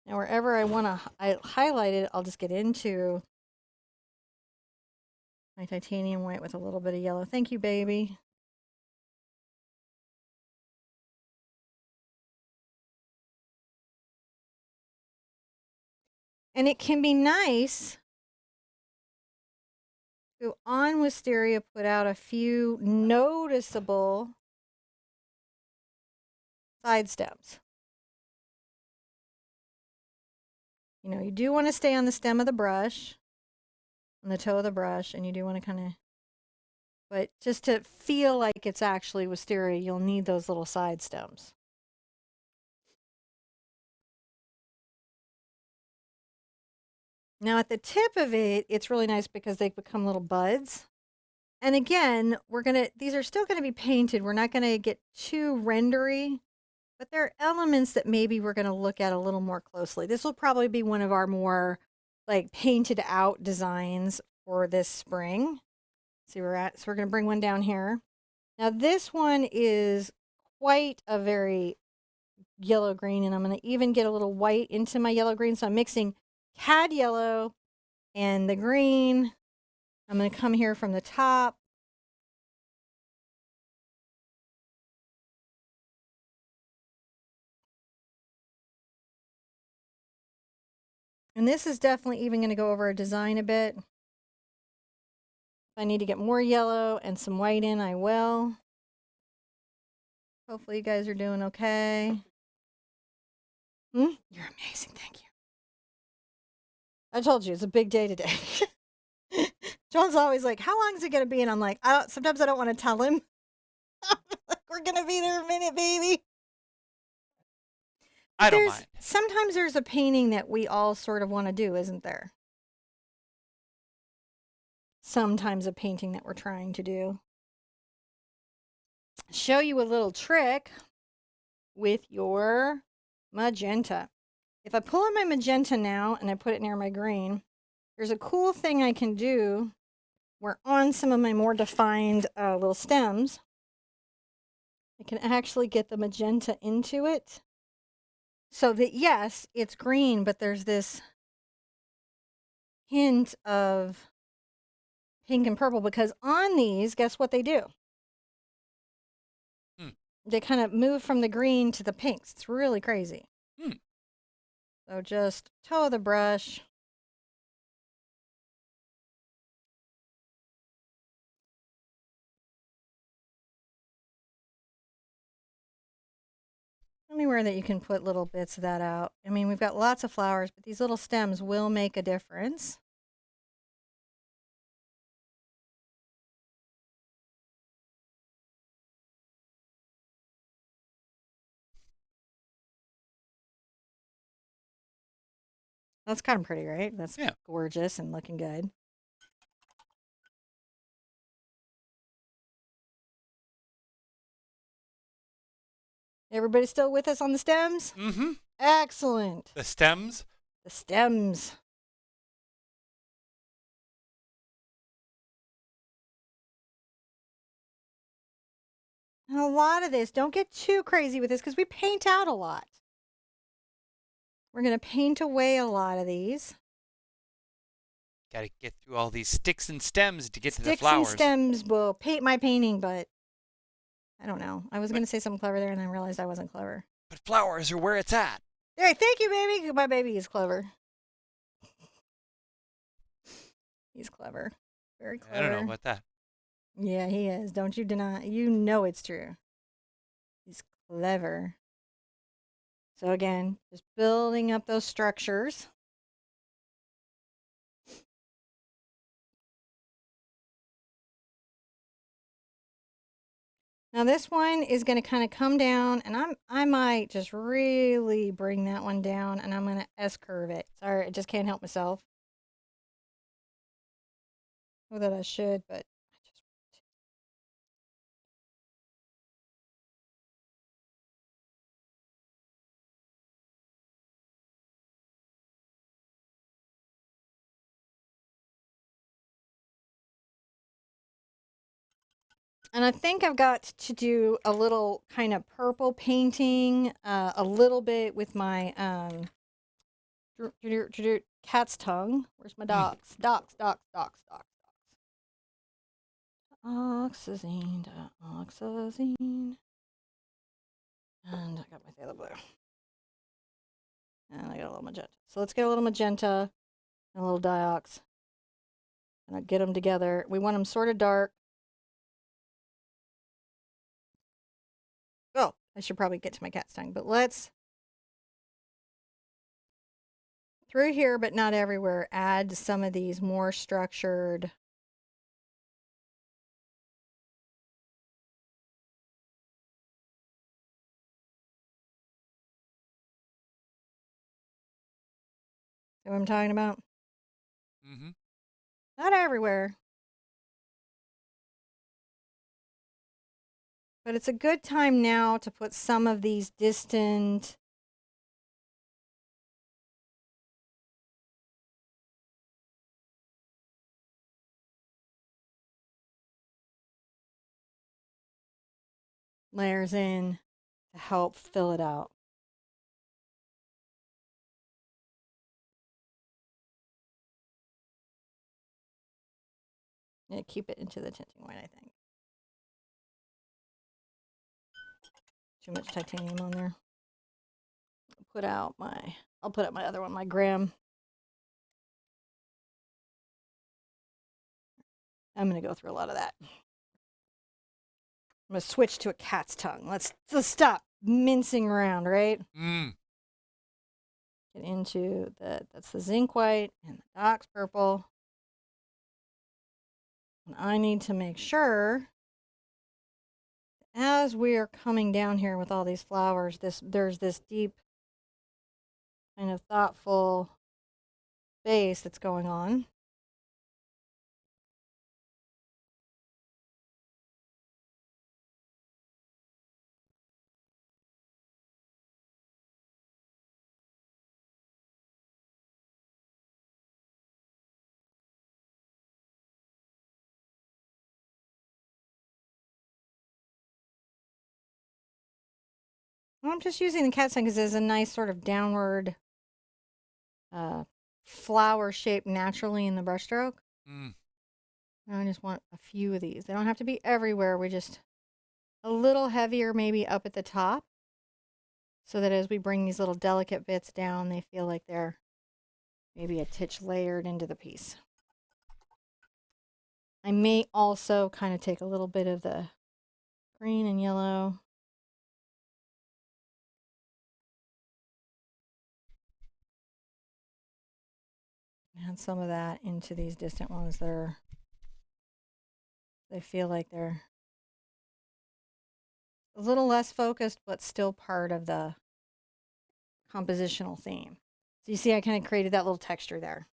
Now, wherever I want to highlight it, I'll just get into my titanium white with a little bit of yellow. Thank you, baby. And it can be nice to, on wisteria, put out a few noticeable side stems. You know, you do want to stay on the stem of the brush, on the toe of the brush, and you do want to kind of, but just to feel like it's actually wisteria, you'll need those little side stems. Now at the tip of it, it's really nice because they become little buds. And again, these are still gonna be painted. We're not gonna get too rendery, but there are elements that maybe we're gonna look at a little more closely. This will probably be one of our more like painted out designs for this spring. See where we're at. So we're gonna bring one down here. Now this one is quite a very yellow green, and I'm gonna even get a little white into my yellow green. So I'm mixing cad yellow and the green. I'm going to come here from the top. And this is definitely even going to go over our design a bit. If I need to get more yellow and some white in, I will. Hopefully you guys are doing okay. You're amazing. Thank you. I told you, it's a big day today. John's always like, how long is it going to be? And I'm like, sometimes I don't want to tell him. We're going to be there a minute, baby. I don't mind. Sometimes there's a painting that we all sort of want to do, isn't there? Sometimes a painting that we're trying to do. Show you a little trick with your magenta. If I pull in my magenta now and I put it near my green, there's a cool thing I can do where on some of my more defined little stems, I can actually get the magenta into it. So that, yes, it's green, but there's this hint of pink and purple because on these, guess what they do? They kind of move from the green to the pinks. It's really crazy. So just toe of the brush. Anywhere that you can put little bits of that out. I mean, we've got lots of flowers, but these little stems will make a difference. That's kind of pretty, right? That's gorgeous and looking good. Everybody still with us on the stems? Mm-hmm. Excellent. The stems. The stems. And a lot of this, don't get too crazy with this because we paint out a lot. We're going to paint away a lot of these. Got to get through all these sticks and stems to get to the Sticks flowers. and stems will paint my painting, but I don't know. I was going to say something clever there and then realized I wasn't clever. But flowers are where it's at. Hey, thank you, baby. My baby is clever. He's clever. Very clever. I don't know about that. Yeah, he is. Don't you deny? You know it's true. He's clever. So again, just building up those structures. Now this one is going to kind of come down, and I might just really bring that one down, and I'm going to S-curve it. Sorry, I just can't help myself. Know that I should, but I just won't. And I think I've got to do a little kind of purple painting, a little bit with my cat's tongue. Where's my docs? Docs. Oxazine. And I got my phthalo blue. And I got a little magenta. So let's get a little magenta and a little diox. And I get them together. We want them sort of dark. Oh, I should probably get to my cat's tongue, but let's, through here, but not everywhere, add some of these more structured See what I'm talking about? Mm-hmm. Not everywhere. But it's a good time now to put some of these distant layers in to help fill it out. Yeah, keep it into the tinting white, I think. Too much titanium on there. I'll put out my other one, my Graham. I'm going to go through a lot of that. I'm going to switch to a cat's tongue. Let's stop mincing around, right? Mm. Get into that's the zinc white and the Dox purple. And I need to make sure as we are coming down here with all these flowers, there's this deep kind of thoughtful base that's going on. I'm just using the cat's tongue because it's a nice sort of downward flower shape naturally in the brushstroke. Mm. I just want a few of these. They don't have to be everywhere. We're just a little heavier maybe up at the top so that as we bring these little delicate bits down, they feel like they're maybe a titch layered into the piece. I may also kind of take a little bit of the green and yellow. Add some of that into these distant ones that they feel like they're a little less focused, but still part of the compositional theme. So you see, I kind of created that little texture there.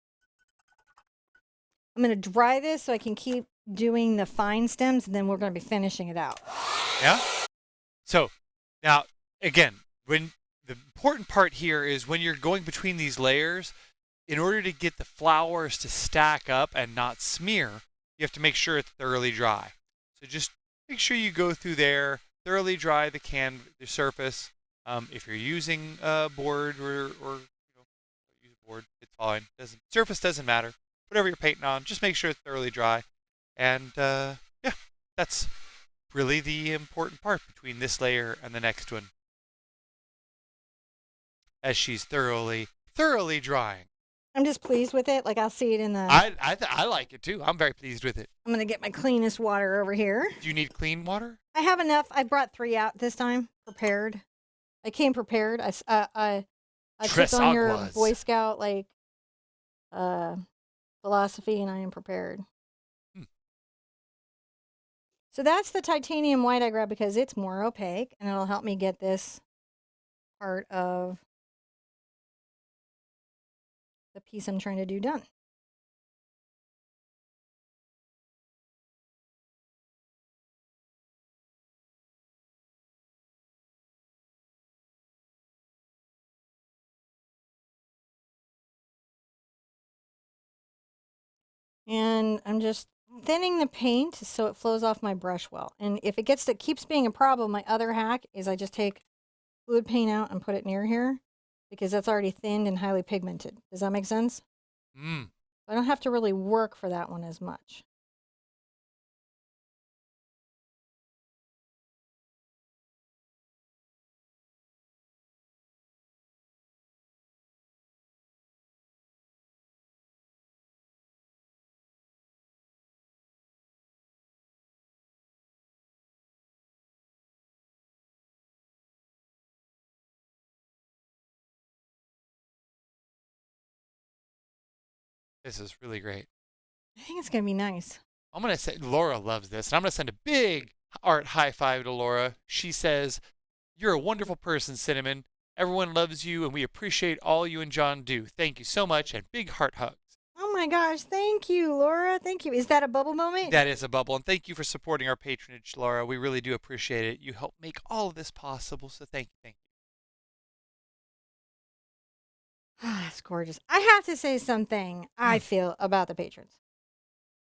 I'm going to dry this so I can keep doing the fine stems, and then we're going to be finishing it out. Yeah. So now, again, when the important part here is when you're going between these layers, in order to get the flowers to stack up and not smear, you have to make sure it's thoroughly dry. So just make sure you go through there, thoroughly dry the surface. If you're using a board or use a board, it's fine. Surface doesn't matter. Whatever you're painting on, just make sure it's thoroughly dry. And yeah, that's really the important part between this layer and the next one. As she's thoroughly drying. I'm just pleased with it. Like, I'll see it in the... I like it too. I'm very pleased with it. I'm going to get my cleanest water over here. Do you need clean water? I have enough. I brought 3 out this time, prepared. I came prepared. I took on your Boy Scout, like, philosophy, and I am prepared. So that's the titanium white I grabbed because it's more opaque, and it'll help me get this part of the piece I'm trying to do done. And I'm just thinning the paint so it flows off my brush well. And if it keeps being a problem, my other hack is I just take fluid paint out and put it near here because that's already thinned and highly pigmented. Does that make sense? I don't have to really work for that one as much. This is really great. I think it's going to be nice. I'm going to say Laura loves this, and I'm going to send a big art high five to Laura. She says, "You're a wonderful person, Cinnamon. Everyone loves you, and we appreciate all you and John do. Thank you so much, and big heart hugs." Oh my gosh, thank you, Laura. Thank you. Is that a bubble moment? That is a bubble, and thank you for supporting our patronage, Laura. We really do appreciate it. You help make all of this possible, so thank you. That's gorgeous. I have to say something I feel about the patrons.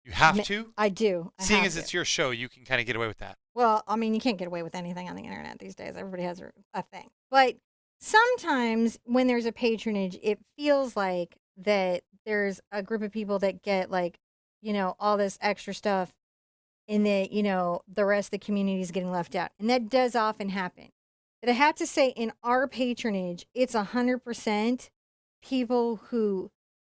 You have to? I do. Seeing as it's your show, you can kind of get away with that. Well, I mean, you can't get away with anything on the internet these days. Everybody has a thing. But sometimes when there's a patronage, it feels like that there's a group of people that get, like, all this extra stuff and that, the rest of the community is getting left out. And that does often happen. But I have to say, in our patronage, it's 100% people who,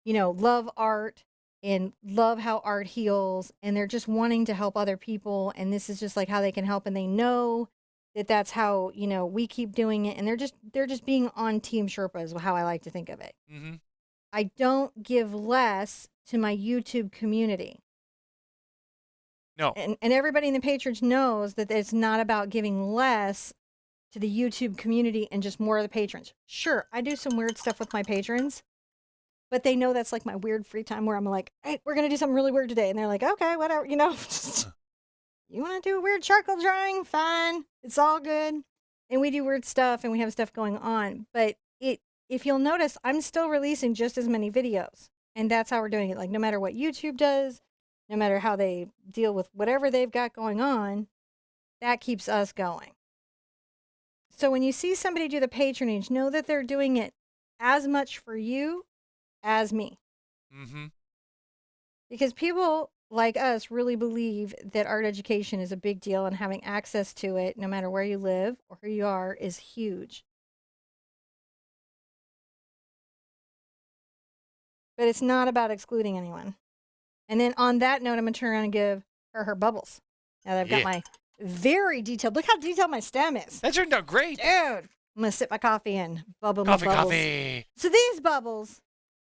love art and love how art heals, and they're just wanting to help other people, and this is just like how they can help, and they know that that's how, we keep doing it, and they're just being on Team Sherpa is how I like to think of it. Mm-hmm. I don't give less to my YouTube community. No. And everybody in the patronage knows that it's not about giving less to the YouTube community and just more of the patrons. Sure, I do some weird stuff with my patrons, but they know that's like my weird free time where I'm like, hey, we're going to do something really weird today. And they're like, okay, whatever, you want to do a weird charcoal drawing? Fine. It's all good. And we do weird stuff and we have stuff going on. But if you'll notice, I'm still releasing just as many videos. And that's how we're doing it. Like, no matter what YouTube does, no matter how they deal with whatever they've got going on, that keeps us going. So when you see somebody do the patronage, know that they're doing it as much for you as me. Mm-hmm. Because people like us really believe that art education is a big deal, and having access to it, no matter where you live or who you are, is huge. But it's not about excluding anyone. And then on that note, I'm going to turn around and give her bubbles. Now that I've got my very detailed, look how detailed my stem is. That turned out great. Dude, I'm going to sip my coffee and bubble my bubbles. Coffee. So these bubbles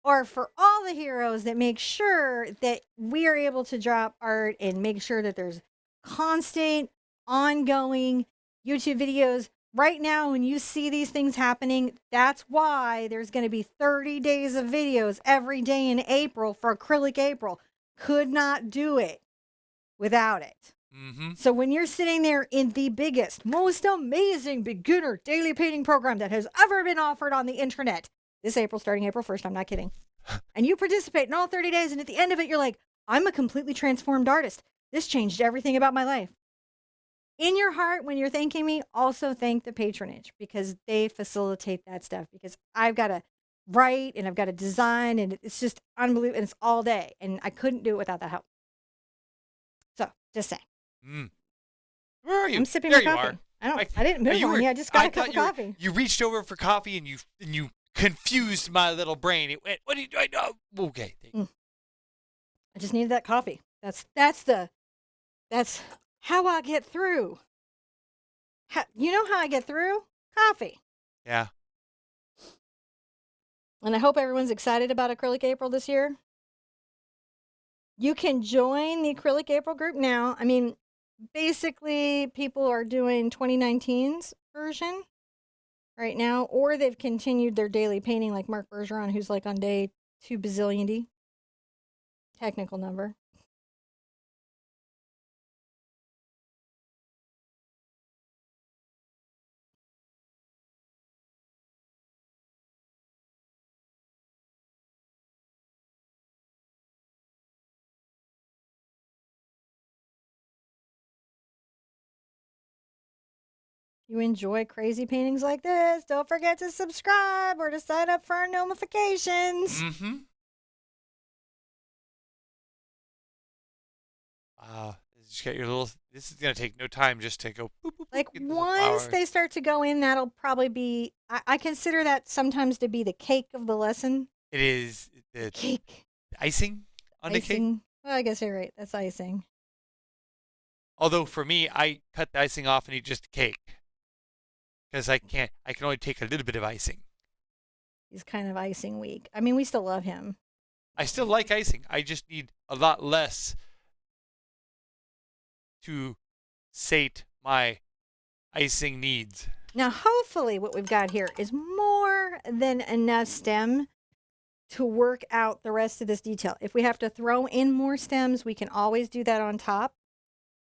are for all the heroes that make sure that we are able to drop art and make sure that there's constant, ongoing YouTube videos. Right now, when you see these things happening, that's why there's going to be 30 days of videos every day in April for Acrylic April. Could not do it without it. Mm-hmm. So when you're sitting there in the biggest, most amazing beginner daily painting program that has ever been offered on the internet, this April, starting April 1st, I'm not kidding, and you participate in all 30 days, and at the end of it, you're like, I'm a completely transformed artist. This changed everything about my life. In your heart, when you're thanking me, also thank the patronage, because they facilitate that stuff, because I've got to write and I've got to design, and it's just unbelievable, and it's all day, and I couldn't do it without that help. So, just saying. Where are you? I'm sipping there my you coffee. are. I didn't move on you. I just got a cup of coffee. You reached over for coffee and you confused my little brain. It went, what are you doing? No. Okay. I just needed that coffee. That's how I get through. You know how I get through? Coffee. Yeah. And I hope everyone's excited about Acrylic April this year. You can join the Acrylic April group now. I mean, basically, people are doing 2019's version right now, or they've continued their daily painting, like Mark Bergeron, who's like on day 2 bazillion D. Technical number. You enjoy crazy paintings like this, don't forget to subscribe or to sign up for our notifications. Mm-hmm. Wow. Just get your little. This is gonna take no time. Just to go. Boop, boop, Like boop, get the once flower. they start to go in, that'll probably be. I consider that sometimes to be the cake of the lesson. It is the Cake. icing on the cake. Icing. Well, I guess you're right. That's icing. Although for me, I cut the icing off and eat just the cake because I can't. I can only take a little bit of icing. He's kind of icing weak. I mean, we still love him. I still like icing. I just need a lot less to sate my icing needs. Now, hopefully, what we've got here is more than enough stem to work out the rest of this detail. If we have to throw in more stems, we can always do that on top.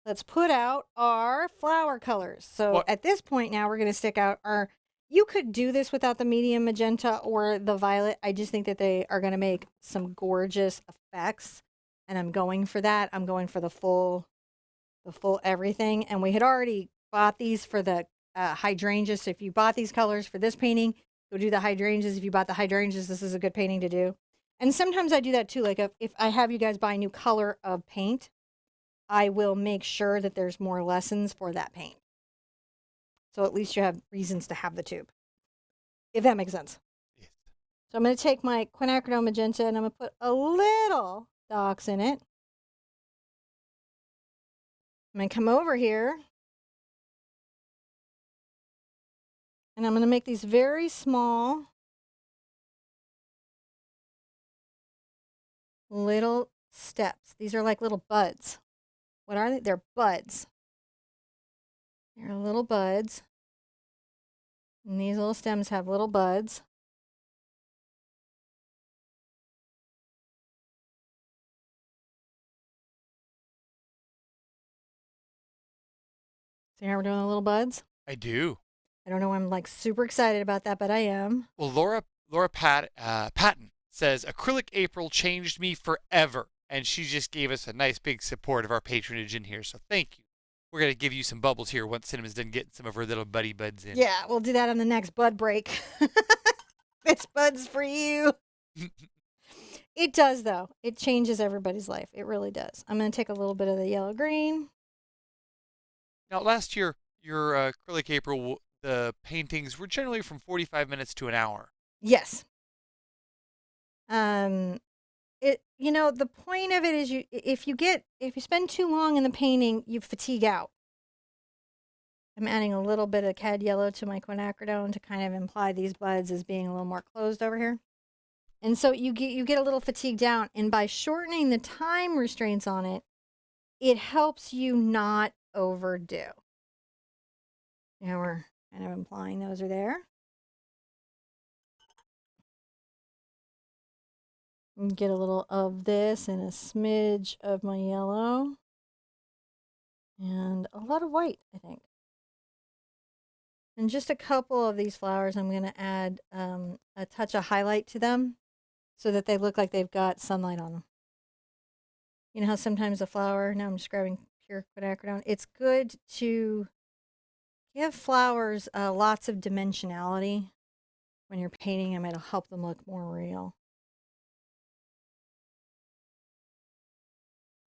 Let's put out our flower colors. So at this point now, we're going to stick out our... You could do this without the medium magenta or the violet. I just think that they are going to make some gorgeous effects. And I'm going for that. I'm going for the full everything. And we had already bought these for the hydrangeas. So if you bought these colors for this painting, go do the hydrangeas. If you bought the hydrangeas, this is a good painting to do. And sometimes I do that too. Like if I have you guys buy a new color of paint, I will make sure that there's more lessons for that paint. So at least you have reasons to have the tube. If that makes sense. Yes. So I'm going to take my quinacridone magenta and I'm going to put a little dots in it. I'm going to come over here. And I'm going to make these very small little steps. These are like little buds. What are they? They're buds. They're little buds. And these little stems have little buds. See how we're doing the little buds? I do. I don't know why I'm like super excited about that, but I am. Well, Laura Patton says Acrylic April changed me forever, and she just gave us a nice big support of our patronage in here. So thank you. We're gonna give you some bubbles here once Cinema's done getting some of her little buddy buds in. Yeah, we'll do that on the next bud break. It's buds for you. It does though. It changes everybody's life. It really does. I'm gonna take a little bit of the yellow green. Now, last year, your Acrylic April, the paintings were generally from 45 minutes to an hour. Yes. The point of it is if you spend too long in the painting, you fatigue out. I'm adding a little bit of cad yellow to my quinacridone to kind of imply these buds as being a little more closed over here. And so you get a little fatigued out, and by shortening the time restraints on it, it helps you not overdo. Now we're kind of implying those are there. And get a little of this and a smidge of my yellow. And a lot of white, I think. And just a couple of these flowers, I'm going to add a touch of highlight to them so that they look like they've got sunlight on them. You know how sometimes a flower, now I'm just grabbing pure quinacridone, it's good to give flowers lots of dimensionality. When you're painting them, it'll help them look more real.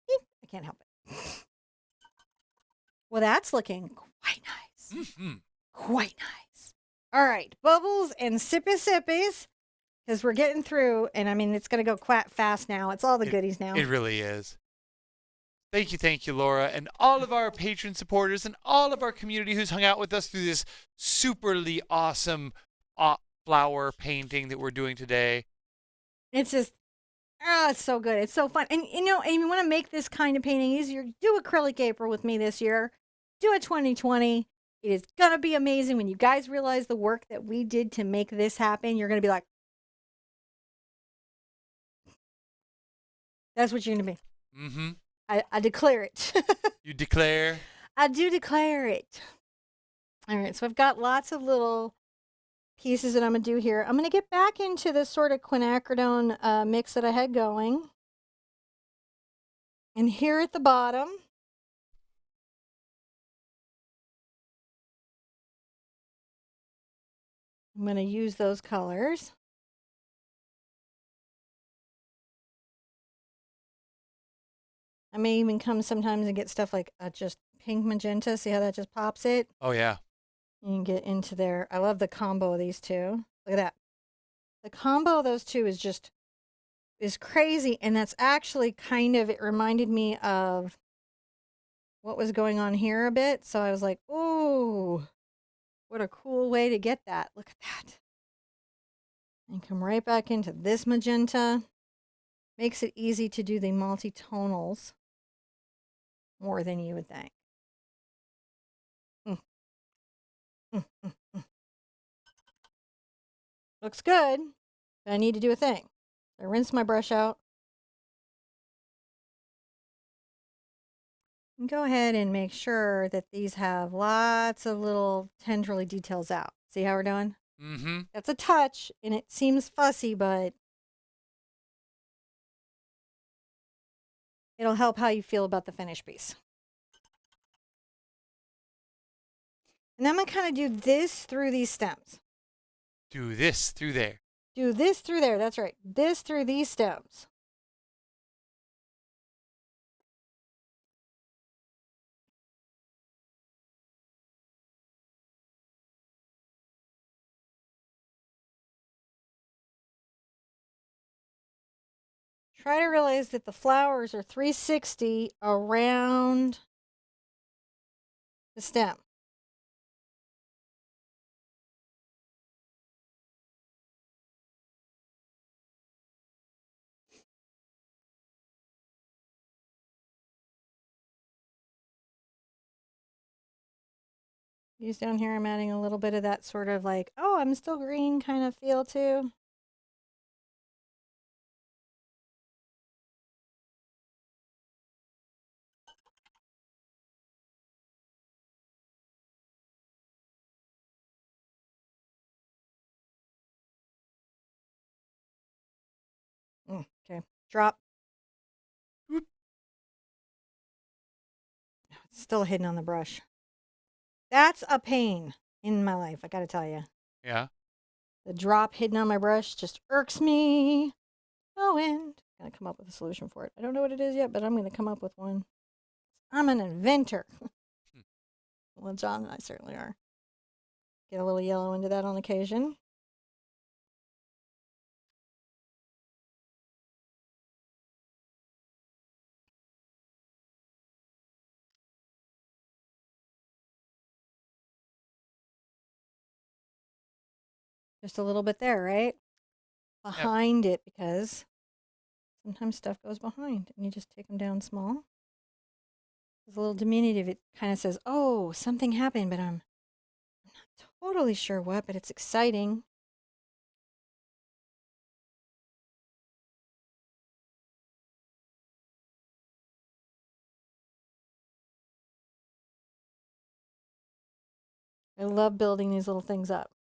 I can't help it. Well, that's looking quite nice. Mm-hmm. Quite nice. All right, bubbles and sippy sippies, because we're getting through, and I mean, it's going to go quite fast now. It's all the goodies now. It really is. Thank you, Laura, and all of our patron supporters and all of our community who's hung out with us through this superly awesome flower painting that we're doing today. It's just, it's so good. It's so fun. And, you know, and you want to make this kind of painting easier, do acrylic April with me this year. Do a 2020. It is going to be amazing. When you guys realize the work that we did to make this happen, you're going to be like, that's what you're going to be. Mm-hmm. I declare it. You declare? I do declare it. All right, so I've got lots of little pieces that I'm going to do here. I'm going to get back into this sort of quinacridone mix that I had going. And here at the bottom, I'm going to use those colors. I may even come sometimes and get stuff like just pink magenta. See how that just pops it? Oh, yeah. You can get into there. I love the combo of these two. Look at that. The combo of those two is crazy. And that's actually kind of, it reminded me of what was going on here a bit. So I was like, oh, what a cool way to get that. Look at that. And come right back into this magenta. Makes it easy to do the multi-tonals more than you would think. Looks good, but I need to do a thing. I rinse my brush out. And go ahead and make sure that these have lots of little tendrily details out. See how we're doing? Mm-hmm. That's a touch, and it seems fussy, but it'll help how you feel about the finished piece. And I'm going to kind of do this through these stems. Do this through there. Do this through there. That's right. This through these stems. Try to realize that the flowers are 360 around the stem. These down here, I'm adding a little bit of that sort of like, oh, I'm still green kind of feel too. Okay, drop. Whoop. It's still hidden on the brush. That's a pain in my life, I gotta tell you. Yeah. The drop hidden on my brush just irks me. No end. Gotta come up with a solution for it. I don't know what it is yet, but I'm gonna come up with one. I'm an inventor. Well, John and I certainly are. Get a little yellow into that on occasion. Just a little bit there, right? Behind it, because sometimes stuff goes behind and you just take them down small. It's a little diminutive. It kind of says, oh, something happened, but I'm not totally sure what, but it's exciting. I love building these little things up.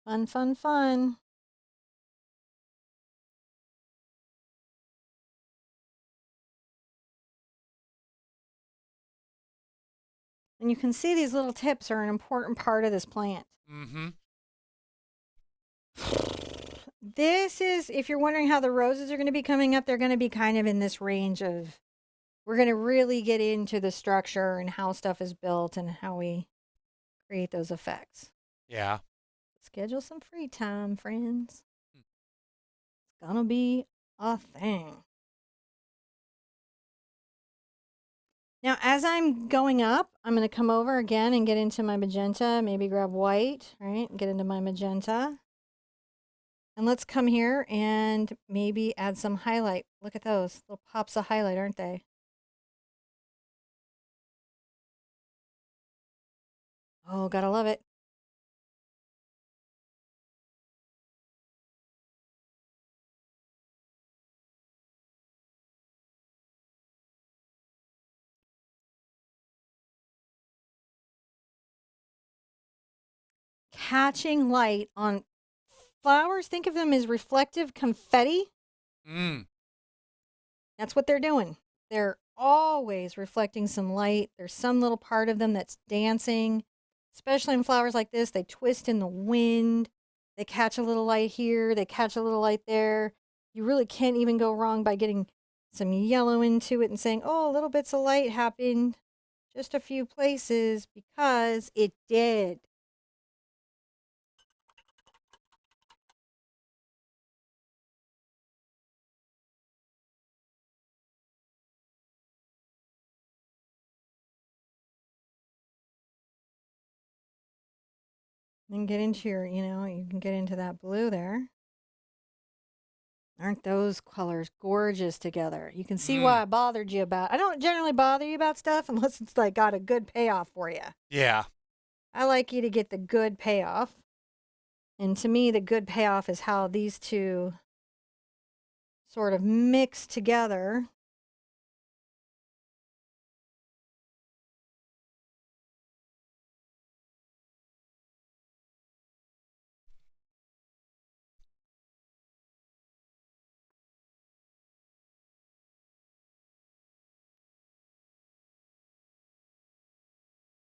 Fun, fun, fun. And you can see these little tips are an important part of this plant. Mm-hmm. This is, if you're wondering how the roses are going to be coming up, they're going to be kind of in this range of, we're going to really get into the structure and how stuff is built and how we create those effects. Yeah. Schedule some free time, friends. It's going to be a thing. Now, as I'm going up, I'm going to come over again and get into my magenta, maybe grab white, right? Get into my magenta. And let's come here and maybe add some highlight. Look at those little pops of highlight, aren't they? Oh, gotta love it. Catching light on flowers, think of them as reflective confetti. Mm. That's what they're doing. They're always reflecting some light. There's some little part of them that's dancing, especially in flowers like this. They twist in the wind. They catch a little light here. They catch a little light there. You really can't even go wrong by getting some yellow into it and saying, oh, little bits of light happened just a few places, because it did. And get into your, you can get into that blue there. Aren't those colors gorgeous together? You can see why I bothered you about. I don't generally bother you about stuff unless it's like got a good payoff for you. Yeah. I like you to get the good payoff. And to me, the good payoff is how these two sort of mix together.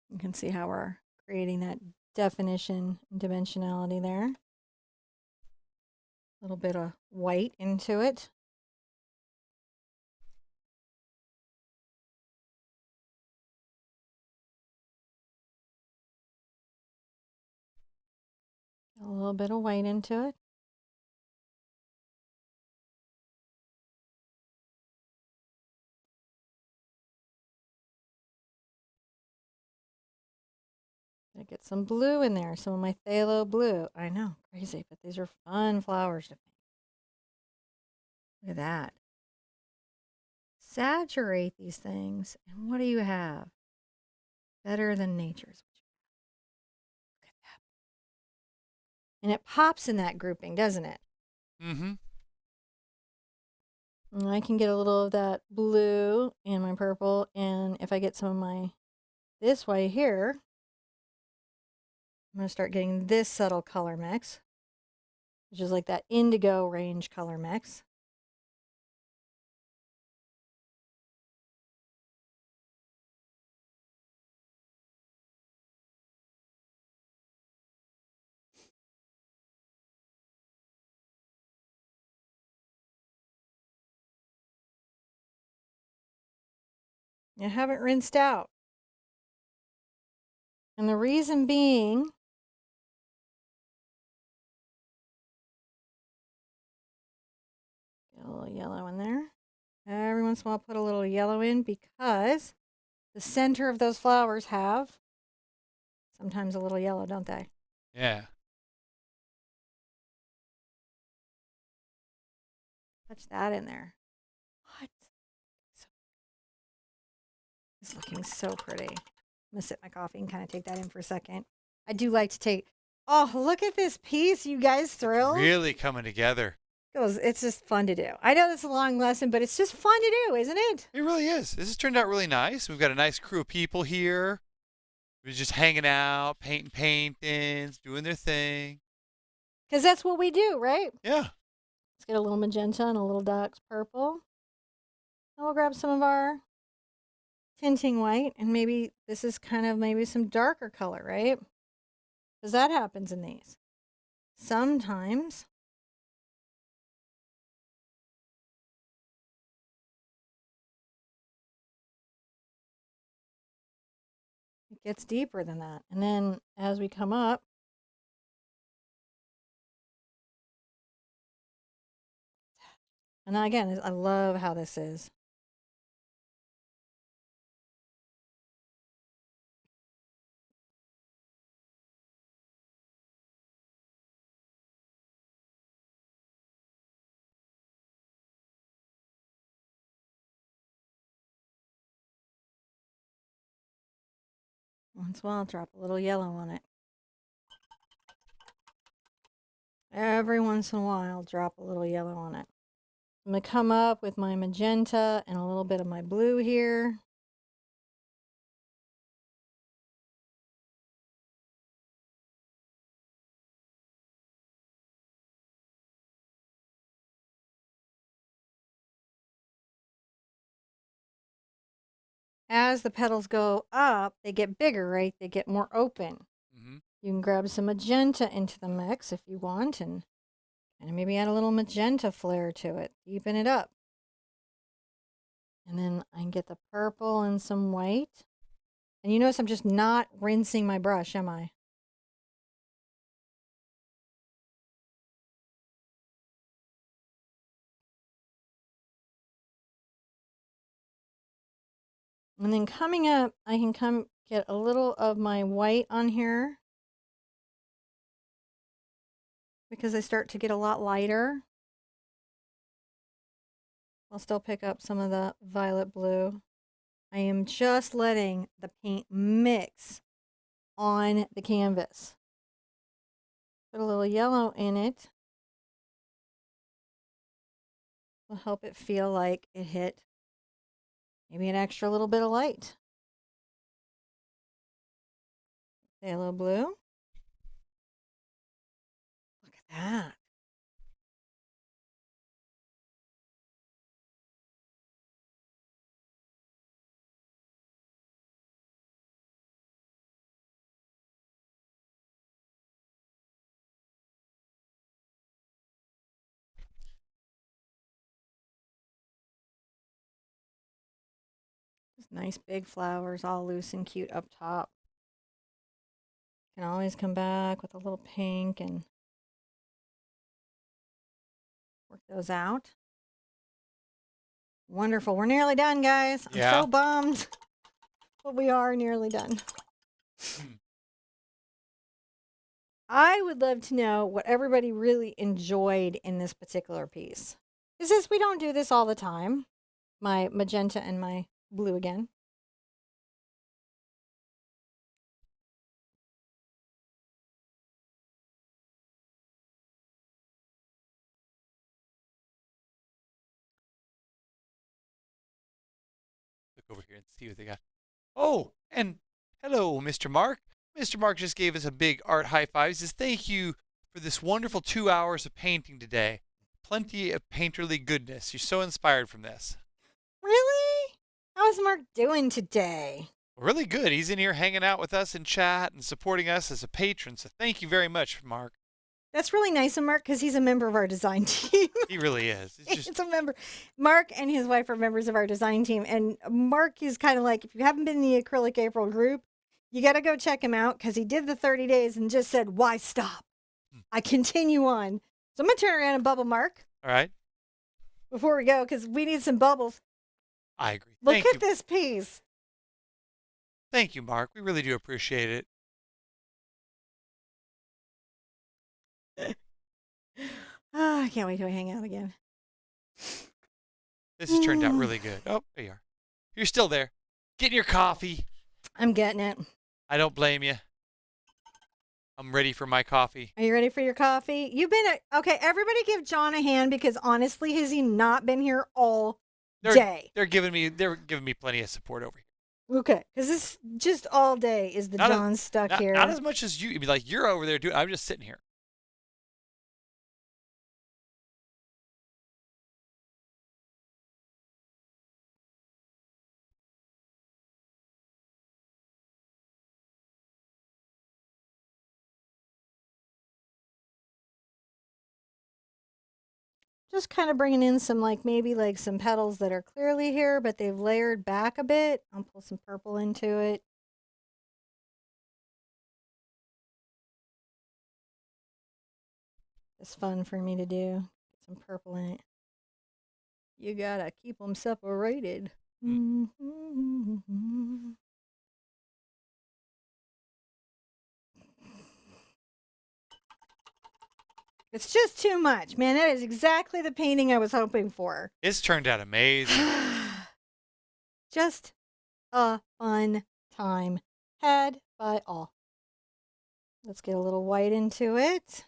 You can see how we're creating that definition and dimensionality there. A little bit of white into it. A little bit of white into it. I get some blue in there, some of my phthalo blue. I know, crazy, but these are fun flowers to paint. Look at that. Saturate these things, and what do you have? Better than nature's. Look at that. And it pops in that grouping, doesn't it? Mm-hmm. And I can get a little of that blue and my purple, and if I get some of my this white here, I'm going to start getting this subtle color mix, which is like that indigo range color mix. I haven't rinsed out. And the reason being, get a little yellow in there. Every once in a while, put a little yellow in because the center of those flowers have sometimes a little yellow, don't they? Yeah. touch that in there. What? It's looking so pretty. I'm going to sip my coffee and kind of take that in for a second. I do like to take... Oh, look at this piece. You guys thrilled? It's really coming together. It's just fun to do. I know this is a long lesson, but it's just fun to do, isn't it? It really is. This has turned out really nice. We've got a nice crew of people here. We're just hanging out, painting paintings, doing their thing. Because that's what we do, right? Yeah. Let's get a little magenta and a little dark purple. And we'll grab some of our tinting white, and maybe this is kind of maybe some darker color, right? Because that happens in these. Sometimes. It gets deeper than that. And then as we come up, and again, I love how this is. Once in a while, I'll drop a little yellow on it. Every once in a while, I'll drop a little yellow on it. I'm going to come up with my magenta and a little bit of my blue here. As the petals go up, they get bigger, right? They get more open. Mm-hmm. You can grab some magenta into the mix if you want, and maybe add a little magenta flare to it. Deepen it up. And then I can get the purple and some white. And you notice I'm just not rinsing my brush, am I? And then coming up, I can come get a little of my white on here, because they start to get a lot lighter. I'll still pick up some of the violet blue. I am just letting the paint mix on the canvas. Put a little yellow in it. Will help it feel like it hit maybe an extra little bit of light. Phthalo blue. Look at that. Just nice big flowers, all loose and cute up top. Can always come back with a little pink and work those out. Wonderful. We're nearly done, guys. I'm so bummed, but we are nearly done. I would love to know what everybody really enjoyed in this particular piece. We don't do this all the time. My magenta and my blue again. Look over here and see what they got. Oh, and hello, Mr. Mark. Mr. Mark just gave us a big art high five. He says, thank you for this wonderful 2 hours of painting today. Plenty of painterly goodness. You're so inspired from this. Really? How's Mark doing today? Really good. He's in here hanging out with us in chat and supporting us as a patron. So thank you very much, Mark. That's really nice of Mark, because he's a member of our design team. He really is. It's a member. Mark and his wife are members of our design team. And Mark is kind of like, if you haven't been in the Acrylic April group, you got to go check him out, because he did the 30 days and just said, why stop? I continue on. So I'm going to turn around and bubble Mark. All right. Before we go, because we need some bubbles. I agree. Look at this piece. Thank you, Mark. We really do appreciate it. I can't wait till we hang out again. This has turned out really good. Oh, there you are. You're still there. Getting your coffee. I'm getting it. I don't blame you. I'm ready for my coffee. Are you ready for your coffee? You've been okay. Everybody, give John a hand because honestly, has he not been here all day? They're giving me plenty of support over here. Okay, because this just all day is the John stuck here. Not as much as you. You'd be like, you're over there, dude. I'm just sitting here. Just kind of bringing in some maybe some petals that are clearly here, but they've layered back a bit. I'll pull some purple into it. It's fun for me to do. Get some purple in it. You gotta keep them separated. It's just too much, man. That is exactly the painting I was hoping for. It's turned out amazing. Just a fun time had by all. Let's get a little white into it.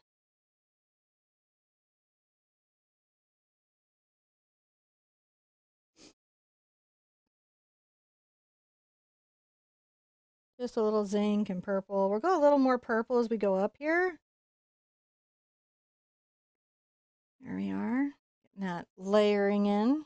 Just a little zinc and purple. We'll go a little more purple as we go up here. There we are. Getting that layering in.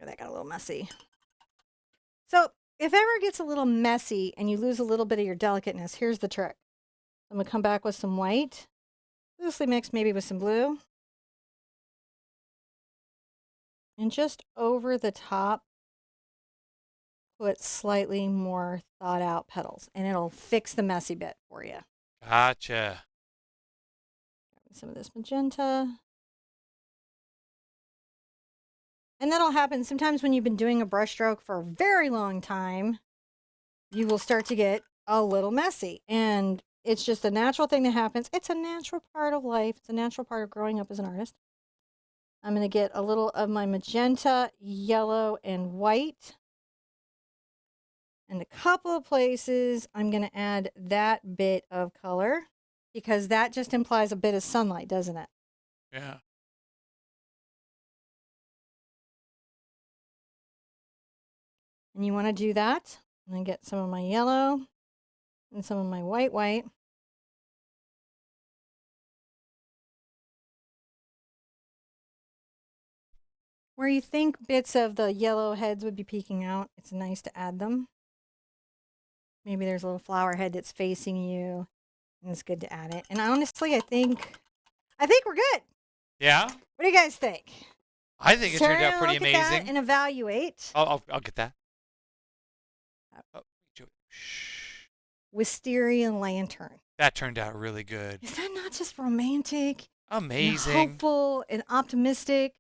That got a little messy. So if ever it gets a little messy and you lose a little bit of your delicateness, here's the trick. I'm going to come back with some white, loosely mixed maybe with some blue. And just over the top, put slightly more thought out petals. And it'll fix the messy bit for you. Gotcha. Some of this magenta. And that'll happen sometimes when you've been doing a brush stroke for a very long time. You will start to get a little messy. And it's just a natural thing that happens. It's a natural part of life. It's a natural part of growing up as an artist. I'm going to get a little of my magenta, yellow, and white. And a couple of places, I'm going to add that bit of color because that just implies a bit of sunlight, doesn't it? Yeah. And you want to do that. And then get some of my yellow and some of my white. Where you think bits of the yellow heads would be peeking out, it's nice to add them. Maybe there's a little flower head that's facing you, and it's good to add it. And honestly, I think we're good. Yeah? What do you guys think? I think it turned out pretty amazing. Look at that and evaluate. I'll get that. Wisteria lantern. That turned out really good. Is that not just romantic? Amazing. And hopeful and optimistic.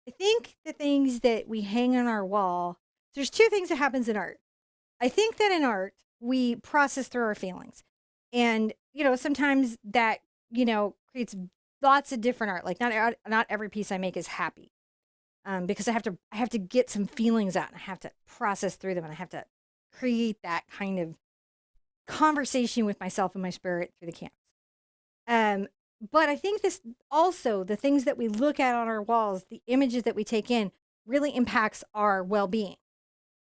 I think the things that we hang on our wall, there's two things that happens in art. I think that in art, we process through our feelings. And, sometimes that, creates lots of different art. Like not every piece I make is happy. Because I have to get some feelings out and I have to process through them and I have to create that kind of conversation with myself and my spirit through the canvas. But I think this also, the things that we look at on our walls, the images that we take in really impacts our well-being,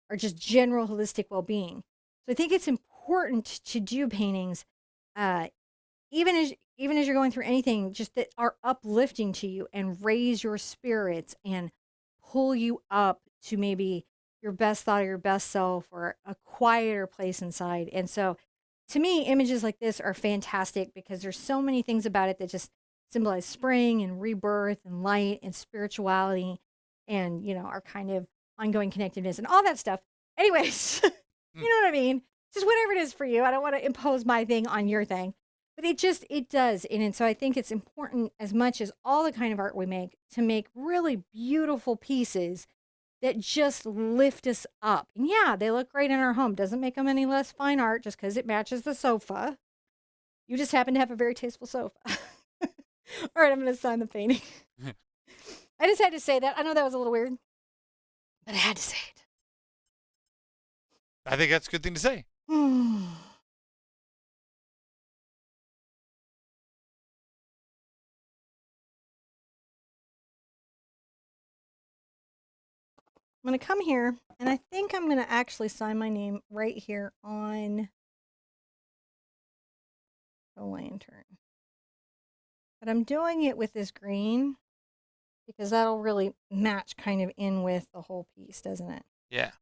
or just general holistic well-being. So I think it's important to do paintings, even as you're going through anything, just that are uplifting to you and raise your spirits and pull you up to maybe your best thought or your best self or a quieter place inside. And so to me, images like this are fantastic because there's so many things about it that just symbolize spring and rebirth and light and spirituality and, our kind of ongoing connectedness and all that stuff. Anyways, you know what I mean? Just whatever it is for you. I don't want to impose my thing on your thing, but it does. And so I think it's important as much as all the kind of art we make to make really beautiful pieces that just lift us up. And yeah, they look great in our home. Doesn't make them any less fine art just because it matches the sofa. You just happen to have a very tasteful sofa. All right, I'm going to sign the painting. I just had to say that. I know that was a little weird, but I had to say it. I think that's a good thing to say. I'm going to come here, and I think I'm going to actually sign my name right here on the lantern. But I'm doing it with this green because that'll really match kind of in with the whole piece, doesn't it? Yeah.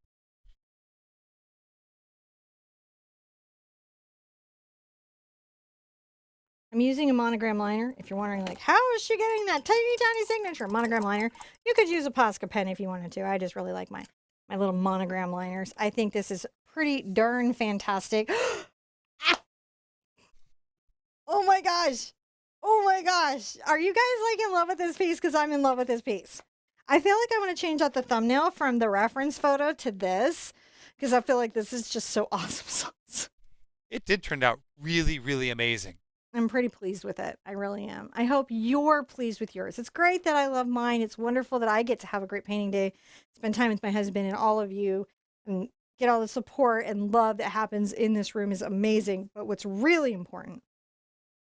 I'm using a monogram liner. If you're wondering, like, how is she getting that tiny, tiny signature? Monogram liner. You could use a Posca pen if you wanted to. I just really like my little monogram liners. I think this is pretty darn fantastic. Ah! Oh my gosh. Oh my gosh. Are you guys like in love with this piece? Because I'm in love with this piece. I feel like I want to change out the thumbnail from the reference photo to this because I feel like this is just so awesome. It did turn out really, really amazing. I'm pretty pleased with it. I really am. I hope you're pleased with yours. It's great that I love mine. It's wonderful that I get to have a great painting day, spend time with my husband and all of you, and get all the support and love that happens in this room is amazing. But what's really important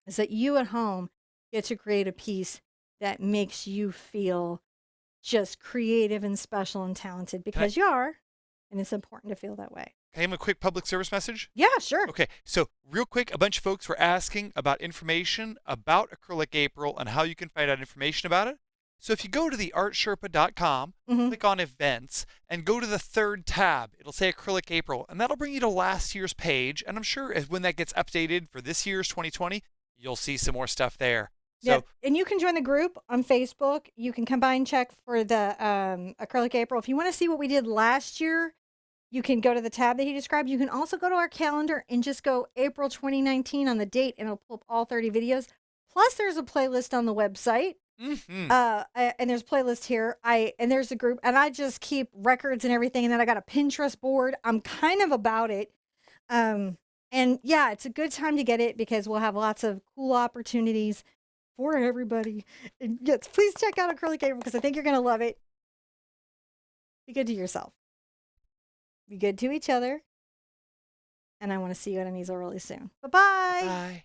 is that you at home get to create a piece that makes you feel just creative and special and talented because you are, and it's important to feel that way. Can I give a quick public service message? Yeah, sure. Okay, so real quick, a bunch of folks were asking about information about Acrylic April and how you can find out information about it. So if you go to TheArtSherpa.com, click on events, and go to the third tab, it'll say Acrylic April, and that'll bring you to last year's page. And I'm sure when that gets updated for this year's 2020, you'll see some more stuff there. So, yeah, and you can join the group on Facebook. You can come by and check for the Acrylic April. If you want to see what we did last year, you can go to the tab that he described. You can also go to our calendar and just go April 2019 on the date, and it'll pull up all 30 videos. Plus, there's a playlist on the website. And there's a playlist here. And there's a group, and I just keep records and everything. And then I got a Pinterest board. I'm kind of about it. And yeah, it's a good time to get it because we'll have lots of cool opportunities for everybody. And yes, please check out Acrylic April because I think you're going to love it. Be good to yourself. Be good to each other. And I want to see you at an easel really soon. Bye-bye. Bye.